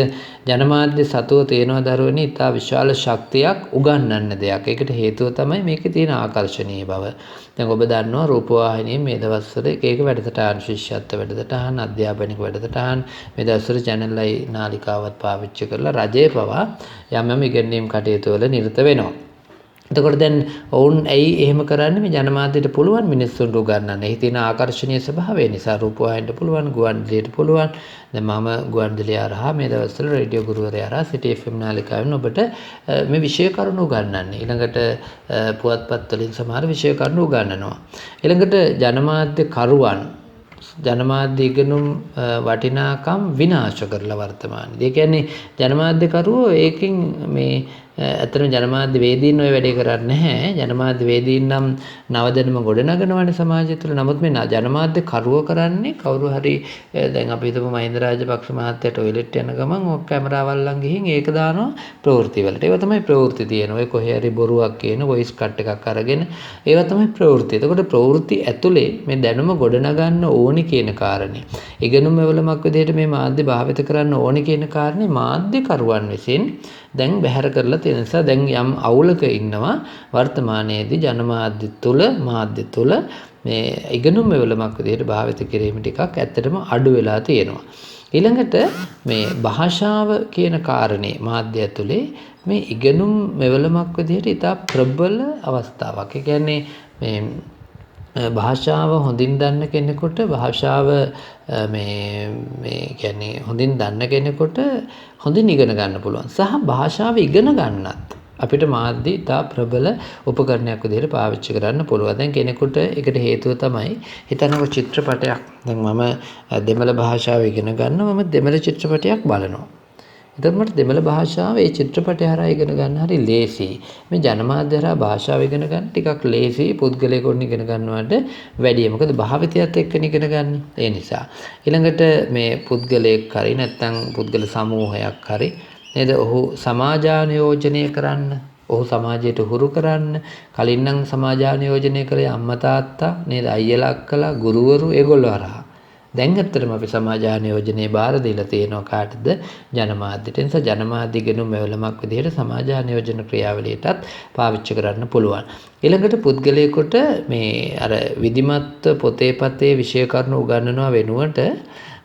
ජනමාධ්‍ය සතුව තියෙනවා දරුවනේ ඉතා විශාල ශක්තියක් උගන්වන්න දෙයක්. ඒකට හේතුව තමයි මේකේ තියෙන ආකර්ෂණීය බව. දැන් ඔබ දන්නවා රූපවාහිනියේ මේ දවස්වල එක එක වැඩසටහන් ශිෂ්‍යත්ව වැඩසටහන් අධ්‍යාපනික වැඩසටහන් මේ දවස්වල channel I නාලිකාවත් පාවිච්චි කරලා රජය පවා යම් යම් ඉගෙනීම් කටයුතු වල නිරත වෙනවා. එතකොට දැන් ඔවුන් ඇයි එහෙම කරන්නේ? මේ ජනමාධ්‍යට පුළුවන් මිනිස්සුන්ට උගන්වන්න. එහි තියෙන ආකර්ෂණීය ස්වභාවය නිසා රූපවාහිනියට පුළුවන්, ගුවන්විදුලියට පුළුවන්. දැන් මම ගුවන්විදුලිය හරහා මේ දවස්වල රේඩියෝ ගුරුවරයා හරහා සිටි FM නාලිකාවෙන් ඔබට මේ විෂය කරුණු උගන්වන්නේ. ඊළඟට පුවත්පත් වලින් සමහර විෂය කරුණු උගන්වනවා. ඊළඟට ජනමාධ්‍ය කරුවන් ජනමාධ්‍ය ඉගෙනුම් වටිනාකම් විනාශ කරලා වර්තමානයේ. ඒ කියන්නේ ජනමාධ්‍ය කරුවෝ ඒකෙන් මේ ඇත්තටම ජනමාධ්‍ය වේදීන් ඔය වැඩේ කරන්නේ නැහැ. ජනමාධ්‍ය වේදීන් නම් නවදැනුම ගොඩනගනවානේ සමාජය තුළ. නමුත් මේ ජනමාධ්‍ය කරුවෝ කරන්නේ කවුරු හරි දැන් අපි හිතමු මහින්ද රාජපක්ෂ මහත්තයා ටොයිලට් යන ගමන් ඔක් කැමරාවල් ළඟ ගිහින් ඒක දානවා ප්‍රවෘත්ති වලට. ඒවා තමයි ප්‍රවෘත්ති තියෙනවා. ඔය කොහේ හරි බොරුවක් කියන වොයිස් කට් එකක් අරගෙන ඒවා තමයි ප්‍රවෘත්ති. එතකොට ප්‍රවෘත්ති ඇතුලේ මේ දැනුම ගොඩනගන්න ඕනි කියන කාරණේ. ඉගෙනුම් මෙවලමක් විදිහට මේ මාධ්‍ය භාවිත කරන්න ඕනි කියන කාරණේ මාධ්‍ය කරුවන් විසින් දැන් බැහැර කරලා තියෙන නිසා දැන් යම් අවුලක ඉන්නවා වර්තමානයේදී ජනමාධ්‍ය තුල මාධ්‍ය තුල මේ ඉගෙනුම් මෙවලමක් විදිහට භාවිත කිරීම ටිකක් ඇත්තටම අඩු වෙලා තියෙනවා. ඊළඟට මේ භාෂාව කියන කාරණේ මාධ්‍ය ඇතුලේ මේ ඉගෙනුම් මෙවලමක් විදිහට ඉතා ප්‍රබල අවස්ථාවක්. ඒ කියන්නේ මේ භාෂාව හොඳින් දන්න කෙනෙකුට භාෂාව මේ කියන්නේ හොඳින් දන්න කෙනෙකුට හොඳින් ඉගෙන ගන්න පුළුවන්. සහ භාෂාව ඉගෙන ගන්නත් අපිට මාධ්‍ය ඉතා ප්‍රබල උපකරණයක් විදිහට පාවිච්චි කරන්න පුළුවන්. දැන් කෙනෙකුට ඒකට හේතුව තමයි හිතනකො චිත්‍රපටයක්. දැන් මම දෙමළ භාෂාව ඉගෙන ගන්නවා. මම දෙමළ චිත්‍රපටයක් බලනවා. එතකොට මට දෙමළ භාෂාව ඒ චිත්‍රපටය හරහා ඉගෙන ගන්න හරි ලේසියි. මේ ජනමාධ්‍ය හරහා භාෂාව ඉගෙන ගන්න ටිකක් ලේසියි පුද්ගලයෙකුට ඉගෙන ගන්නවට වැඩිය. මොකද භාවිතයත් එක්කනේ ඉගෙන ගන්න. ඒ නිසා ඊළඟට මේ පුද්ගලයෙක් හරි නැත්නම් පුද්ගල සමූහයක් හරි නේද? ඔහු සමාජානුයෝජනය කරන්න, ඔහු සමාජයට හුරු කරන්න කලින් නම් සමාජානුයෝජනය කරේ අම්මා තාත්තා නේද? අයියලා අක්කලා ගුරුවරු ඒගොල්ලෝ හරහා. දැන් ඇත්තටම අපි සමාජානුයෝජනයේ බාර දීලා තියෙනවා කාටද? ජනමාධ්‍යට. ඒ නිසා ජනමාධ්‍ය ඉගෙනුම් මෙවලමක් විදිහට සමාජානුයෝජන ක්‍රියාවලියටත් පාවිච්චි කරන්න පුළුවන්. ඊළඟට පුද්ගලයෙකුට මේ අර විධිමත් පොතේ පතේ විෂය කරුණු උගන්වනවා වෙනුවට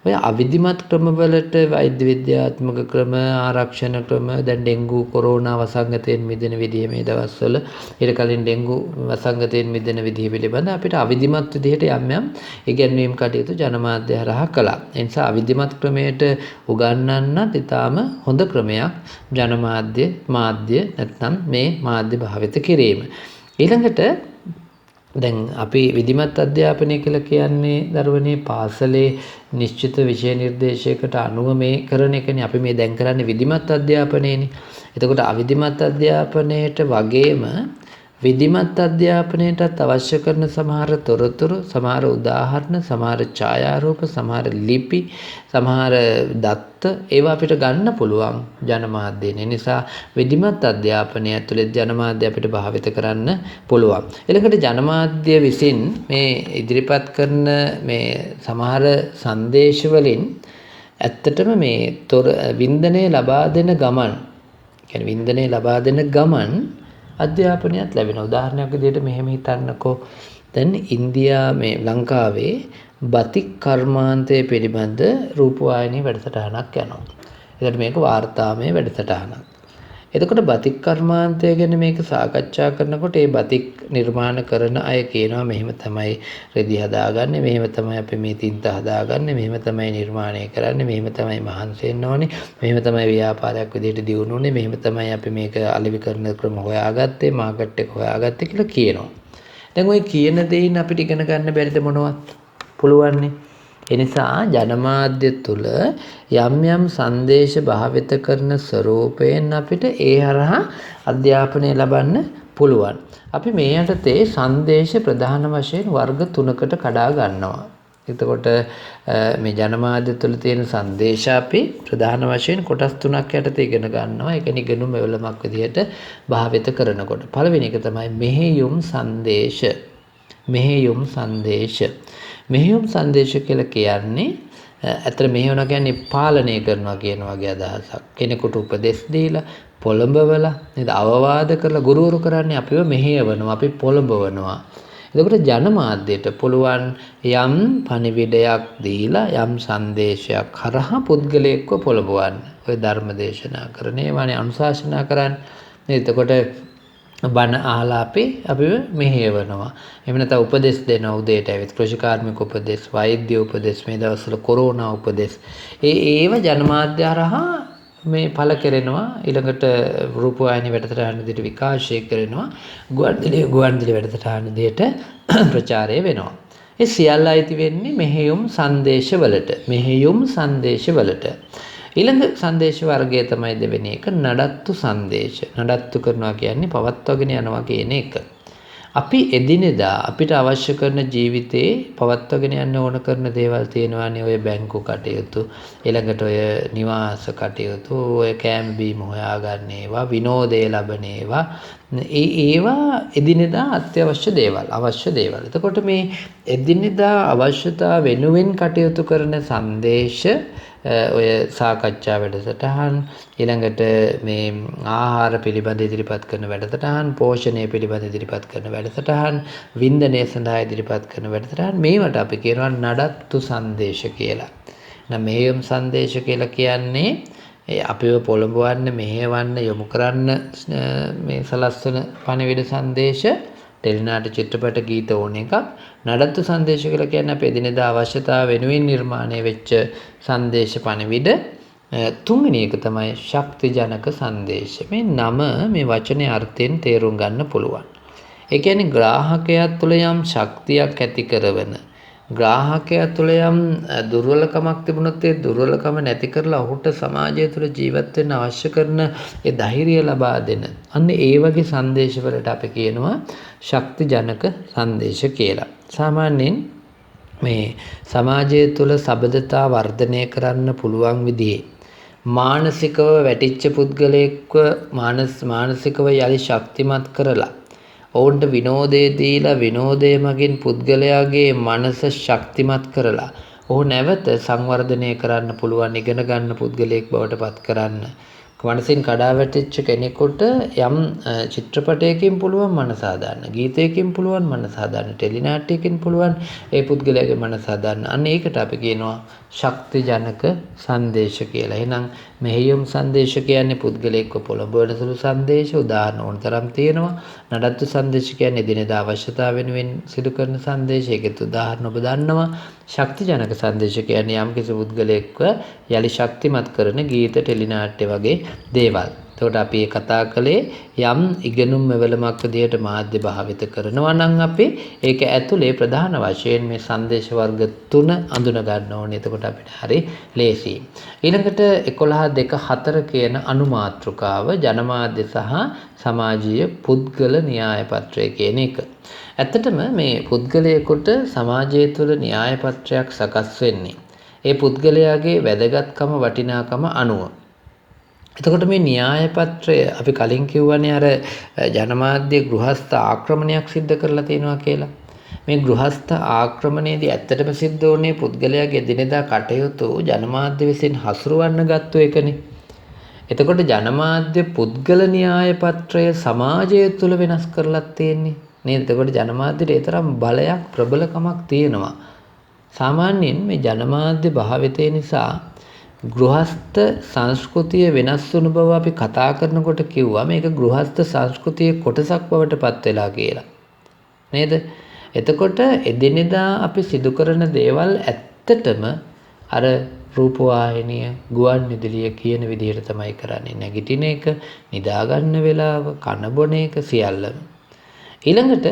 ඔය අවිධිමත් ක්‍රමවලට වෛද්‍ය විද්‍යාත්මක ක්‍රම ආරක්ෂණ ක්‍රම දැන් ඩෙන්ගු කොරෝනා වසංගතයෙන් මිදෙන විදිහ මේ දවස්වල ඊට කලින් ඩෙන්ගු වසංගතයෙන් මිදෙන විදිහ පිළිබඳ අපිට අවිධිමත් විදිහට යම් යම් ඉගැන්වීම් කටයුතු ජනමාධ්‍ය හරහා කළා. ඒ නිසා අවිධිමත් ක්‍රමයට උගන්වන්නත් ඉතාම හොඳ ක්‍රමයක් ජනමාධ්‍ය මාධ්‍ය නැත්නම් මේ මාධ්‍ය භාවිත කිරීම. ඊළඟට දැන් අපි විධිමත් අධ්‍යාපනය කියලා කියන්නේ දරුවනේ පාසලේ නිශ්චිත විෂය නිර්දේශයකට අනුව මේ කරන එකනේ. අපි මේ දැන් කරන්නේ විධිමත් අධ්‍යාපනයනේ. එතකොට අවිධිමත් අධ්‍යාපනයට වගේම විධිමත් අධ්‍යාපනයටත් අවශ්‍ය කරන සමහර තොරතුරු, සමහර උදාහරණ, සමහර ඡායාරූප, සමහර ලිපි, සමහර දත්ත ඒවා අපිට ගන්න පුළුවන් ජනමාධ්‍යයෙන්. ඒ නිසා විධිමත් අධ්‍යාපනය ඇතුළේ ජනමාධ්‍ය අපිට භාවිත කරන්න පුළුවන්. ඊළඟට ජනමාධ්‍ය විසින් මේ ඉදිරිපත් කරන මේ සමහර සංදේශ වලින් ඇත්තටම මේ වින්දනය ලබා දෙන ගමන්, කියන්නේ වින්දනය ලබා දෙන ගමන් අධ්‍යාපනයත් ලැබෙන. උදාහරණයක් විදිහට මෙහෙම හිතන්නකෝ. දැන් මේ ලංකාවේ බතික් කර්මාන්තය පිළිබඳ රූපවාහිනී වැඩසටහනක් යනවා. ඒකට මේක වාර්තාමය වැඩසටහනක්. එතකොට බතික් කර්මාන්තය ගැන මේක සාකච්ඡා කරනකොට ඒ බතික් නිර්මාණ කරන අය කියනවා මෙහෙම තමයි රෙදි හදාගන්නේ, මෙහෙම තමයි අපි මේ තින්ත හදාගන්නේ, මෙහෙම තමයි නිර්මාණය කරන්නේ, මෙහෙම තමයි මහන්සි වෙන්න ඕනේ, මෙහෙම තමයි ව්‍යාපාරයක් විදිහට දියුණු වෙන්නේ, මෙහෙම තමයි අපි මේක අලෙවි කරන ක්‍රම හොයාගත්තේ, මාකට් එක හොයාගත්තේ කියලා කියනවා. දැන් ওই කියන දේයින් අපිට ඉගෙන ගන්න බැරිද මොනවත්? පුළුවන්නේ. එනිසා ජනමාධ්‍ය තුළ යම් යම් සංදේශ භාවිත කරන ස්වරූපයෙන් අපිට ඒ හරහා අධ්‍යාපනය ලබන්න පුළුවන්. අපි මේ යටතේ සංදේශ ප්‍රධාන වශයෙන් වර්ග 3කට කඩා ගන්නවා. එතකොට මේ ජනමාධ්‍ය තුළ තියෙන සංදේශ අපි ප්‍රධාන වශයෙන් කොටස් 3ක් යටතේ ඉගෙන ගන්නවා. ඒ කියන්නේ ඉගෙනුම එවලමක් විදිහට භාවිත කරනකොට. පළවෙනි එක තමයි මෙහෙයුම් සංදේශ. මෙහෙයුම් සංදේශ. මෙහෙයුම් සංදේශ කියලා කියන්නේ අතර මෙහෙයුණා කියන්නේ පාලනය කරනවා කියන වගේ අදහසක්. කෙනෙකුට උපදෙස් දීලා පොළඹවලා නේද අවවාද කරලා ගුරුවරු කරන්නේ අපිව මෙහෙයවනවා, අපි පොළඹවනවා. එතකොට ජනමාධ්‍යයට පුළුවන් යම් පණිවිඩයක් දීලා යම් සංදේශයක් කරහා පුද්ගලයෙක්ව පොළඹවන්න. ඔය ධර්ම දේශනා කරන ඒවානේ අනුශාසනා කරන්නේ. එතකොට බණ අහලා අපිව මෙහෙයවනවා. එහෙම නැත්නම් උපදෙස් දෙනවා උදේට ඇවිත් කෘෂිකාර්මික උපදෙස්, වෛද්‍ය උපදෙස්, මේ දවස්වල කොරෝනා උපදෙස්. ඒව ජනමාධ්‍ය හරහා මේ පළ කෙරෙනවා. ඊළඟට රූපවාහිනී වැඩසටහන් විදිහට විකාශය කරනවා. ගුවන්විදුලි වැඩසටහන් විදිහට ප්‍රචාරය වෙනවා. ඒ සියල්ල අයිති වෙන්නේ මෙහෙයුම් සංදේශවලට. මෙහෙයුම් සංදේශවලට. ඊළඟ සංදේශ වර්ගය තමයි දෙවෙනි එක නඩත්තු සංදේශ. නඩත්තු කරනවා කියන්නේ පවත්වාගෙන යනවා කියන එක. අපි එදිනෙදා අපිට අවශ්‍ය කරන ජීවිතේ පවත්වාගෙන යන්න ඕන කරන දේවල් තියෙනවානේ. ඔය බැංකු කටයුතු, ඊළඟට ඔය නිවාස කටයුතු, ඔය කෑම බීම හොයාගන්න ඒවා, විනෝදය ලබන ඒවා, ඒවා එදිනෙදා අත්‍යවශ්‍ය දේවල්, අවශ්‍ය දේවල්. එතකොට මේ එදිනෙදා අවශ්‍යතා වෙනුවෙන් කටයුතු කරන සංදේශ, ඔය සාකච්ඡා වැඩසටහන්, ඊළඟට මේ ආහාර පිළිබඳ ඉදිරිපත් කරන වැඩසටහන්, පෝෂණය පිළිබඳ ඉදිරිපත් කරන වැඩසටහන්, වින්දනය සඳහා ඉදිරිපත් කරන වැඩසටහන්, මේවට අපි කියනවා නඩත්තු සංදේශ කියලා. මෙහෙයුම් සංදේශ කියලා කියන්නේ අපිව පොළඹවන්න, මෙහෙයවන්න, යොමු කරන්න මේ සලස්වන පණිවිඩ සංදේශ, ටෙලිනාට්‍ය, චිත්‍රපට, ගීත ඕන එකක්. නඩත්තු සංදේශ කියලා කියන්නේ අපේ එදිනෙදා අවශ්‍යතාව වෙනුවෙන් නිර්මාණය වෙච්ච සංදේශ පණිවිඩ. තුන්වෙනි එක තමයි ශක්තිජනක සංදේශ. මේ නම මේ වචනේ අර්ථයෙන් තේරුම් ගන්න පුළුවන්. ඒ කියන්නේ ග්‍රාහකයා තුළ යම් ශක්තියක් ඇති කරවන, ග්‍රාහකයා තුළ යම් දුර්වලකමක් තිබුණොත් ඒ දුර්වලකම නැති කරලා ඔහුට සමාජය තුළ ජීවත් වෙන්න අවශ්‍ය කරන ඒ ධෛර්යය ලබා දෙන අන්න ඒ වගේ සංදේශවලට අපි කියනවා ශක්තිජනක සංදේශ කියලා. සාමාන්‍යයෙන් මේ සමාජය තුළ සබඳතා වර්ධනය කරන්න පුළුවන් විදිහේ මානසිකව වැටිච්ච පුද්ගලයෙක්ව මානසිකව යලි ශක්තිමත් කරලා ඔවුන්ට විනෝදය දීලා විනෝදය මගින් පුද්ගලයාගේ මනස ශක්තිමත් කරලා ඔහු නැවත සංවර්ධනය කරන්න පුළුවන්, ඉගෙන ගන්න පුද්ගලයෙක් බවට පත් කරන්න. මනසින් කඩා වැටිච්ච කෙනෙකුට යම් චිත්‍රපටයකින් පුළුවන් මනස හදාන්න, ගීතයකින් පුළුවන් මනස හදාන්න, ටෙලිනාට්‍යයකින් පුළුවන් ඒ පුද්ගලයාගේ මනස හදාන්න. අන්න ඒකට අපි කියනවා ශක්තිජනක සංදේශ කියලා. එහෙනම් මෙහෙයුම් සංදේශ කියන්නේ පුද්ගලයෙක්ව පොළඹවන සුළු සංදේශ. උදාහරණ ඕන තරම් තියෙනවා. නඩත්තු සංදේශ කියන්නේ දිනදා අවශ්‍යතාව වෙනුවෙන් සිදු කරන සංදේශ. ඒකෙත් උදාහරණ ඔබ දන්නවා. ශක්තිජනක සංදේශ කියන්නේ යම් කිසි පුද්ගලයෙක්ව යලි ශක්තිමත් කරන ගීත, ටෙලිනාට්‍ය වගේ දේවල්. එතකොට අපි මේ කතා කළේ යම් ඉගෙනුම් මෙවලමක් විදියට මාධ්‍ය භාවිත කරනවා නම් අපි ඒක ඇතුලේ ප්‍රධාන වශයෙන් මේ සංදේශ වර්ග 3 අඳුන ගන්න ඕනේ. එතකොට අපිට හරි ලේසියි. ඊළඟට 11.2.4 කියන අනුමාත්‍රකාව ජනමාධ්‍ය සහ සමාජීය පුද්ගල න්‍යාය පත්‍රය කියන එක. ඇත්තටම මේ පුද්ගලයෙකුට සමාජය තුළ න්‍යාය පත්‍රයක් සකස් වෙන්නේ ඒ පුද්ගලයාගේ වැදගත්කම වටිනාකම අනුව. එතකොට මේ න්‍යාය පත්‍රය අපි කලින් කිව්වනේ අර ජනමාධ්‍ය ගෘහස්ත ආක්‍රමණයක් සිද්ධ කරලා තියෙනවා කියලා. මේ ගෘහස්ත ආක්‍රමණයේදී ඇත්තටම සිද්ධ වුණේ පුද්ගලයාගේ දිනදා කටයුතු ජනමාධ්‍ය විසින් හසුරවන්න ගත්ත එකනේ. එතකොට ජනමාධ්‍ය පුද්ගල න්‍යාය පත්‍රය සමාජය තුළ වෙනස් කරලා තියෙන්නේ නේද? එතකොට ජනමාධ්‍යට ඒ තරම් බලයක් ප්‍රබලකමක් තියෙනවා. සාමාන්‍යයෙන් මේ ජනමාධ්‍ය භාවිතය නිසා ගෘහස්ත සංස්කෘතිය වෙනස් වුණු බව අපි කතා කරනකොට කිව්වා මේක ගෘහස්ත සංස්කෘතියේ කොටසක් බවට පත් වෙලා කියලා. නේද? එතකොට එදිනෙදා අපි සිදු කරන දේවල් ඇත්තටම අර රූපවාහිනිය ගුවන් විදුලිය කියන විදිහට තමයි කරන්නේ. නැගිටින එක, නිදා ගන්න වෙලාව, කන බොන එක සියල්ලම. ඊළඟට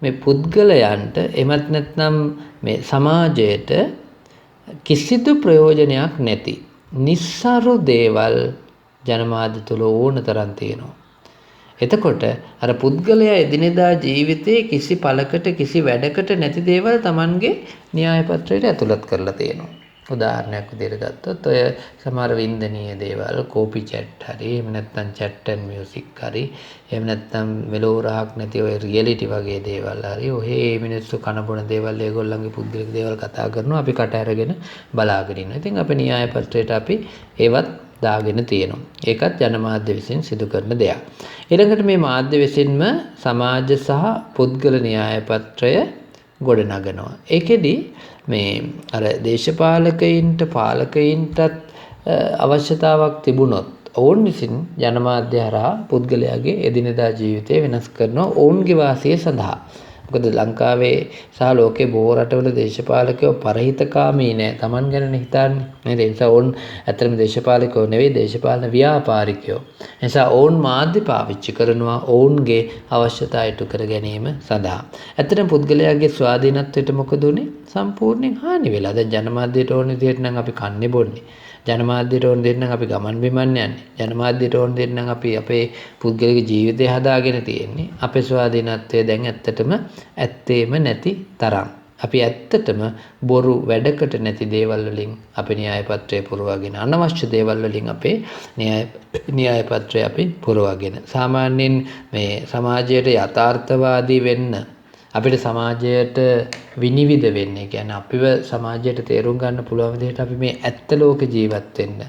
මේ පුද්ගලයන්ට එමත් නැත්නම් මේ සමාජයට කිසිදු ප්‍රයෝජනයක් නැති නිස්සාරු දේවල් ජනමාධ්‍ය තුල ඕන තරම් තියෙනවා. එතකොට අර පුද්ගලයා එදිනෙදා ජීවිතේ කිසි පළකට කිසි වැඩකට නැති දේවල් Tamanගේ න්‍යාය පත්‍රයට ඇතුළත් කරලා තියෙනවා. උදාහරණයක් විදිහට ගත්තොත් ඔය සමහර වින්දනීය දේවල් කෝපි චැට් හරි එහෙම නැත්නම් චැට් ඇන්ඩ් මියුසික් හරි එහෙම නැත්නම් මෙලෝරාක් නැති ඔය රියැලිටි වගේ දේවල් හරි ඔහේ මිනිස්සු කන බොන දේවල් ඒගොල්ලන්ගේ පුද්ගලික දේවල් කතා කරනවා අපි කට අරගෙන බලාගෙන ඉන්නවා. ඉතින් අපේ න්‍යාය පත්‍රයට අපි ඒවත් දාගෙන තියෙනවා. ඒකත් ජනමාධ්‍ය විසින් සිදු කරන දෙයක්. ඊළඟට මේ මාධ්‍ය විසින්ම සමාජ සහ පුද්ගල න්‍යාය පත්‍රය ගොඩනගනවා. ඒකෙදි මේ අර දේශපාලකයින්ට පාලකයින්ටත් අවශ්‍යතාවක් තිබුණොත් ඔවුන් විසින් ජනමාධ්‍ය හරහා පුද්ගලයාගේ එදිනෙදා ජීවිතය වෙනස් කරනවා ඔවුන්ගේ වාසිය සඳහා. මොකද ලංකාවේ සහ ලෝකේ බොහෝ රටවල දේශපාලකයෝ පරහිතකාමී නෑ. Taman ගැනනේ හිතන්නේ. නේද? ඒ නිසා ඔවුන් ඇත්තටම දේශපාලකයෝ නෙවෙයි දේශපාලන ව්‍යාපාරිකයෝ. ඒ නිසා ඔවුන් මාධ්‍ය පාවිච්චි කරනවා ඔවුන්ගේ අවශ්‍යතා ඉටු කර ගැනීම සඳහා. ඇත්තටම පුද්ගලයාගේ ස්වාධීනත්වයට මොකද උනේ? සම්පූර්ණයෙන් හානි වෙලා. දැන් ජනමාධ්‍යයට ඕන විදිහට නම් අපි කන්නේ බොන්නේ. ජනමාධ්‍යයට ඕන දෙයක් නම් අපි ගමන් බිමන් යන්නේ. ජනමාධ්‍යයට ඕන දෙයක් නම් අපි අපේ පුද්ගලික ජීවිතය හදාගෙන තියෙන්නේ. අපේ ස්වාධීනත්වය දැන් ඇත්තටම ඇත්තේම නැති තරම්. අපි ඇත්තටම බොරු වැඩකට නැති දේවල් වලින් අපේ න්‍යාය පත්‍රය පුරවගෙන අනවශ්‍ය දේවල් වලින් අපේ න්‍යාය පත්‍රය අපි පුරවගෙන සාමාන්‍යයෙන් මේ සමාජයට යථාර්ථවාදී වෙන්න අපිට සමාජයට විනිවිද වෙන්නේ කියන්නේ අපිව සමාජයට තේරුම් ගන්න පුළුවන් විදිහට අපි මේ ඇත්ත ලෝක ජීවත් වෙන්න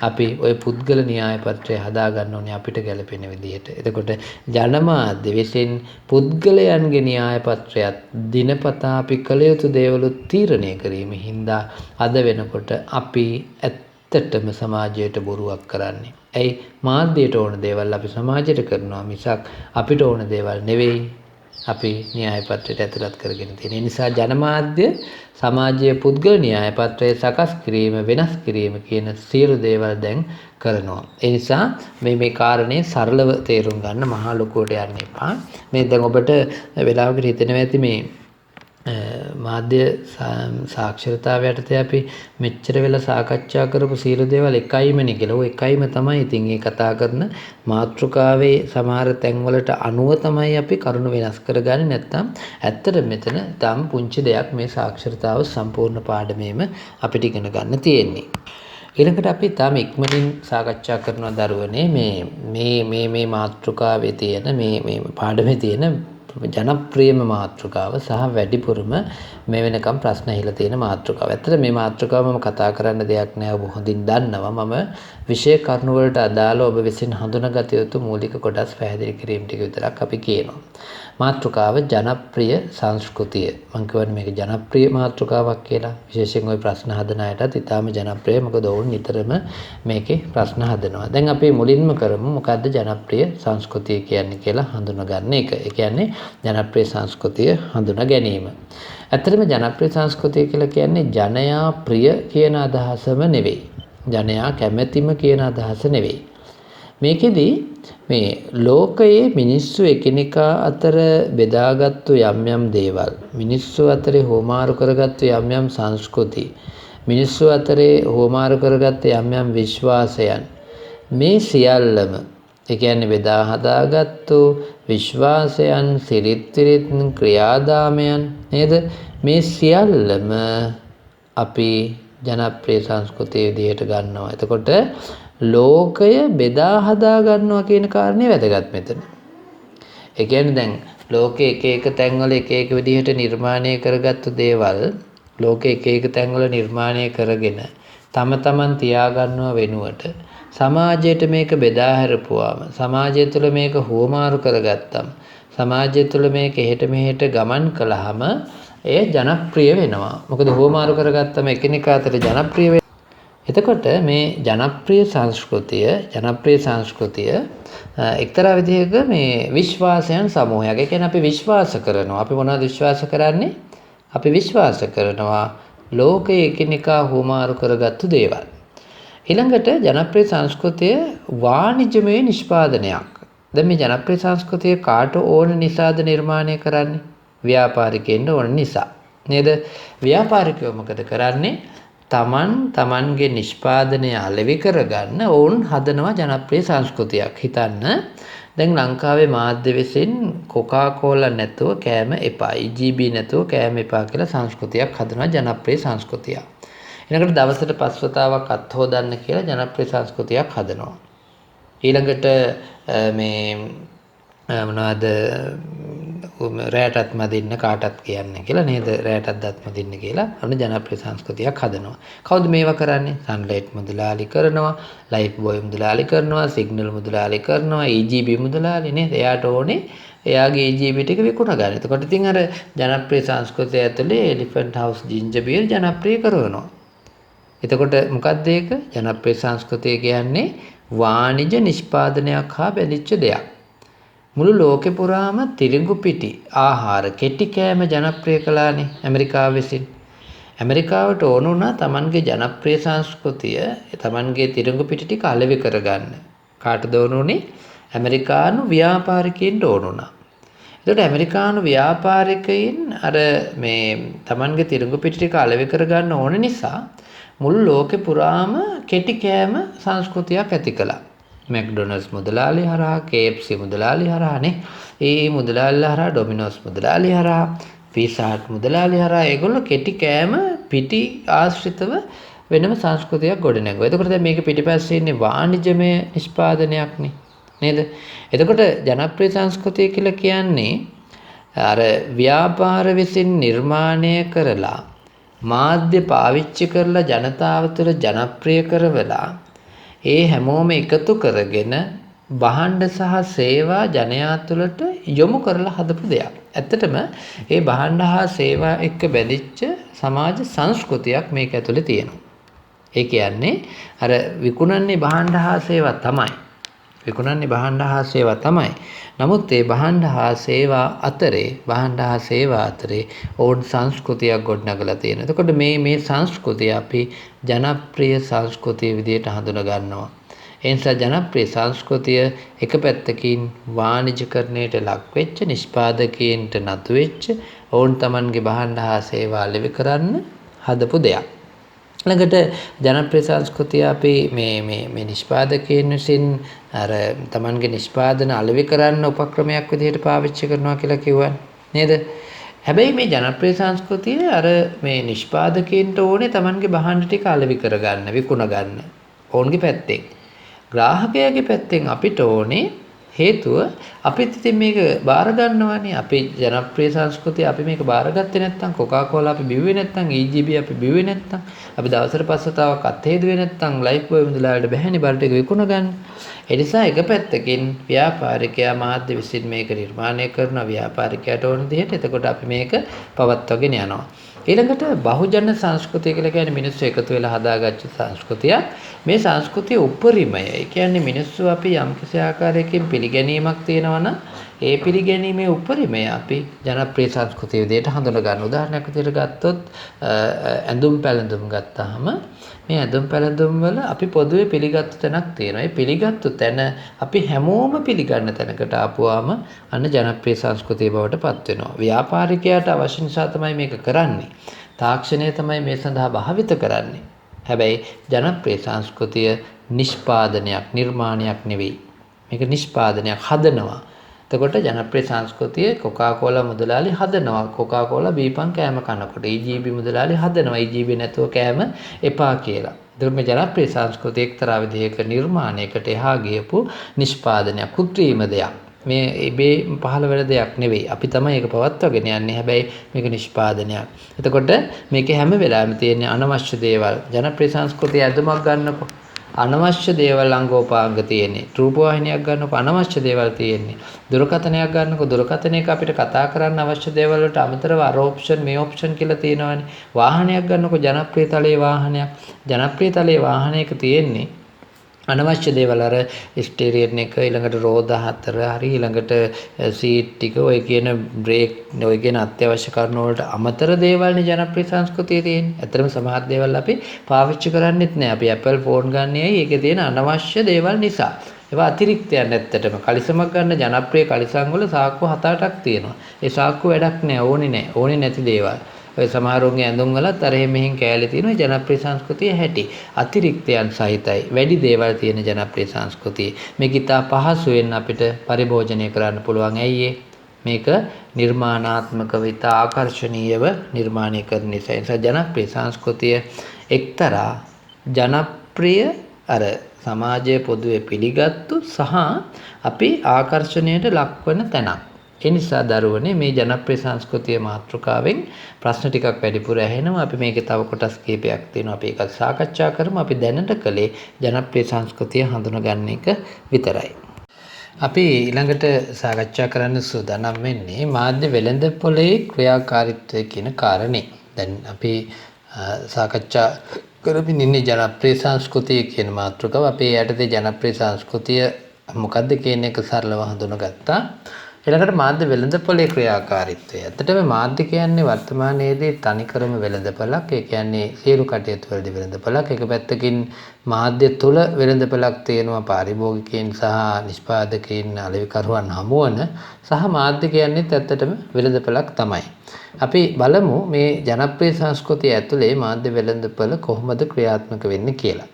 අපි ওই පුද්ගල න්‍යාය පත්‍රය හදා ගන්න ඕනේ අපිට ගැළපෙන විදිහට. එතකොට ජනමාධ්‍ය විසින් පුද්ගලයන්ගේ න්‍යාය පත්‍රයත් දිනපතා අපි කළ යුතු දේවලුත් තීරණය කිරීම හින්දා අද වෙනකොට අපි ඇත්තටම සමාජයට බොරුවක් කරන්නේ. ඇයි මාධ්‍යයට ඕන දේවල් අපි සමාජයට කරනවා මිසක් අපිට ඕන දේවල් නෙවෙයි. අපි න්‍යාය පත්‍රයට ඇතුළත් කරගෙන තියෙන නිසා ජනමාධ්‍ය සමාජීය පුද්ගල න්‍යාය පත්‍රය සකස් කිරීම වෙනස් කිරීම කියන සියලු දේවල් දැන් කරනවා. ඒ නිසා මේ කාරණේ සරලව තේරුම් ගන්න මහා ලොකුවට යන්න එපා. මේ දැන් ඔබට වෙලාවකට හිතෙනවා ඇති මේ මාධ්‍ය සාක්ෂරතාව යටතේ අපි මෙච්චර වෙලා සාකච්ඡා කරපු සියලු දේවල් එකයිමනේ කියලා. ඔය එකයිම තමයි ඉතින් මේ කතා කරන මාතෘකාවේ සමහර තැන්වලට අනුව තමයි අපි කරුණු වෙනස් කරගන්නේ. නැත්නම් ඇත්තට මෙතන තම පුංචි දෙයක් මේ සාක්ෂරතාව සම්පූර්ණ පාඩමේම අපිට ඉගෙන ගන්න තියෙන්නේ. ඊළඟට අපි තාම ඉක්මනින් සාකච්ඡා කරන දරුවනේ මේ මාතෘකාවේ තියෙන මේ පාඩමේ තියෙන ජනප්‍රියම මාතෘකාව සහ වැඩිපුරම මේ වෙනකම් ප්‍රශ්න ඇහිලා තියෙන මාතෘකාව. ඇත්තට මේ මාතෘකාව මම කතා කරන්න දෙයක් නෑ ඔබ හොඳින් දන්නවා. මම විෂය කරුණු වලට අදාළව ඔබ විසින් හඳුනාගත යුතු මූලික කොටස් පැහැදිලි කිරීම ටික විතරක් අපි කියනවා. මාතෘකාව ජනප්‍රිය සංස්කෘතිය. මම කියවනේ මේක ජනප්‍රිය මාතෘකාවක් කියලා. විශේෂයෙන් ওই ප්‍රශ්න හදන අයටත් ඉතාම ජනප්‍රියයි. මොකද ඔවුන් නිතරම මේකේ ප්‍රශ්න හදනවා. දැන් අපි මුලින්ම කරමු මොකද්ද ජනප්‍රිය සංස්කෘතිය කියන්නේ කියලා හඳුනා ගන්න එක. ඒ කියන්නේ ජනප්‍රිය සංස්කෘතිය හඳුනා ගැනීම. ඇත්තටම ජනප්‍රිය සංස්කෘතිය කියලා කියන්නේ ජනයා ප්‍රිය කියන අදහසම නෙවෙයි. ජනයා කැමැතිම කියන අදහස නෙවෙයි. මේකෙදී මේ ලෝකයේ මිනිස්සු එකිනෙකා අතර බෙදාගත්තු යම් යම් දේවල්, මිනිස්සු අතරේ හෝමාරු කරගත්තු යම් යම් සංස්කෘති, මිනිස්සු අතරේ හෝමාරු කරගත්තු යම් යම් විශ්වාසයන්, මේ සියල්ලම ඒ කියන්නේ බෙදා හදාගත්තු විශ්වාසයන්, සිරිත් විරිත් ක්‍රියාදාමයන් නේද? මේ සියල්ලම අපි ජනප්‍රිය සංස්කෘතිය විදිහට ගන්නවා. එතකොට ලෝකය බෙදා හදා ගන්නවා කියන කාරණේ වැදගත් මෙතන. ඒ කියන්නේ දැන් ලෝකේ එක එක තැන්වල එක එක විදිහට නිර්මාණය කරගත්තු දේවල් ලෝකේ එක එක තැන්වල නිර්මාණය කරගෙන තම තමන් තියාගන්නව වෙනුවට සමාජයට මේක බෙදා හැරපුවාම, සමාජය තුළ මේක හුවමාරු කරගත්තම්, සමාජය තුළ මේක එහෙට මෙහෙට ගමන් කළාම එය ජනප්‍රිය වෙනවා. මොකද හුවමාරු කරගත්තම එකිනෙකා අතර ජනප්‍රිය වෙනවා. එතකොට මේ ජනප්‍රිය සංස්කෘතිය එක්තරා විදිහක මේ විශ්වාසයන් සමූහයක්. ඒ කියන්නේ අපි විශ්වාස කරනවා. අපි මොනවද විශ්වාස කරන්නේ? අපි විශ්වාස කරනවා ලෝකයේ එකිනෙකා හුවමාරු කරගත්තු දේවල්. ඊළඟට ජනප්‍රිය සංස්කෘතිය වාණිජමය නිෂ්පාදනයක්. දැන් මේ ජනප්‍රිය සංස්කෘතිය කාට ඕන නිසාද නිර්මාණය කරන්නේ? ව්‍යාපාරිකයන්ට ඕන නිසා. නේද? ව්‍යාපාරිකයෝ මොකද කරන්නේ? තමන්ගේ නිෂ්පාදනය අලෙවි කරගන්න ඔවුන් හදනවා ජනප්‍රිය සංස්කෘතියක්. හිතන්න දැන් ලංකාවේ මාධ්‍ය විසින් කොකාකෝලා නැතුව කෑම එපා, EGB නැතුව කෑම එපා කියලා සංස්කෘතියක් හදනවා, ජනප්‍රිය සංස්කෘතියක්. ඊළඟට දවසට 5 වතාවක් අත් හොදන්න කියලා ජනප්‍රිය සංස්කෘතියක් හදනවා. ඊළඟට මේ මොනවද රැටත් මදින්න කාටත් කියන්නේ කියලා නේද? රැටත් දත් මදින්න කියලා අන්න ජනප්‍රිය සංස්කෘතියක් හදනවා. කවුද මේවා කරන්නේ? සන්ලයිට් මුදලාලි කරනවා, ලයිෆ් බෝයි මුදලාලි කරනවා, සිග්නල් මුදලාලි කරනවා, EGB මුදලාලි නේද? එයාට ඕනේ එයාගේ EGB ටික විකුණ ගන්න. එතකොට ඉතින් අර ජනප්‍රිය සංස්කෘතිය ඇතුලේ එලිෆන්ට් හවුස් ජින්ජර් බියර් ජනප්‍රිය කරනවා. එතකොට මොකක්ද ඒක? ජනප්‍රිය සංස්කෘතිය කියන්නේ වාණිජ නිෂ්පාදනයක් හා බැඳිච්ච දෙයක්. මුළු ලෝකෙ පුරාම තිරිඟු පිටි ආහාර කෙටි කෑම ජනප්‍රිය කළානේ ඇමරිකාව විසින්. ඇමරිකාවට ඕන වුණා තමන්ගේ ජනප්‍රිය සංස්කෘතිය, තමන්ගේ තිරිඟු පිටි ටික අලෙවි කරගන්න. කාටද ඕන උනේ? ඇමරිකානු ව්‍යාපාරිකයින්ට ඕන වුණා. එතකොට ඇමරිකානු ව්‍යාපාරිකයින් අර මේ තමන්ගේ තිරිඟු පිටි ටික අලෙවි කරගන්න ඕන නිසා මුළු ලෝකෙ පුරාම කෙටි කෑම සංස්කෘතියක් ඇති කළා. මැක්ඩොනල්ඩ්ස් මුදලාලි හරහා, KFC මුදලාලි හරහානේ, ඒ මුදලාලි හරහා, ඩොමිනෝස් මුදලාලි හරහා, පීසා හට් මුදලාලි හරහා ඒගොල්ලෝ කෙටි කෑම පිටි ආශ්‍රිතව වෙනම සංස්කෘතියක් ගොඩනැගුවා. එතකොට දැන් මේක පිටිපස්සේ ඉන්නේ වාණිජමය නිෂ්පාදනයක්නේ නේද? එතකොට ජනප්‍රිය සංස්කෘතිය කියලා කියන්නේ අර ව්‍යාපාර විසින් නිර්මාණය කරලා මාධ්‍ය පාවිච්චි කරලා ජනතාව තුළ ජනප්‍රිය කරවලා ඒ හැමෝම එකතු කරගෙන භාණ්ඩ සහ සේවා ජනයා තුළට යොමු කරලා හදපු දෙයක්. ඇත්තටම ඒ භාණ්ඩ හා සේවා එක්ක බැඳිච්ච සමාජ සංස්කෘතියක් මේක ඇතුලේ තියෙනවා. ඒ කියන්නේ අර විකුණන්නේ භාණ්ඩ හා සේවා තමයි. විකුණන්නේ භාණ්ඩ හා සේවා තමයි. නමුත් ඒ භාණ්ඩ හා සේවා අතරේ ඕන් සංස්කෘතියක් ගොඩනගලා තියෙනවා. එතකොට මේ සංස්කෘතිය අපි ජනප්‍රිය සංස්කෘතිය විදිහට හඳුනා ගන්නවා. ඒ නිසා ජනප්‍රිය සංස්කෘතිය එක පැත්තකින් වාණිජකරණයට ලක් වෙච්ච, නිෂ්පාදකයන්ට නතු වෙච්ච, ඕන් තමන්ගේ භාණ්ඩ හා සේවා ලෙවි කරන්න හදපු දෙයක්. ළඟට ජනප්‍රිය සංස්කෘතිය අපි මේ නිෂ්පාදකයන් විසින් අර තමන්ගේ නිෂ්පාදන අලෙවි කරන්න උපක්‍රමයක් විදිහට පාවිච්චි කරනවා කියලා කිව්වනේ නේද? හැබැයි මේ ජනප්‍රිය සංස්කෘතිය අර මේ නිෂ්පාදකයන්ට ඕනේ තමන්ගේ භාණ්ඩ ටික අලෙවි කරගන්න, විකුණ ගන්න. ඔවුන්ගේ පැත්තෙන්. ග්‍රාහකයාගේ පැත්තෙන් අපිට ඕනේ හේතුව අපිත් ඉතින් මේක බාර ගන්නවානේ. අපේ ජනප්‍රිය සංස්කෘතිය අපි මේක බාරගත්තේ නැත්නම්, කොකාකෝලා අපි බිව්වේ නැත්නම්, EGB අපි බිව්වේ නැත්නම්, අපි දවසට 5 වතාවක් අත් හේදුවේ නැත්නම්, ලයිෆ් බෝයි මුදලාලට බැහැනේ බල්ට එක විකුණ ගන්න. ඒ නිසා එක පැත්තකින් ව්‍යාපාරිකයා මාධ්‍ය විසින් මේක නිර්මාණය කරන ව්‍යාපාරිකයාට ඕන දෙයට. එතකොට අපි මේක පවත්වාගෙන යනවා. ඊළඟට බහුජන සංස්කෘතිය කියලා කියන්නේ මිනිස්සු එකතු වෙලා හදාගත්ත සංස්කෘතියක්. මේ සංස්කෘතිය උපරිමය. ඒ කියන්නේ මිනිස්සු අපි යම්කිසි ආකාරයකින් පිළිගැනීමක් තියෙනවා නම් ඒ පිළිගැනීමේ උපරිමය අපි ජනප්‍රිය සංස්කෘතිය විදිහට හඳුනා ගන්න. උදාහරණයක් විදිහට ගත්තොත් ඇඳුම් පැළඳුම් ගත්තාම මේ ඇඳුම් පැළඳුම් වල අපි පොදුවේ පිළිගත්තු තැනක් තියෙනවා. ඒ පිළිගත්තු තැන අපි හැමෝම පිළිගන්න තැනකට ආපුවාම අන්න ජනප්‍රිය සංස්කෘතිය බවට පත් වෙනවා. ව්‍යාපාරිකයාට අවශ්‍ය නිසා තමයි මේක කරන්නේ. තාක්ෂණය තමයි මේ සඳහා භාවිත කරන්නේ. හැබැයි ජනප්‍රිය සංස්කෘතිය නිෂ්පාදනයක් නිර්මාණයක් නෙවෙයි. මේක නිෂ්පාදනයක් හදනවා. එතකොට ජනප්‍රිය සංස්කෘතිය කොකාකෝලා මුදලාලි හදනවා. කොකාකෝලා බීපන් කෑම කනකොට EGB මුදලාලි හදනවා. EGB නැතුව කෑම එපා කියලා. එතකොට මේ ජනප්‍රිය සංස්කෘතිය එක්තරා විදිහක නිර්මාණයකට එහා ගියපු නිෂ්පාදනයක් කෘත්‍රිම දෙයක්. මේ ඉබේ පහළ වෙන දෙයක් නෙවෙයි. අපි තමයි ඒක පවත්වාගෙන යන්නේ. හැබැයි මේක නිෂ්පාදනයක්. එතකොට මේකේ හැම වෙලාවෙම තියෙන අනවශ්‍ය දේවල්. ජනප්‍රිය සංස්කෘතිය ඇඳුමක් ගන්නකො අනවශ්‍ය දේවල් අංගෝපාංග තියෙන්නේ. රූපවාහිනියක් ගන්නකො අනවශ්‍ය දේවල් තියෙන්නේ. දුරකථනයක් ගන්නකො දුරකථනයක අපිට කතා කරන්න අවශ්‍ය දේවල් වලට අමතරව අර ඔප්ෂන් මේ ඔප්ෂන් කියලා තියෙනවානේ. වාහනයක් ගන්නකො ජනප්‍රිය තලයේ වාහනයක්. ජනප්‍රිය තලයේ වාහනයක තියෙන්නේ අනවශ්‍ය දේවල් අර ස්ටීරියන් එක ඊළඟට රෝද හතර හරි ඊළඟට සීට් ටික ඔය කියන බ්‍රේක් ඔය කියන අත්‍යවශ්‍ය කරුණු වලට අමතර දේවල්නේ ජනප්‍රිය සංස්කෘතියේ තියෙන්නේ. ඇත්තටම සමහර දේවල් අපි පාවිච්චි කරන්නේත් නැහැ. අපි Apple ෆෝන් ගන්න ඇයි ඒකේ තියෙන අනවශ්‍ය දේවල් නිසා. ඒවා අතිරික්තයන් ඇත්තටම. කලිසමක් ගන්න ජනප්‍රිය කලිසම් වල සාක්කු 7-8ක් තියෙනවා. ඒ සාක්කු වැඩක් නැහැ. ඕනේ නැහැ. ඕනේ නැති දේවල්. ඔය සමහරුන්ගේ ඇඳුම් වලත් අර මෙහෙන් කෑලි තියෙනවා ජනප්‍රිය සංස්කෘතිය හැටි. අතිරික්තයන් සහිතයි. වැඩි දේවල් තියෙන ජනප්‍රිය සංස්කෘතිය. මේක ඉතා පහසුවෙන් අපිට පරිභෝජනය කරන්න පුළුවන්. ඇයි මේක නිර්මාණාත්මකව ඉතා ආකර්ශනීයව නිර්මාණය කරන නිසා. ඒ නිසා ජනප්‍රිය සංස්කෘතිය එක්තරා ජනප්‍රිය අර සමාජයේ පොදුවේ පිළිගත්තු සහ අපි ආකර්ෂණයට ලක්වන තැනක්. ඒ නිසා දරුවනේ මේ ජනප්‍රිය සංස්කෘතිය මාතෘකාවෙන් ප්‍රශ්න ටිකක් වැඩිපුර ඇහෙනවා. අපි මේකේ තව කොටස් කීපයක් තියෙනවා. අපි ඒකත් සාකච්ඡා කරමු. අපි දැනට කළේ ජනප්‍රිය සංස්කෘතිය හඳුනගන්න එක විතරයි. අපි ඊළඟට සාකච්ඡා කරන්න සූදානම් වෙන්නේ මාධ්‍ය වෙළඳපොලේ ක්‍රියාකාරීත්වය කියන කාරණේ. දැන් අපි සාකච්ඡා කරමින් ඉන්නේ ජනප්‍රිය සංස්කෘතිය කියන මාතෘකාව. අපි යටතේ ජනප්‍රිය සංස්කෘතිය මොකක්ද කියන එක සරලව හඳුනගත්තා. ඊළඟට මාධ්‍ය වෙළඳපොලේ ක්‍රියාකාරීත්වය. ඇත්තටම මාධ්‍ය කියන්නේ වර්තමානයේදී තනිකරම වෙළඳපොලක්. ඒ කියන්නේ සියලු කටයුතු වලදී වෙළඳපොලක්. එක පැත්තකින් මාධ්‍ය තුල වෙළඳපොලක් තියෙනවා පාරිභෝගිකයන් සහ නිෂ්පාදකයන් අලෙවිකරුවන් හමුවන සහ මාධ්‍ය කියන්නේ ඇත්තටම වෙළඳපොලක් තමයි. අපි බලමු මේ ජනප්‍රිය සංස්කෘතිය ඇතුලේ මාධ්‍ය වෙළඳපොල කොහොමද ක්‍රියාත්මක වෙන්නේ කියලා.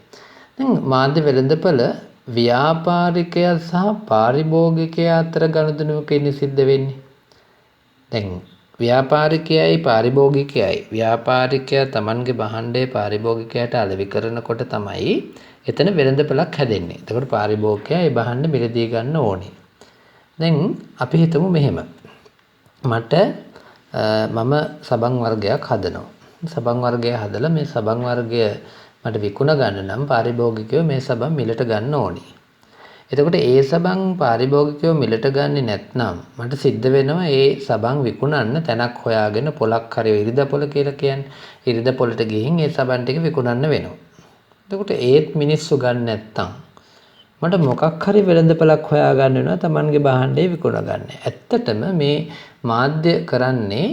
දැන් මාධ්‍ය වෙළඳපොල ව්‍යාපාරිකයා සහ පාරිභෝගිකයා අතර ගනුදෙනුවකින් සිද්ධ වෙන්නේ. දැන් ව්‍යාපාරිකයයි පාරිභෝගිකයයි ව්‍යාපාරිකයා Tamanගේ භාණ්ඩය පාරිභෝගිකයාට අලෙවි කරනකොට තමයි එතන වෙළඳපොලක් හැදෙන්නේ. එතකොට පාරිභෝගිකයා ඒ භාණ්ඩ මිලදී ගන්න ඕනේ. දැන් අපි හිතමු මෙහෙම. මම සබන් වර්ගයක් හදනවා. සබන් වර්ගය හදලා මේ සබන් වර්ගය මට විකුණ ගන්න නම් පාරිභෝගිකයෝ මේ සබන් මිලට ගන්න ඕනේ. එතකොට ඒ සබන් පාරිභෝගිකයෝ මිලට ගන්නේ නැත්නම් මට සිද්ධ වෙනවා ඒ සබන් විකුණන්න තැනක් හොයාගෙන පොලක් හරි ඉරිදා පොල කියලා කියන්නේ. ඉරිදා පොලට ගිහින් ඒ සබන් ටික විකුණන්න වෙනවා. එතකොට ඒත් මිනිස්සු ගන්න නැත්නම් මට මොකක් හරි වෙළඳපොලක් හොයා ගන්න වෙනවා Tamanගේ භාණ්ඩේ විකුණ ගන්න. ඇත්තටම මේ මාධ්‍ය කරන්නේ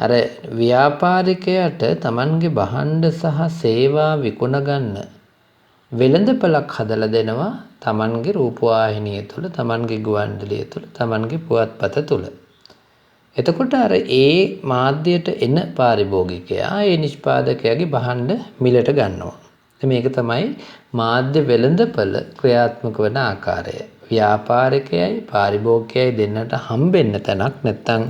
අර ව්‍යාපාරිකයාට Tamanගේ භාණ්ඩ සහ සේවා විකුණ ගන්න වෙළඳපොලක් හදලා දෙනවා Tamanගේ රූපවාහිනිය තුල, Tamanගේ ගුවන්විදුලිය තුල, Tamanගේ පුවත්පත තුල. එතකොට අර ඒ මාධ්‍යයට එන පාරිභෝගිකයා ඒ නිෂ්පාදකයාගේ භාණ්ඩ මිලට ගන්නවා. මේක තමයි මාධ්‍ය වෙළඳපොළ ක්‍රියාත්මක වන ආකාරය. ව්‍යාපාරිකයයි පාරිභෝගිකයයි දෙන්නට හම්බෙන්න තැනක් නැත්නම්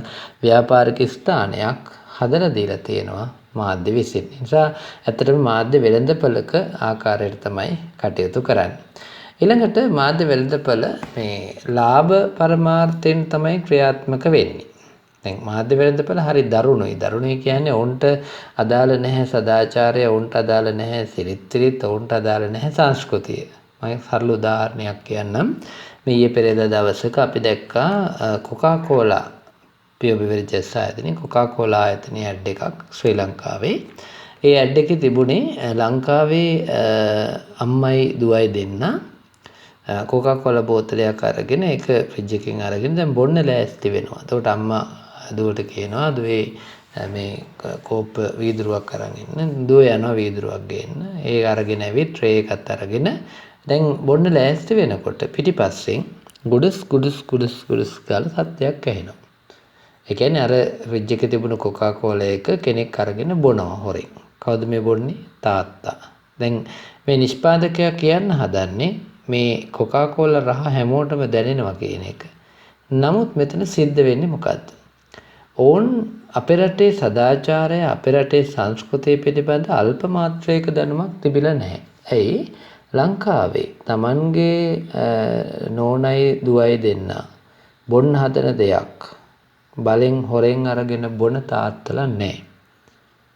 ව්‍යාපාරික ස්ථානයක් හදලා දීලා තියෙනවා මාධ්‍ය විසින්. ඒ නිසා ඇත්තටම මාධ්‍ය වෙළඳපොළක ආකාරයට තමයි කටයුතු කරන්නේ. ඊළඟට මාධ්‍ය වෙළඳපොළ මේ ලාභ පරමාර්ථයෙන් තමයි ක්‍රියාත්මක වෙන්නේ. දැන් මාධ්‍ය වෙළඳපොළ හරි දරුණුයි. දරුණුයි කියන්නේ ඔවුන්ට අදාළ නැහැ සදාචාරය, ඔවුන්ට අදාළ නැහැ සිරිත්, ඔවුන්ට අදාළ නැහැ සංස්කෘතිය. මම සරල උදාහරණයක් කියන්නම්. මේ ඊයේ පෙරේදා දවසක අපි දැක්කා කොකාකෝලා පියෝ බෙවරේජස් ආයතනයේ කොකාකෝලා ආයතනයේ ඇඩ් එකක් ශ්‍රී ලංකාවේ. ඒ ඇඩ් එකේ තිබුණේ ලංකාවේ අම්මයි දුවයි දෙන්න කොකාකෝලා බෝතලයක් අරගෙන ඒක ෆ්‍රිජ් එකෙන් අරගෙන දැන් බොන්න ලෑස්ති වෙනවා. එතකොට අම්මා දුවට කියනවා දුවේ මේ කෝප්ප වීදුරුවක් අරන් ඉන්න. දුව යනවා වීදුරුවක් ගේන්න. ඒක අරගෙන ඇවිත් ට්‍රේ එකත් අරගෙන දැන් බොන්න ලෑස්ති වෙනකොට පිටිපස්සෙන් ගුඩස් ගුඩස් ගුඩස් ගුඩස් ගාලා සද්දයක් ඇහෙනවා. ඒ කියන්නේ අර ෆ්‍රිජ් එකේ තිබුණු කොකාකෝලා එක කෙනෙක් අරගෙන බොනවා හොරෙන්. කවුද මේ බොන්නේ? තාත්තා. දැන් මේ නිෂ්පාදකයා කියන්න හදන්නේ මේ කොකාකෝලා රහ හැමෝටම දැනෙනවා කියන එක. නමුත් මෙතන සිද්ධ වෙන්නේ මොකද්ද? ඕන් අපේ රටේ සදාචාරය අපේ රටේ සංස්කෘතිය පිළිබඳ අල්ප මාත්‍රයක දැනුමක් තිබිලා නැහැ. ඇයි? ලංකාවේ Tamanගේ නෝනයි දුවයි දෙන්න බොන්න හදන දෙයක් බලෙන් හොරෙන් අරගෙන බොන තාත්තලා නැහැ.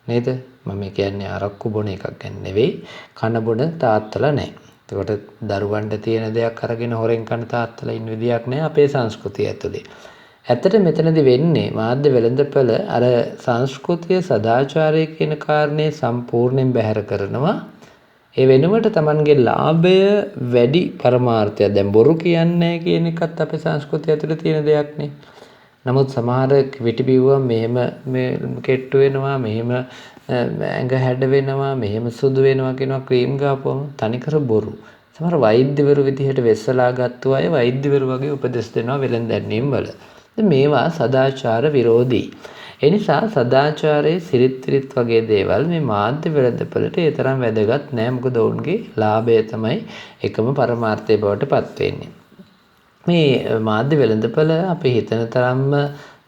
නේද? මම කියන්නේ අරක්කු බොන එකක් ගැන නෙවෙයි, කන බොන තාත්තලා නැහැ. ඒකට දරුවන්ට තියෙන දෙයක් අරගෙන හොරෙන් කන තාත්තලා ඉන්න විදියක් නැහැ අපේ සංස්කෘතිය ඇතුලේ. ඇත්තට මෙතනදී වෙන්නේ මාධ්‍ය වෙළඳපළ අර සංස්කෘතිය සදාචාරය කියන කාරණේ සම්පූර්ණයෙන් බැහැර කරනවා. ඒ වෙනුවට Tamanගේ ලාභය වැඩි පරමාර්ථය. දැන් බොරු කියන්නේ කියන එකත් අපේ සංස්කෘතිය ඇතුලේ තියෙන දෙයක් නේ. නමුත් සමහර විටි බිව්වම මෙහෙම මේ කෙට්ටු වෙනවා, මෙහෙම ඇඟ හැඩ වෙනවා, මෙහෙම සුදු වෙනවා කියනවා ක්‍රීම් ගාපුවම තනිකර බොරු. සමහර වෛද්‍යවරු විදිහට වෙස්සලා ගත්තු අය වෛද්‍යවරු වගේ උපදෙස් දෙනවා වෙලෙන්දැන්වීම් වල. මේවා සදාචාර විරෝධී. ඒ නිසා සදාචාරයේ සිරිත් වගේ දේවල් මේ මාධ්‍ය වෙළඳපළට ඒ තරම් වැදගත් නෑ. මොකද ඔවුන්ගේ ලාභය තමයි එකම පරමාර්ථය බවට පත් වෙන්නේ. මේ මාධ්‍ය වෙළඳපළ අපි හිතන තරම්ම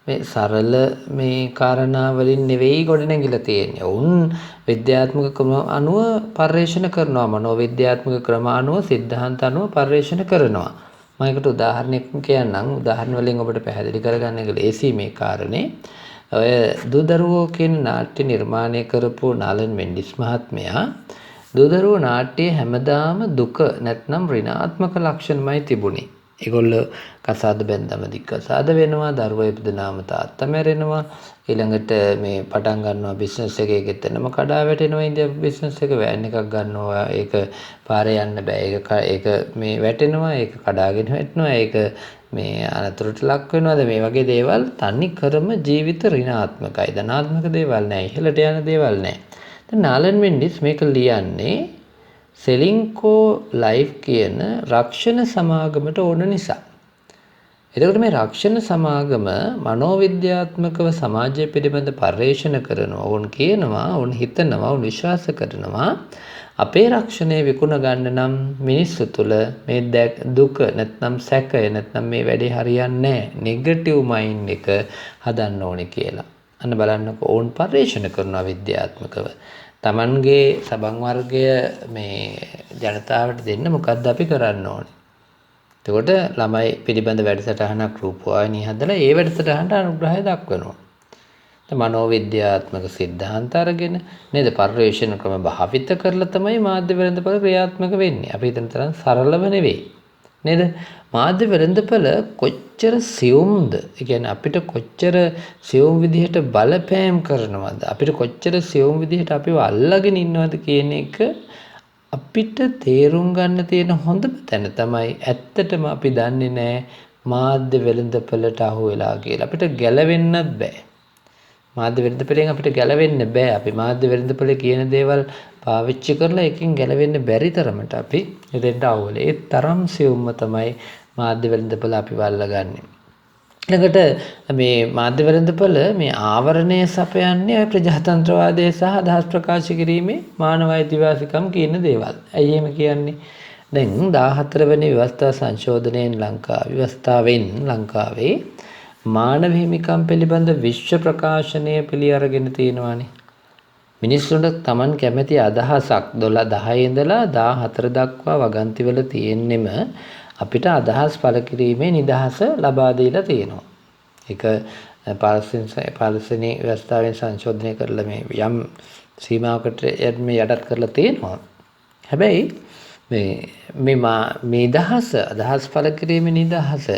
මේ සරල මේ කාරණා වලින් නෙවෙයි ගොඩනැගිලා තියෙන්නේ. උන් විද්‍යාත්මක ක්‍රම අනුව පර්යේෂණ කරනවා, මනෝවිද්‍යාත්මක ක්‍රම අනුව, සිද්ධාන්ත අනුව පර්යේෂණ කරනවා. මම ඒකට උදාහරණයක් කියන්නම්. උදාහරණ වලින් ඔබට පැහැදිලි කරගන්න එක ලේසි මේ කාරණේ. ඔය දුදරුවෝ කියන නාට්‍ය නිර්මාණය කරපු නාලන් මෙන්ඩිස් මහත්මයා දුදරුවෝ නාට්‍යයේ හැමදාම දුක නැත්නම් ඍණාත්මක ලක්ෂණමයි තිබුණේ. ඒගොල්ලෝ කසාද බැන්දම දික්කසාද වෙනවා, දරුවා ඉපදුනාම තාත්තා මැරෙනවා, ඊළඟට මේ පටන් ගන්නවා බිස්නස් එකේ ගෙතනම කඩා වැටෙනවා. ඉන්දියා බිස්නස් එක වෑන් එකක් ගන්නවා, ඒක පාරේ යන්න බෑ, ඒක මේ වැටෙනවා, ඒක කඩාගෙන වැටෙනවා, ඒක මේ අනතුරට ලක් වෙනවාද, මේ වගේ දේවල් තනි කරම ජීවිත ඍණාත්මකයි. ධනාත්මක දේවල් නෑ, ඉහළට යන දේවල් නෑ. දැන් නාලන් මෙන්ඩිස් මේක ලියන්නේ සෙලින්කෝ ලයිෆ් කියන රක්ෂණ සමාගමට ඕන නිසා. එතකොට මේ රක්ෂණ සමාගම මනෝවිද්‍යාත්මකව සමාජය පිළිබඳ පර්යේෂණ කරනවා. ඔවුන් කියනවා, ඔවුන් හිතනවා, ඔවුන් විශ්වාස කරනවා අපේ රක්ෂණය විකුණ ගන්න නම් මිනිස්සු තුළ මේ දුක නැත්නම් සැකය නැත්නම් මේ වැඩේ හරියන්නේ නැහැ, නෙගටිව් මයින්ඩ් එක හදන්න ඕනේ කියලා. අන්න බලන්නකෝ, ඔවුන් පර්යේෂණ කරනවා විද්‍යාත්මකව. Tamanගේ සබන් වර්ගය මේ ජනතාවට දෙන්න මොකද්ද අපි කරන්න ඕනේ? එතකොට ළමයි පිළිබඳ වැඩසටහනක් රූපවාහිනිය හදලා ඒ වැඩසටහනට අනුග්‍රහය දක්වනවා. මනෝවිද්‍යාත්මක සිද්ධාන්ත අරගෙන නේද පර්යේෂණ ක්‍රම භාවිත කරලා තමයි මාධ්‍ය වෙළඳපොළ ක්‍රියාත්මක වෙන්නේ. අපි හිතන තරම් සරලව නෙවෙයි. නේද? මාධ්‍ය වෙළඳපොළ කොච්චර සියුම්ද? ඒ කියන්නේ අපිට කොච්චර සියුම් විදිහට බලපෑම් කරනවද? අපිට කොච්චර සියුම් විදිහට අපිව අල්ලගෙන ඉන්නවද කියන එක අපිට තේරුම් ගන්න තියෙන හොඳම තැන තමයි ඇත්තටම අපි දන්නේ නැහැ මාධ්‍ය වෙළඳපොළට අහු වෙලා කියලා. අපිට ගැලවෙන්නත් බෑ. මාධ්‍ය වෙළඳපොළෙන් අපිට ගැලවෙන්න බෑ. අපි මාධ්‍ය වෙළඳපොළේ කියන දේවල් පාවිච්චි කරලා එකකින් ගැලවෙන්න බැරි තරමට අපි දෙන්න අවුල. ඒ තරම් සියුම්ම තමයි මාධ්‍ය වෙළඳපොළ අපි වල්ලගන්නේ. ඊළඟට මේ මාධ්‍ය වෙළඳපොළ මේ ආවරණය සපයන්නේ ප්‍රජාතන්ත්‍රවාදය සහ අදහස් ප්‍රකාශ කිරීමේ මානව අයිතිවාසිකම් කියන දේවල්. ඇයි එහෙම කියන්නේ? දැන් 14 වෙනි ව්‍යවස්ථා සංශෝධනයෙන් ලංකාවේ මානව හිමිකම් පිළිබඳ විශ්ව ප්‍රකාශනය පිළි අරගෙන තියෙනවානේ. මිනිස්සුන්ට Taman කැමති අදහසක් 10 ඉඳලා 14 දක්වා වගන්තිවල තියෙන්නෙම අපිට අදහස් පළ කිරීමේ නිදහස ලබා දීලා තියෙනවා. ඒක පාලස්තීන ව්‍යවස්ථාවෙන් සංශෝධනය කරලා මේ යම් සීමාවකට මේ යටත් කරලා තියෙනවා. හැබැයි මේ නිදහස අදහස් පළ කිරීමේ නිදහස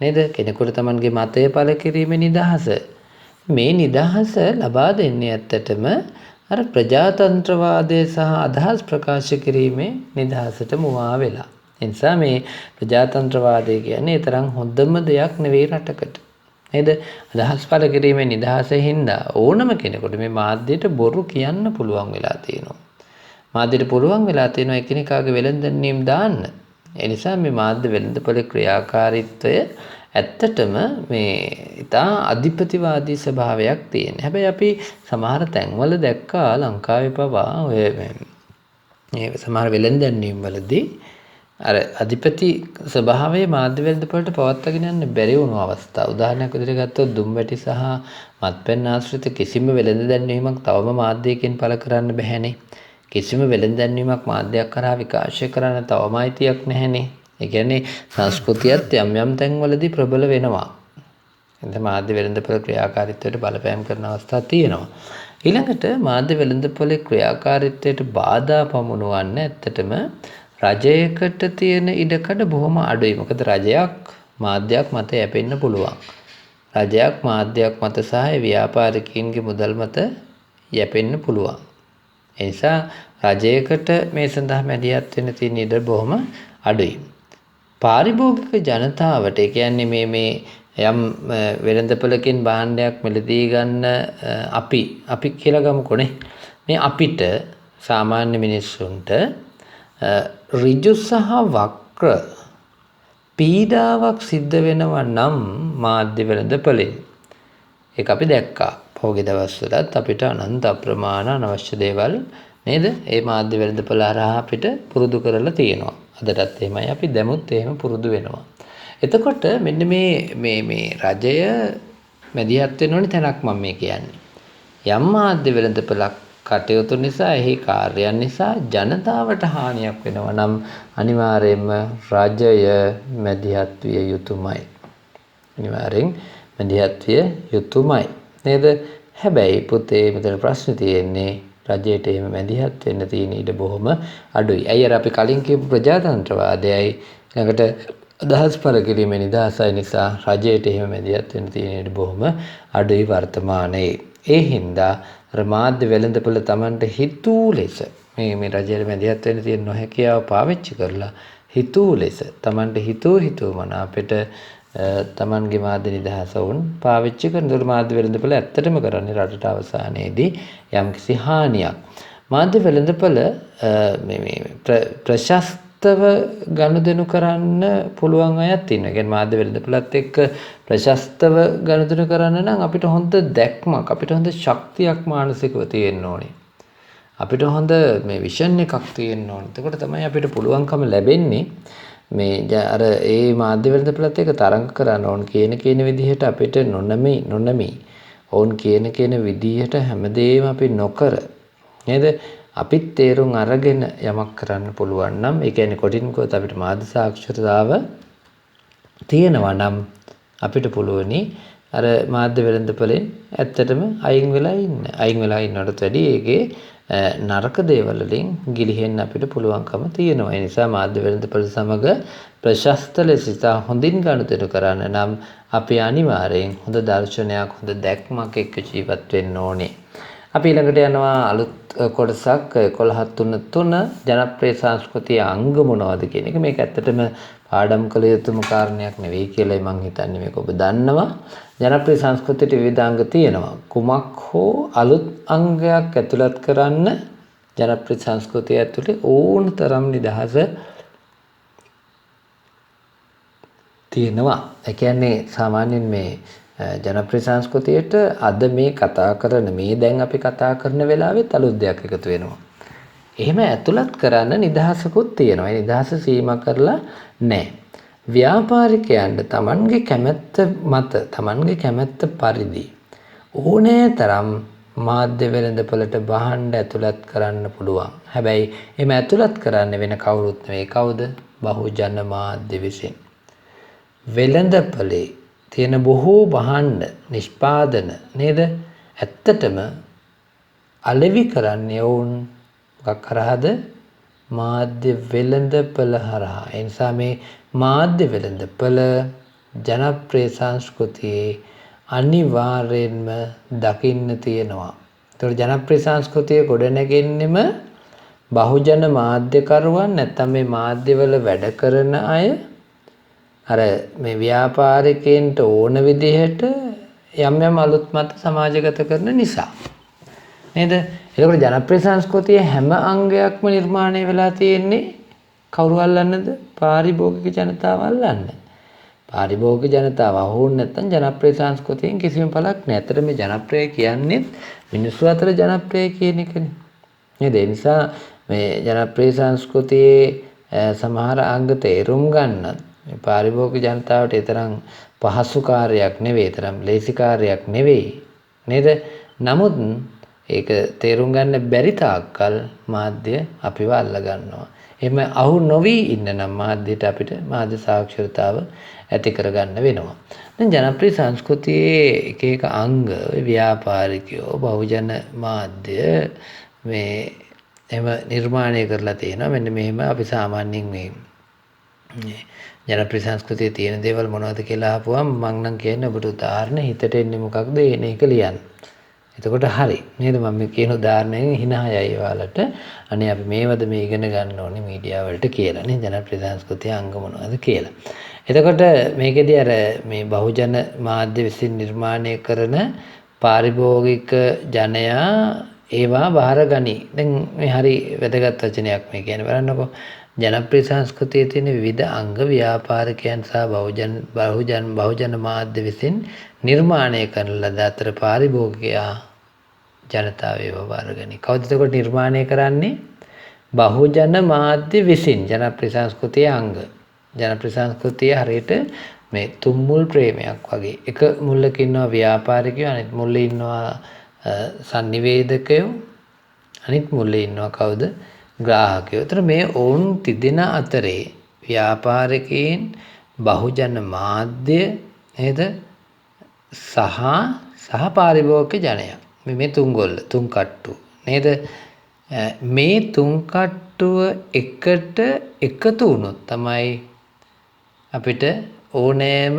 නේද? කෙනෙකුට Tamanගේ මතය පළ කිරීමේ නිදහස. මේ නිදහස ලබා දෙන්නේ ඇත්තටම අර ප්‍රජාතන්ත්‍රවාදය සහ අදහස් ප්‍රකාශ කිරීමේ නිදහසට මුවා වෙලා. ඒ නිසා මේ ප්‍රජාතන්ත්‍රවාදය කියන්නේ තරම් හොඳම දෙයක් නෙවෙයි රටකට. නේද? අදහස් පළ කිරීමේ නිදහසේ හින්දා ඕනම කෙනෙකුට මේ මාධ්‍යයට බොරු කියන්න පුළුවන් වෙලා තියෙනවා. මාධ්‍යයට පුළුවන් වෙලා තියෙනවා එකිනෙකාගේ වෙළඳ දාන්න. ඒ නිසා මේ මාධ්‍ය වෙළඳපොලේ ක්‍රියාකාරීත්වය ඇත්තටම මේ ඉතා අධිපතිවාදී ස්වභාවයක් තියෙන. හැබැයි අපි සමහර තැන්වල දැක්කා ලංකාවේ පවා ඔය මේ සමහර වෙළඳ වලදී අර අධිපති ස්වභාවයේ මාධ්‍ය වෙළඳපොළට පවත්වාගෙන යන්න බැරි වුණු අවස්ථා. උදාහරණයක් විදිහට ගත්තොත් දුම්වැටි සහ මත්පැන් ආශ්‍රිත කිසිම වෙළඳ දැන්වීමක් තවම මාධ්‍යයකින් පළ කරන්න බැහැනේ. කිසිම වෙළඳ දැන්වීමක් මාධ්‍යයක් කරා විකාශය කරන්න තවම අයිතියක් නැහැනේ. ඒ කියන්නේ සංස්කෘතියත් යම් යම් තැන්වලදී ප්‍රබල වෙනවා. එතන මාධ්‍ය වෙළඳපොළ ක්‍රියාකාරීත්වයට බලපෑම් කරන අවස්ථා තියෙනවා. ඊළඟට මාධ්‍ය වෙළඳපොළේ ක්‍රියාකාරීත්වයට බාධා පමුණුවන්න ඇත්තටම රජයකට තියෙන ඉඩකඩ බොහොම අඩුයි. මොකද රජයක් මාධ්‍යයක් මත යැපෙන්න පුළුවන්. රජයක් මාධ්‍යයක් මත සහ ව්‍යාපාරිකයින්ගේ මුදල් මත යැපෙන්න පුළුවන්. ඒ නිසා රජයකට මේ සඳහා මැදිහත් වෙන්න තියෙන ඉඩ බොහොම අඩුයි. පාරිභෝගික ජනතාවට ඒ කියන්නේ මේ යම් වෙළඳපොළකින් භාණ්ඩයක් මිලදී ගන්න අපි කියලා ගමුකොනේ. මේ අපිට සාමාන්‍ය මිනිස්සුන්ට ඍජු සහ වක්‍ර පීඩාවක් සිද්ධ වෙනවා නම් මාධ්‍ය වෙළඳපොලේ. ඒක අපි දැක්කා. පොහොගේ දවස්වලත් අපිට අනන්ත අප්‍රමාණ අනවශ්‍ය දේවල් නේද? ඒ මාධ්‍ය වෙළඳපොළ හරහා අපිට පුරුදු කරලා තියෙනවා. අදටත් එහෙමයි අපි දැමුත් එහෙම පුරුදු වෙනවා. එතකොට මෙන්න මේ රජය මැදිහත් වෙන ඕනි තැනක් මම මේ කියන්නේ. යම් මාධ්‍ය වෙළඳපොළක් කටයුතු නිසා එහි කාර්යයන් නිසා ජනතාවට හානියක් වෙනවා නම් අනිවාර්යයෙන්ම රජය මැදිහත් විය යුතුමයි. අනිවාර්යෙන් මැදිහත් විය යුතුමයි. නේද? හැබැයි පුතේ මෙතන ප්‍රශ්නේ තියෙන්නේ රජයට එහෙම මැදිහත් වෙන්න තියෙන ඉඩ බොහොම අඩුයි. අය අපි කලින් කියපු ප්‍රජාතන්ත්‍රවාදයයි ළඟට අදහස් පළ කිරීමේ නිදහසයි නිසා රජයට එහෙම මැදිහත් වෙන්න තියෙන ඉඩ බොහොම අඩුයි වර්තමානයේ. ඒ හින්දා මාධ්‍ය වෙළඳපොළ Tamanට හිතූ ලෙස මේ රජයට මැදිහත් වෙන්න තියෙන නොහැකියාව පාවිච්චි කරලා හිතූ ලෙස Tamanට හිතූ මනාපෙට තමන්ගේ මාධ්‍ය නිදහස වුන් පාවිච්චි කරන දුර මාධ්‍ය වෙළඳපොළ ඇත්තටම කරන්නේ රටට අවසානයේදී යම්කිසි හානියක්. මාධ්‍ය වෙළඳපොළ මේ ප්‍රශස්තව ගනුදෙනු කරන්න පුළුවන් අයත් ඉන්නවා. කියන්නේ මාධ්‍ය වෙළඳපොළත් එක්ක ප්‍රශස්තව ගනුදෙනු කරන්න නම් අපිට හොඳ දැක්මක්, අපිට හොඳ ශක්තියක් මානසිකව තියෙන්න ඕනේ. අපිට හොඳ මේ විෂන් එකක් තියෙන්න ඕනේ. එතකොට තමයි අපිට පුළුවන්කම ලැබෙන්නේ මේ අර ඒ මාධ්‍ය වෙළඳපොළත් එක තරඟ කරන්න ඕන කියන විදිහට අපිට නොනමි ඕන් කියන විදිහට හැමදේම අපි නොකර නේද අපිත් තේරුම් අරගෙන යමක් කරන්න පුළුවන් නම් ඒ කියන්නේ කොටින් කොත් අපිට මාධ්‍ය සාක්ෂරතාව තියෙනවා නම් අපිට පුළුවනි අර මාධ්‍ය වෙළඳපොළෙන් ඇත්තටම අයින් වෙලා ඉන්නවට වැඩිය ඒකේ නරක දේවල් වලින් ගිලිහෙන්න අපිට පුළුවන්කම තියෙනවා. ඒ නිසා මාධ්‍ය වෙළඳපොළ සමග ප්‍රශස්ත ලෙස හොඳින් ගනුදෙනු කරන්න නම් අපි අනිවාර්යෙන් හොඳ දර්ශනයක්, හොඳ දැක්මක් එක්ක ජීවත් වෙන්න ඕනේ. අපි ඊළඟට යනවා අලුත් කොටසක් 11.3 ජනප්‍රිය සංස්කෘතිය අංග මොනවද කියන එක. මේක ඇත්තටම පාඩම් කළ යුතුම කාරණයක් නෙවෙයි කියලායි මම හිතන්නේ. මේක ඔබ දන්නවා. ජනප්‍රිය සංස්කෘතියට විවිධ අංග තියෙනවා. කුමක් හෝ අලුත් අංගයක් ඇතුළත් කරන්න ජනප්‍රිය සංස්කෘතිය ඇතුලේ ඕන තරම් නිදහස තියෙනවා. ඒ කියන්නේ සාමාන්‍යයෙන් මේ ජනප්‍රිය සංස්කෘතියට අද මේ කතා කරන මේ දැන් අපි කතා කරන වෙලාවෙත් අලුත් දෙයක් එකතු වෙනවා. එහෙම ඇතුළත් කරන්න නිදහසකුත් තියෙනවා. ඒ නිදහස සීමා කරලා නැහැ. ව්‍යාපාරිකයන්ට Tamanගේ කැමැත්ත මත Tamanගේ කැමැත්ත පරිදි ඕනෑ තරම් මාධ්‍ය වෙළඳපොළට භාණ්ඩ ඇතුළත් කරන්න පුළුවන්. හැබැයි එහෙම ඇතුළත් කරන්න වෙන කවුරුත් නෙවෙයි. කවුද? බහුජන මාධ්‍ය විසින්. වෙළඳපොලේ තියෙන බොහෝ භාණ්ඩ නිෂ්පාදන නේද? ඇත්තටම අලෙවි කරන්නේ වුන් මොකක් කරාද? මාධ්‍ය වෙළඳපොළ හරහා. ඒ නිසා මේ මාධ්‍ය වෙළඳපොළ ජනප්‍රිය සංස්කෘතියේ අනිවාර්යෙන්ම දකින්න තියෙනවා. ඒතකොට ජනප්‍රිය සංස්කෘතිය ගොඩනැගෙන්නෙම බහුජන මාධ්‍යකරුවන් නැත්නම් මේ මාධ්‍යවල වැඩ කරන අය අර මේ ව්‍යාපාරිකයන්ට ඕන විදිහට යම් යම් අලුත් මත සමාජගත කරන නිසා නේද? එතකොට ජනප්‍රිය සංස්කෘතියේ හැම අංගයක්ම නිර්මාණය වෙලා තියෙන්නේ කවුරු අල්ලන්නද? පාරිභෝගික ජනතාව අල්ලන්න. පාරිභෝගික ජනතාව අහුවුනේ නැත්නම් ජනප්‍රිය සංස්කෘතියෙන් කිසිම පළක් නැහැ. ඇත්තට මේ ජනප්‍රිය කියන්නේ මිනිස්සු අතර ජනප්‍රිය කියන එකනේ. නේද? ඒ නිසා මේ ජනප්‍රිය සංස්කෘතියේ සමහර අංග තේරුම් ගන්නත් මේ පාරිභෝගික ජනතාවට තරම් පහසු කාර්යයක් නෙවෙයි, තරම් ලේසි කාර්යයක් නෙවෙයි. නේද? නමුත් ඒක තේරුම් ගන්න බැරි තාක්කල් මාධ්‍ය අපිව අල්ල ගන්නවා. එහෙම අහු නොවි ඉන්න නම් මාධ්‍යට අපිට මාධ්‍ය සාක්ෂරතාව ඇති කරගන්න වෙනවා. දැන් ජනප්‍රිය සංස්කෘතියේ එක එක අංග ව්‍යාපාරිකයෝ බහුජන මාධ්‍ය මේ එහෙම නිර්මාණය කරලා තියෙනවා. මෙන්න මෙහෙම අපි සාමාන්‍යයෙන් මේ ජනප්‍රිය සංස්කෘතියේ තියෙන දේවල් මොනවද කියලා අහපුවම මම නම් කියන්නේ ඔබට උදාහරණ හිතට එන්නේ මොකක්ද එන එක ලියන්න. එතකොට හරි නේද? මම මේ කියන උදාහරණයෙන් hina යයි ඔයාලට. අනේ අපි මේවද මේ ඉගෙන ගන්න ඕනේ මීඩියා වලට කියලා නේ ජනප්‍රිය සංස්කෘතිය අංග මොනවද කියලා. එතකොට මේකෙදී අර මේ බහුජන මාධ්‍ය විසින් නිර්මාණය කරන පාරිභෝගික ජනයා ඒවා බාරගනි. දැන් මේ හරි වැදගත් වචනයක් මේ කියන්නේ බලන්නකෝ. ජනප්‍රිය සංස්කෘතියේ තියෙන විවිධ අංග ව්‍යාපාරිකයන් සහ බහුජන මාධ්‍ය විසින් නිර්මාණය කරන ලද අතර පාරිභෝගිකයා ජනතාව ඒවා බාරගනි. කවුද එතකොට නිර්මාණය කරන්නේ? බහුජන මාධ්‍ය විසින් ජනප්‍රිය සංස්කෘතියේ අංග. ජනප්‍රිය සංස්කෘතිය හරියට මේ තුම්මුල් ප්‍රේමයක් වගේ. එක මුල්ලක ඉන්නවා ව්‍යාපාරිකයෝ, අනිත් මුල්ලේ ඉන්නවා සංනිවේදකයෝ, අනිත් මුල්ලේ ඉන්නවා කවුද? ග්‍රාහකයෝ. ඒතර මේ ඔවුන් තිදෙන අතරේ ව්‍යාපාරිකයන් බහුජන මාධ්‍ය නේද? සහ පාරිභෝගික ජනයා. මේ තුන් කට්ටු නේද? මේ තුන් කට්ටුව එකට එකතු වුණොත් තමයි අපිට ඕනෑම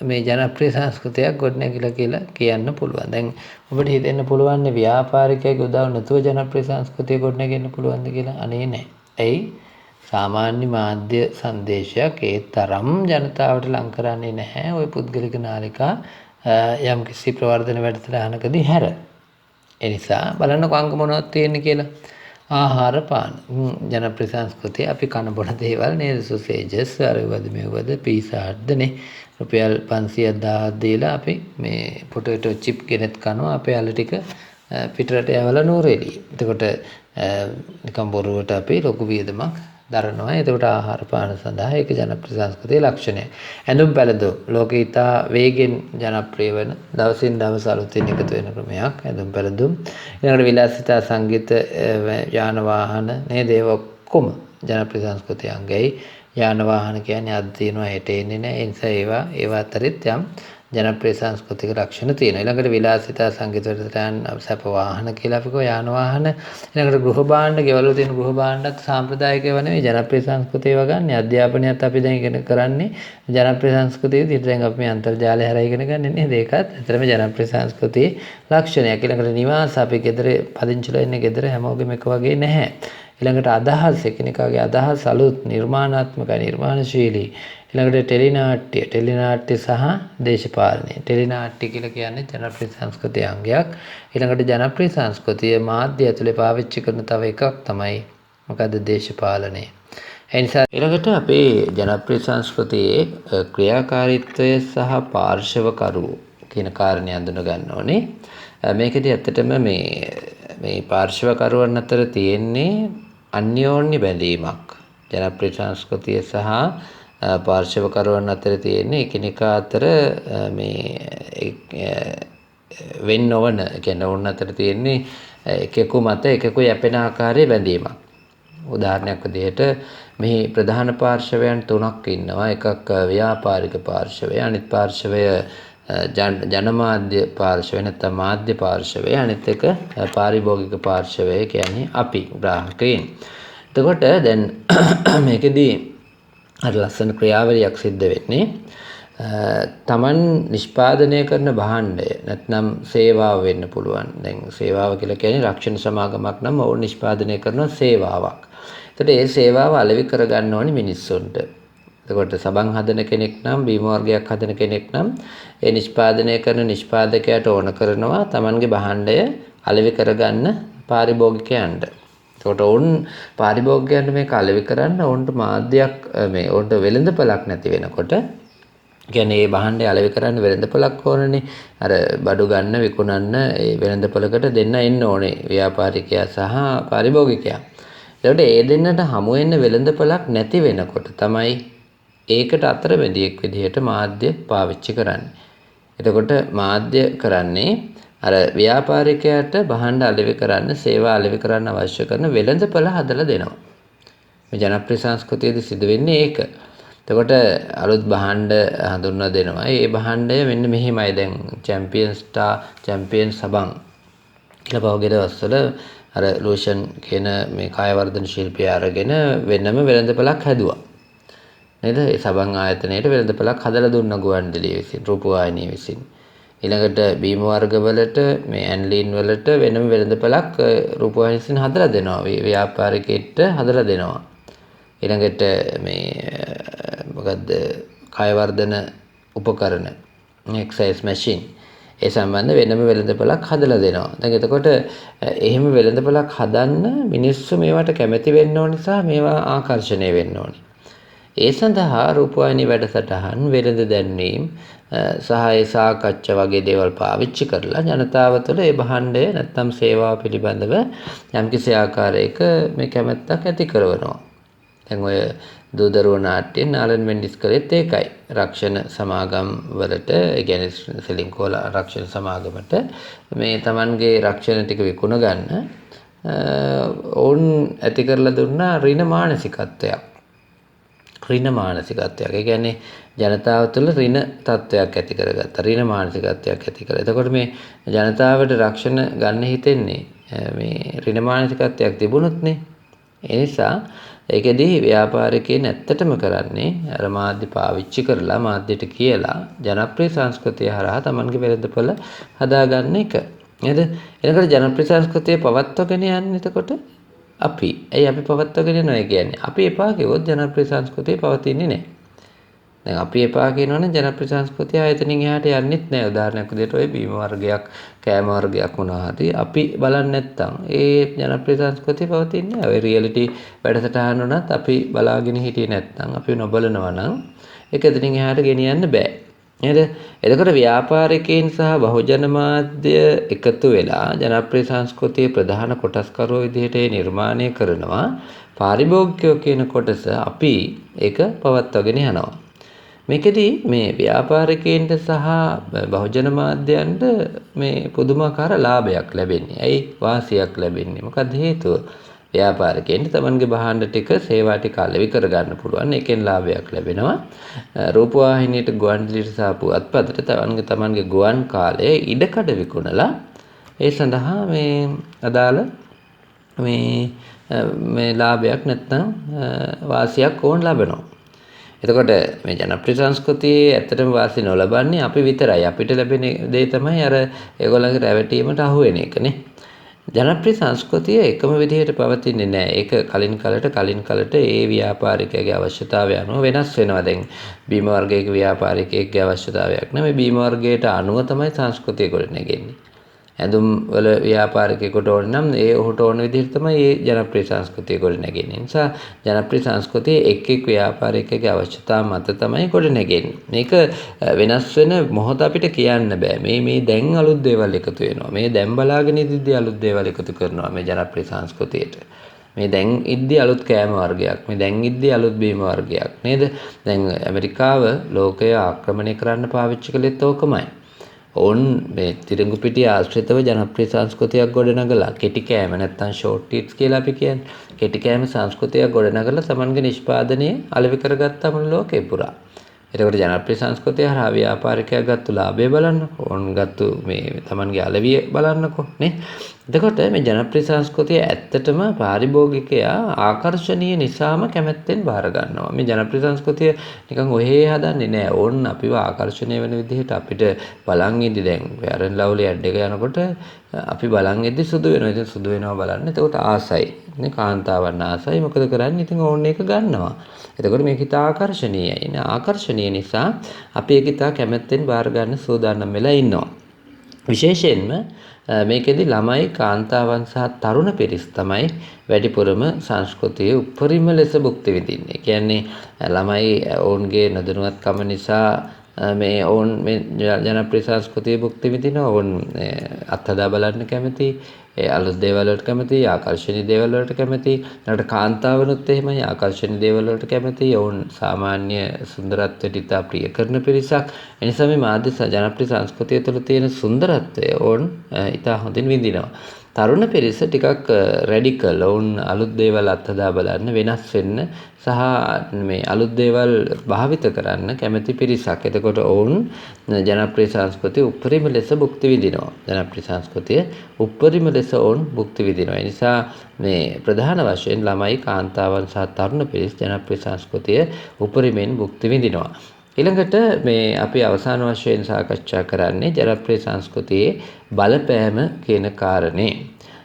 මේ ජනප්‍රිය සංස්කෘතියක් ගොඩනැගිලා කියලා කියන්න පුළුවන්. දැන් ඔබට හිතෙන්න පුළුවන් ව්‍යාපාරිකයෙක් උදව් නැතුව ජනප්‍රිය සංස්කෘතිය ගොඩනගෙන්න පුළුවන්ද කියලා? අනේ නැහැ. එයි සාමාන්‍ය මාධ්‍ය සංදේශයක් ඒ තරම් ජනතාවට ලං කරන්නේ නැහැ. ওই පුද්ගලික නාලිකා යම් කිසි ප්‍රවර්ධන වැඩසටහනකදී හැර. ඒ නිසා බලන්නකො අංග මොනවද තියෙන්නේ කියලා. ආහාර පාන ජනප්‍රිය සංස්කෘතිය අපි කන බොන දේවල් නේද? සොසේජස් අරවද මේවද පීසා හත්දනේ රුපියල් 500,000 දීලා අපි මේ පොටේටෝ චිප් ගෙනත් කනවා. අපේ අල ටික පිටරට යවලා නూరుෙලි. එතකොට නිකම් බොරුවට අපි ලොකු වියදමක් දරනවා. එතකොට ආහාර පාන සඳහා ඒක ජනප්‍රිය සංස්කෘතියේ ලක්ෂණය. ඇඳුම් පැළඳුම් ලෝකේ ඉතා වේගෙන් ජනප්‍රිය වෙන දවසින් දවස අලුතින් එකතු වෙන ක්‍රමයක් ඇඳුම් පැළඳුම්. ඊළඟට විලාසිතා සංගීත යාන වාහන නේද? ඒව ඔක්කොම ජනප්‍රිය සංස්කෘතිය අංගයි. යාන වාහන කියන්නේ අද තියෙනවා හෙට එන්නේ නැහැ. ඒ නිසා ඒවා අතරින් යම් ජනප්‍රිය සංස්කෘතික ලක්ෂණ තියෙනවා. ඊළඟට විලාසිතා සංගීත වැඩසටහන් සැප වාහන කියලා අපි කියනවා යාන වාහන. ඊළඟට ගෘහ භාණ්ඩ, ගෙවල් වල තියෙන ගෘහ භාණ්ඩත් සාම්ප්‍රදායික ඒවා නෙවෙයි ජනප්‍රිය සංස්කෘතිය වගන්නේ. අධ්‍යාපනයත් අපි දැන් ඉගෙන කරන්නේ ජනප්‍රිය සංස්කෘතිය විදිහට. දැන් අපි මේ අන්තර්ජාලය හරහා ඉගෙන ගන්න නේද? ඒකත් ඇත්තටම ජනප්‍රිය සංස්කෘතියේ ලක්ෂණයක්. ඊළඟට නිවාස අපි ගෙදර පදිංචිලා ඉන්නේ ගෙදර හැමෝගෙම එක වගේ නැහැ. ඊළඟට අදහස් එකිනෙකාගේ අදහස් අලුත් නිර්මාණාත්මකයි නිර්මාණශීලී. ඊළඟට ටෙලිනාට්‍ය සහ දේශපාලනය. ටෙලිනාට්‍ය කියලා කියන්නේ ජනප්‍රිය සංස්කෘතියේ අංගයක්. ඊළඟට ජනප්‍රිය සංස්කෘතිය මාධ්‍ය ඇතුලේ පාවිච්චි කරන තව එකක් තමයි මොකද්ද? දේශපාලනය. ඒ නිසා ඊළඟට අපේ ජනප්‍රිය සංස්කෘතියේ ක්‍රියාකාරීත්වය සහ පාර්ශවකරු කියන කාරණේ අඳුන ගන්න ඕනේ. මේකෙදි ඇත්තටම මේ පාර්ශවකරුවන් අතර තියෙන්නේ අන්‍යෝන්‍ය බැඳීමක්. ජනප්‍රිය සංස්කෘතිය සහ පාර්ශවකරුවන් අතර තියෙන්නේ එකිනෙකා අතර මේ වෙන් නොවන කියන්නේ ඔවුන් අතර තියෙන්නේ එකෙකු මත එකෙකු යැපෙන ආකාරයේ බැඳීමක්. උදාහරණයක් විදිහට මෙහි ප්‍රධාන පාර්ශවයන් තුනක් ඉන්නවා. එකක් ව්‍යාපාරික පාර්ශවය, අනිත් පාර්ශවය ජනමාධ්‍ය පාර්ශවය නැත්නම් මාධ්‍ය පාර්ශවය, අනිත් එක පාරිභෝගික පාර්ශවය කියන්නේ අපි ග්‍රාහකයන්. එතකොට දැන් මේකෙදී අර ලස්සන ක්‍රියාවලියක් සිද්ධ වෙන්නේ තමන් නිෂ්පාදනය කරන භාණ්ඩය නැත්නම් සේවාව වෙන්න පුළුවන්. දැන් සේවාව කියලා කියන්නේ රක්ෂණ සමාගමක් නම් ඔවුන් නිෂ්පාදනය කරන සේවාවක්. එතකොට ඒ සේවාව අලෙවි කරගන්න ඕනි මිනිස්සුන්ට. එතකොට සබන් හදන කෙනෙක් නම් බීම වර්ගයක් හදන කෙනෙක් නම් ඒ නිෂ්පාදනය කරන නිෂ්පාදකයාට ඕන කරනවා තමන්ගේ භාණ්ඩය අලෙවි කරගන්න පාරිභෝගිකයන්ට. එතකොට ඔවුන් පාරිභෝගිකයන්ට මේක අලෙවි කරන්න ඔවුන්ට මාධ්‍යයක් මේ ඔවුන්ට වෙළඳපළක් නැති වෙනකොට කියන්නේ මේ භාණ්ඩය අලෙවි කරන්න වෙළඳපළක් ඕනනේ. අර බඩු ගන්න විකුණන්න ඒ වෙළඳපළකට දෙන්න එන්න ඕනේ ව්‍යාපාරිකයා සහ පාරිභෝගිකයා. එතකොට ඒ දෙන්නට හමු වෙන්න වෙළඳපළක් නැති වෙනකොට තමයි ඒකට අතරමැදියෙක් විදිහට මාධ්‍ය පාවිච්චි කරන්නේ. එතකොට මාධ්‍ය කරන්නේ අර ව්‍යාපාරිකයාට භාණ්ඩ අලෙවි කරන්න, සේවා අලෙවි කරන්න අවශ්‍ය කරන වෙළඳපළ හදලා දෙනවා. මේ ජනප්‍රිය සංස්කෘතියේදී සිදු වෙන්නේ ඒක. එතකොට අලුත් භාණ්ඩ හඳුන්වා දෙනවා. ඒ භාණ්ඩය මෙන්න මෙහිමයි. දැන් චැම්පියන් සබන් කියලා පහුගිය දවස්වල අර ලෝෂන් කියන මේ කාය වර්ධන ශිල්පිය අරගෙන වෙනම වෙළඳපළක් හැදුවා. නේද? ඒ සබන් ආයතනයේට වෙළඳපළක් හදලා දුන්න ගුවන්විදුලිය විසින්, රූපවාහිනිය විසින්. ඊළඟට බීම වර්ග වලට මේ ඇන්ලීන් වලට වෙනම වෙළඳපළක් රූපවාහිනිය විසින් හදලා දෙනවා. ව්‍යාපාරිකයෙක්ට හදලා දෙනවා. ඊළඟට මේ මොකද්ද කාය වර්ධන උපකරණ එක්සර්සයිස් මැෂින් ඒ සම්බන්ධ වෙනම වෙළඳපළක් හදලා දෙනවා. දැන් එතකොට එහෙම වෙළඳපළක් හදන්න මිනිස්සු මේවට කැමති වෙන්න ඕන නිසා මේවා ආකර්ෂණය වෙන්න ඕනේ. ඒ සඳහා රූපවාහිනී වැඩසටහන් වෙළඳ දැන්වීම් සහ ඒ සාකච්ඡා වගේ දේවල් පාවිච්චි කරලා ජනතාව තුළ ඒ භාණ්ඩය නැත්නම් සේවාව පිළිබඳව යම්කිසි ආකාරයක මේ කැමැත්තක් ඇති කරනවා. දැන් ඔය දූදරුව නාට්‍යයෙන් නාලන් මෙන්ඩිස් කළෙත් ඒකයි. රක්ෂණ සමාගම් වලට, ඒ කියන්නේ සෙලින්කෝල රක්ෂණ සමාගමට මේ Tamanගේ රක්ෂණ ටික විකුණ ගන්න ඔවුන් ඇති කරලා දුන්නා ඍණ මානසිකත්වයක්. ඍණ මානසිකත්වයක්. ඒ කියන්නේ ජනතාව තුළ ඍණ තත්වයක් ඇති කරගත්තා. ඍණ මානසිකත්වයක් ඇති කරලා. එතකොට මේ ජනතාවට රක්ෂණ ගන්න හිතෙන්නේ මේ ඍණ මානසිකත්වයක් තිබුණොත්නේ. ඒ නිසා ඒකෙදී ව්‍යාපාරිකයන් ඇත්තටම කරන්නේ අර මාධ්‍ය පාවිච්චි කරලා මාධ්‍යට කියලා ජනප්‍රිය සංස්කෘතිය හරහා Tamanගේ වෙළඳපොළ හදාගන්න එක. නේද? එනකොට ජනප්‍රිය සංස්කෘතිය පවත්වාගෙන යන්නේ එතකොට අපි. ඇයි අපි පවත්වාගෙන යනවා කියන්නේ? අපි එපා කිව්වොත් ජනප්‍රිය සංස්කෘතිය පවතින්නේ නැහැ. දැන් අපි එපා කියනවනේ ජනප්‍රිය සංස්කෘතිය ආයතනින් එහාට යන්නෙත් නැහැ. උදාහරණයක් විදිහට ඔය බීම වර්ගයක්, කෑම වර්ගයක් වුණා හරි අපි බලන්නේ නැත්තම් ඒ ජනප්‍රිය සංස්කෘතිය පවතින්නේ නැහැ. ඔය රියැලිටි වැඩසටහන උනත් අපි බලාගෙන හිටියේ නැත්තම් අපි නොබලනවා නම් ඒක එතනින් එහාට ගෙනියන්න බෑ. නේද? එතකොට ව්‍යාපාරිකයන් සහ බහුජන මාධ්‍ය එකතු වෙලා ජනප්‍රිය සංස්කෘතියේ ප්‍රධාන කොටස්කරුවෝ විදිහට නිර්මාණය කරනවා. පාරිභෝගිකයෝ කියන කොටස අපි ඒක පවත්වාගෙන යනවා. මේකෙදී මේ ව්‍යාපාරිකයන්ට සහ බහුජන මාධ්‍යයන්ට මේ පුදුමාකාර ලාභයක් ලැබෙන්නේ. ඇයි වාසියක් ලැබෙන්නේ? මොකද හේතුව? ව්‍යාපාරිකයන්ට තමන්ගේ භාණ්ඩ ටික, සේවා ටික අලෙවි කරගන්න පුළුවන්. ඒකෙන් ලාභයක් ලැබෙනවා. රූපවාහිනියට, ගුවන්විදුලියට සහ පුවත්පතට තමන්ගේ ගුවන් කාලය ඉඩකඩ විකුණලා ඒ සඳහා මේ අදාළ මේ ලාභයක් නැත්නම් වාසියක් ඕන් ලබනවා. එතකොට මේ ජනප්‍රිය සංස්කෘතියේ ඇත්තටම වාසි නොලබන්නේ අපි විතරයි. අපිට ලැබෙන දේ තමයි අර ඒගොල්ලන්ගේ රැවටීමට අහු වෙන එකනේ. ජනප්‍රිය සංස්කෘතිය එකම විදිහට පවතින්නේ නැහැ. ඒක කලින් කලට ඒ ව්‍යාපාරිකයාගේ අවශ්‍යතාවය අනුව වෙනස් වෙනවා. දැන් බීම වර්ගයක ව්‍යාපාරිකයෙක්ගේ අවශ්‍යතාවයක් නෙමෙයි. බීම වර්ගයට අනුව තමයි සංස්කෘතිය ගොඩනැගෙන්නේ. ඇඳුම් වල ව්‍යාපාරිකයෙකුට ඕන නම් ඒ ඔහුට ඕන විදිහට තමයි මේ ජනප්‍රිය සංස්කෘතිය ගොඩනැගෙන්නේ. නිසා ජනප්‍රිය සංස්කෘතිය එක් ව්‍යාපාරිකයෙකුගේ අවශ්‍යතා මත තමයි ගොඩනැගෙන්නේ. මේක වෙනස් වෙන මොහොත අපිට කියන්න බෑ. මේ දැන් අලුත් දේවල් එකතු වෙනවා. මේ දැන් බලාගෙන ඉදිද්දී අලුත් දේවල් එකතු කරනවා මේ ජනප්‍රිය සංස්කෘතියට. මේ දැන් ඉද්දී අලුත් කෑම වර්ගයක්. මේ දැන් ඉද්දී අලුත් බීම වර්ගයක්. නේද? දැන් ඇමරිකාව ලෝකය ආක්‍රමණය කරන්න පාවිච්චි කළෙත් ඕකමයි. ඔවුන් මේ තිරංගු පිටිය ආශ්‍රිතව ජනප්‍රිය සංස්කෘතියක් ගොඩනගලා කෙටි කෑම නැත්නම් ෂෝට් ටීට්ස් කියලා අපි කියන්නේ. කෙටි කෑම සංස්කෘතියක් ගොඩනගලා Tamanගේ නිෂ්පාදනය අලෙවි කරගත්තා මුළු ලෝකේ පුරා. එතකොට ජනප්‍රිය සංස්කෘතිය හරහා ව්‍යාපාරිකයා ගත්තු ලාභය බලන්නකෝ. ඕන් ගත්තු මේ Tamanගේ අලවිය බලන්නකෝ නේ. එතකොට මේ ජනප්‍රිය සංස්කෘතිය ඇත්තටම පාරිභෝගිකයා ආකර්ෂණීය නිසාම කැමැත්තෙන් බාර ගන්නවා. මේ ජනප්‍රිය සංස්කෘතිය නිකන් ඔහේ හදන්නේ නෑ. ඕන් අපිව ආකර්ෂණය වෙන විදිහට අපිට බලන් ඉදි දැන් Fair and Lovely ඇඩ් එක යනකොට අපි බලන් ඉදි සුදු වෙනවා. ඉතින් සුදු වෙනවා බලන්න. එතකොට ආසයි. නේ කාන්තාවන් ආසයි. මොකද කරන්නේ? ඉතින් ඕන් එක ගන්නවා. එතකොට මේක ඉතා ආකර්ෂණීයයි. නේ ආකර්ෂණීය නිසා අපි ඒක ඉතා කැමැත්තෙන් බාර ගන්න සූදානම් වෙලා ඉන්නවා. විශේෂයෙන්ම මේකෙදි ළමයි කාන්තාවන් සහ තරුණ පිරිස් තමයි වැඩිපුරම සංස්කෘතියේ උපරිම ලෙස භුක්ති විඳින්නේ. කියන්නේ ළමයි ඔවුන්ගේ නොදැනුවත්කම නිසා මේ ඔවුන් මේ ජනප්‍රිය සංස්කෘතියේ භුක්ති විඳිනවා. ඔවුන් අත්හදා බලන්න කැමති, අලුත් දේවල් වලට කැමති, ආකර්ෂණීය දේවල් වලට කැමති. ඊට කාන්තාවනුත් එහෙමයි ආකර්ෂණීය දේවල් වලට කැමති. ඔවුන් සාමාන්‍ය සුන්දරත්වයට ඉතා ප්‍රිය කරන පිරිසක්. ඒ නිසා මේ මාධ්‍ය ජනප්‍රිය සංස්කෘතිය තුළ තියෙන සුන්දරත්වය ඔවුන් ඉතා හොඳින් විඳිනවා. තරුණ පිරිස ටිකක් රැඩිකල්. ඔවුන් අලුත් දේවල් අත්හදා බලන්න, වෙනස් වෙන්න සහ මේ අලුත් දේවල් භාවිත කරන්න කැමති පිරිසක්. එතකොට ඔවුන් ජනප්‍රිය සංස්කෘතිය උපරිම ලෙස භුක්ති විඳිනවා. ජනප්‍රිය සංස්කෘතිය උපරිම ලෙස ඔවුන් භුක්ති විඳිනවා. ඒ නිසා මේ ප්‍රධාන වශයෙන් ළමයි, කාන්තාවන් සහ තරුණ පිරිස් ජනප්‍රිය සංස්කෘතිය උපරිමෙන් භුක්ති විඳිනවා. ඊළඟට මේ අපි අවසාන වශයෙන් සාකච්ඡා කරන්නේ ජනප්‍රිය සංස්කෘතියේ බලපෑම කියන කාරණේ.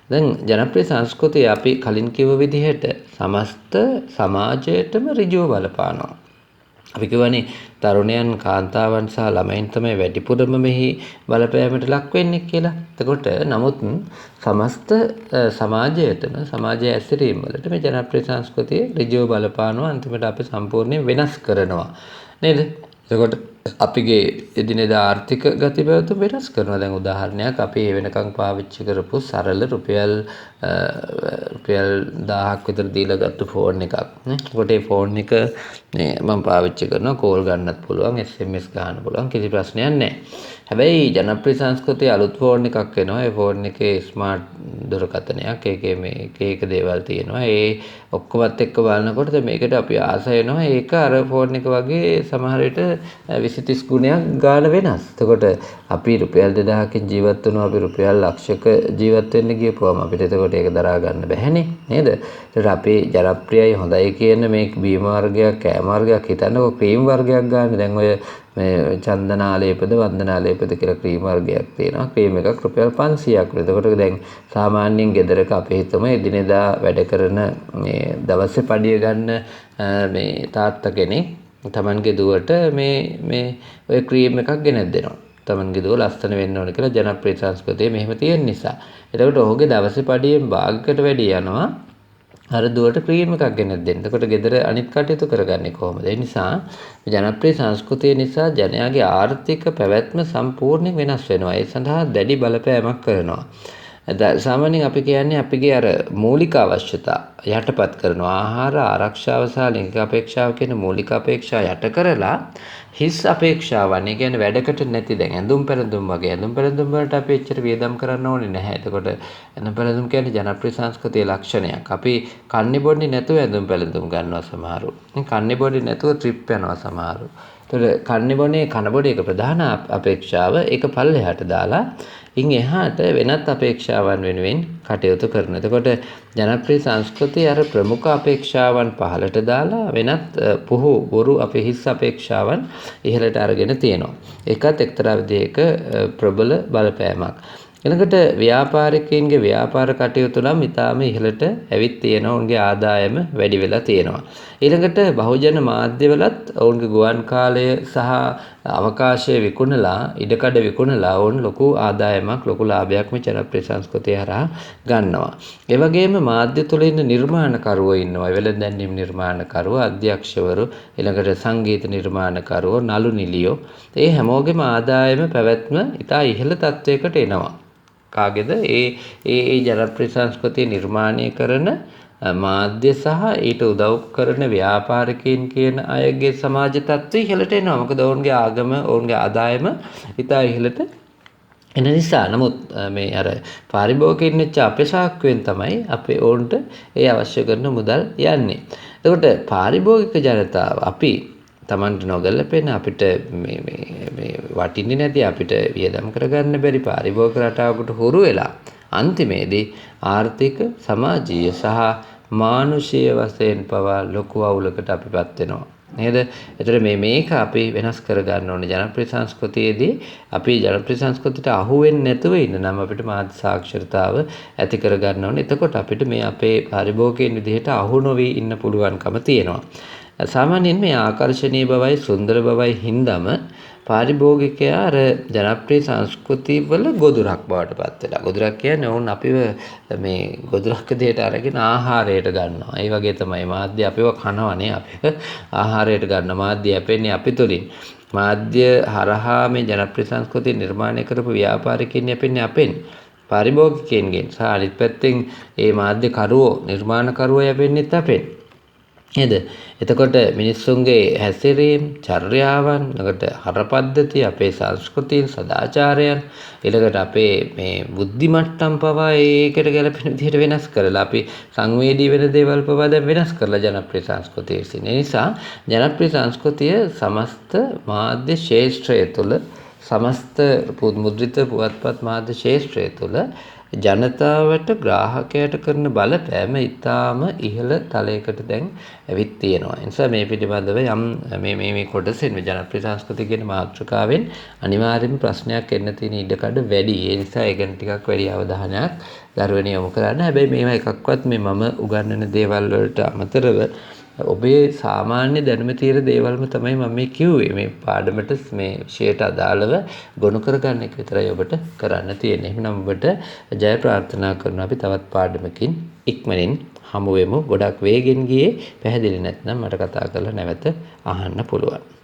දැන් ජනප්‍රිය සංස්කෘතිය අපි කලින් කිව්ව විදිහට සමස්ත සමාජයටම ඍජුව බලපානවා. අපි කියවනේ තරුණයන්, කාන්තාවන් සහ ළමයින් තමයි වැඩිපුරම මෙහි බලපෑමට ලක් වෙන්නේ කියලා. එතකොට නමුත් සමස්ත සමාජයටම, සමාජයේ ඇසිරීම වලට මේ ජනප්‍රිය සංස්කෘතිය ඍජුව බලපානවා. අන්තිමට අපි සම්පූර්ණයෙන් වෙනස් කරනවා. නේද? එතකොට අපිගේ එදිනෙදා ආර්ථික ගති පැවතුම් වෙනස් කරනවා. දැන් උදාහරණයක් අපි ඒ වෙනකන් පාවිච්චි කරපු සරල රුපියල් 1000ක් විතර දීලා ගත්ත ෆෝන් එකක් නේ. ඒකට ඒ ෆෝන් එක මේ මම පාවිච්චි කරනවා, කෝල් ගන්නත් පුළුවන්, SMS ගන්න පුළුවන්, කිසි ප්‍රශ්නයක් නැහැ. හැබැයි ජනප්‍රිය සංස්කෘතියේ අලුත් ෆෝන් එකක් එනවා. ඒ ෆෝන් එකේ ස්මාර්ට් දුරකථනයක්, ඒකේ මේ එක දේවල් තියෙනවා. ඒ ඔක්කොමත් එක්ක බලනකොට මේකට අපි ආස වෙනවා. ඒක අර ෆෝන් එක වගේ සමහර විට 20-30 ගුණයක් ගාන වෙනස්. එතකොට අපි රුපියල් 2000කින් ජීවත් වෙනවා, අපි රුපියල් ලක්ෂයක ජීවත් වෙන්න ගියපුවම අපිට එතකොට ඒක දරා ගන්න බැහැනේ නේද? ඒකට අපි ජනප්‍රියයි හොඳයි කියන මේ බීම වර්ගයක්, කෑම වර්ගයක් හිතන්නකො ක්‍රීම් වර්ගයක් ගන්න. දැන් ඔය මේ චන්දනාලේපද, වන්දනාලේපද කියලා ක්‍රීම් වර්ගයක් තියෙනවා. ක්‍රීම් එකක් රුපියල් 500ක්. එතකොට දැන් සාමාන්‍යයෙන් ගෙදරක අපි හිතමු එදිනෙදා වැඩ කරන මේ දවසේ පඩිය ගන්න මේ තාත්තා කෙනෙක් තමන්ගේ දුවට මේ ඔය ක්‍රීම් එකක් ගෙනත් දෙනවා. තමන්ගේ දුව ලස්සන වෙන්න ඕන කියලා ජනප්‍රිය සංස්කෘතිය මෙහෙම තියෙන නිසා. එතකොට ඔහුගේ දවසේ පඩියෙන් භාගයකට වැඩි යනවා අර දුවට ක්‍රීම් එකක් ගෙනත් දෙන්න. එතකොට ගෙදර අනිත් කටයුතු කරගන්නේ කොහොමද? ඒ නිසා ජනප්‍රිය සංස්කෘතිය නිසා ජනයාගේ ආර්ථික පැවැත්ම සම්පූර්ණයෙන් වෙනස් වෙනවා. ඒ සඳහා දැඩි බලපෑමක් කරනවා. සාමාන්‍යයෙන් අපි කියන්නේ අපගේ අර මූලික අවශ්‍යතා යටපත් කරනවා. ආහාර, ආරක්ෂාව සහ ලිංගික අපේක්ෂාව කියන මූලික අපේක්ෂා යට කරලා හිස් අපේක්ෂාවන්, ඒ කියන්නේ වැඩකට නැති දැන් ඇඳුම් පැළඳුම් වගේ ඇඳුම් පැළඳුම් වලට අපි එච්චර වියදම් කරන්න ඕනේ නැහැ. එතකොට ඇඳුම් පැළඳුම් කියන්නේ ජනප්‍රිය සංස්කෘතියේ ලක්ෂණයක්. අපි කන්නේ බොන්නේ නැතුව ඇඳුම් පැළඳුම් ගන්නවා සමහරු. කන්නේ බොන්නේ නැතුව ට්‍රිප් යනවා සමහරු. එතකොට කන්නේ බොන්නේ කන බොඩේ එක ප්‍රධාන අපේක්ෂාව. ඒක පල්ලෙහාට දාලා ඉන් එහාට වෙනත් අපේක්ෂාවන් වෙනුවෙන් කටයුතු කරන. එතකොට ජනප්‍රිය සංස්කෘතිය අර ප්‍රමුඛ අපේක්ෂාවන් පහළට දාලා වෙනත් පුහු බොරු අපේ හිස් අපේක්ෂාවන් ඉහළට අරගෙන තියෙනවා. ඒකත් එක්තරා විදිහක ප්‍රබල බලපෑමක්. ඊළඟට ව්‍යාපාරිකයින්ගේ ව්‍යාපාර කටයුතු නම් ඉතාම ඉහළට ඇවිත් තියෙනවා. ඔවුන්ගේ ආදායම වැඩි වෙලා තියෙනවා. ඊළඟට බහුජන මාධ්‍යවලත් ඔවුන්ගේ ගුවන් කාලය සහ අවකාශය විකුණලා, ඉඩකඩ විකුණලා ඔවුන් ලොකු ආදායමක්, ලොකු ලාභයක් මේ ජනප්‍රිය සංස්කෘතිය හරහා ගන්නවා. ඒ වගේම මාධ්‍ය තුල ඉන්න නිර්මාණකරුවෝ ඉන්නවා. වෙළඳැන්වීම් නිර්මාණකරුවෝ, අධ්‍යක්ෂවරු, ඊළඟට සංගීත නිර්මාණකරුවෝ, නළු නිලියෝ, ඒ හැමෝගෙම ආදායම පැවැත්ම ඉතා ඉහළ තත්වයකට එනවා. කාගේද? ඒ ජනප්‍රිය සංස්කෘතිය නිර්මාණය කරන මාධ්‍ය සහ ඊට උදව් කරන ව්‍යාපාරිකයින් කියන අයගේ සමාජ තත්ත්වය ඉහළට එනවා. මොකද ඔවුන්ගේ ආගම, ඔවුන්ගේ ආදායම ඉතා ඉහළට එන නිසා. නමුත් මේ අර පාරිභෝගිකයින් වෙච්ච අපේක්ෂාවෙන් තමයි අපේ ඔවුන්ට ඒ අවශ්‍ය කරන මුදල් යන්නේ. එතකොට පාරිභෝගික ජනතාව අපි Tamanට නොගැලපෙන අපිට මේ වටින්නේ නැති අපිට වියදම් කරගන්න බැරි පාරිභෝගික රටාවකට හුරු වෙලා අන්තිමේදී ආර්ථික සමාජීය සහ මානුෂීය වශයෙන් පවා ලොකු අවුලකට අපිපත් වෙනවා නේද? ඒතර මේක අපි වෙනස් කරගන්න ඕනේ. ජනප්‍රිය සංස්කෘතියේදී අපි ජනප්‍රිය සංස්කෘතියට අහු වෙන්නේ නැතුව ඉන්න නම් අපිට මාධ්‍ය සාක්ෂරතාව ඇති කරගන්න ඕනේ. එතකොට අපිට මේ අපේ පරිභෝගිකයන් විදිහට අහු නොවි ඉන්න පුළුවන්කම තියෙනවා. සාමාන්‍යයෙන් මේ ආකර්ශනීය බවයි සුන්දර බවයි හින්දාම පාරිභෝගිකයා අර ජනප්‍රිය සංස්කෘතිය වල ගොදුරක් බවට පත් වෙලා. ගොදුරක් කියන්නේ වුන් අපිව මේ ගොදුරක් දෙයට අරගෙන ආහාරයට ගන්නවා. ඒ වගේ තමයි මාධ්‍ය අපිව කනවනේ අපිව ආහාරයට ගන්න. මාධ්‍ය යැපෙන්නේ අපි තුලින්. මාධ්‍ය හරහා මේ ජනප්‍රිය සංස්කෘතිය නිර්මාණය කරපු ව්‍යාපාරිකයන් යැපෙන්නේ අපෙන්. පාරිභෝගිකයන්ගෙන්. සහ අනිත් පැත්තෙන් මේ මාධ්‍ය කරුවෝ නිර්මාණකරුවෝ යැපෙන්නේත් අපෙන්. නේද? එතකොට මිනිස්සුන්ගේ හැසිරීම්, චර්යාවන්, ළඟට හරපද්ධති, අපේ සංස්කෘතිය, සදාචාරයන්, ඊළඟට අපේ මේ බුද්ධි මට්ටම් පවා ඒකට ගැලපෙන විදිහට වෙනස් කරලා අපි සංවේදී වෙන දේවල් පවා දැන් වෙනස් කරලා ජනප්‍රිය සංස්කෘතිය විසින්. ඒ නිසා ජනප්‍රිය සංස්කෘතිය සමස්ත මාධ්‍ය ශාස්ත්‍රය තුළ සමස්ත මුද්‍රිත පුවත්පත් මාධ්‍ය ශාස්ත්‍රය තුළ ජනතාවට ග්‍රාහකයට කරන බලපෑම ඉතාම ඉහළ තලයකට දැන් ඇවිත් තියෙනවා. ඒ නිසා මේ පිළිබඳව යම් මේ කොටසෙන් මේ ජනප්‍රිය සංස්කෘතිය කියන මාතෘකාවෙන් අනිවාර්යයෙන්ම ප්‍රශ්නයක් එන්න තියෙන ඉඩකඩ වැඩි. ඒ නිසා ඒ ගැන ටිකක් වැඩි අවධානයක් දරුවනේ යොමු කරන්න. හැබැයි මේවා එකක්වත් මේ මම උගන්වන දේවල් වලට අමතරව ඔබේ සාමාන්‍ය දැනුම තියෙන දේවල්ම තමයි මම මේ කිව්වේ. මේ පාඩමට මේ විෂයට අදාළව ගොනු කරගන්න එක විතරයි ඔබට කරන්න තියෙන්නේ. එහෙනම් ඔබට ජය ප්‍රාර්ථනා කරනවා. අපි තවත් පාඩමකින් ඉක්මනින් හමු වෙමු. ගොඩක් වේගෙන් ගියේ පැහැදිලි නැත්නම් මට කතා කරලා නැවත අහන්න පුළුවන්.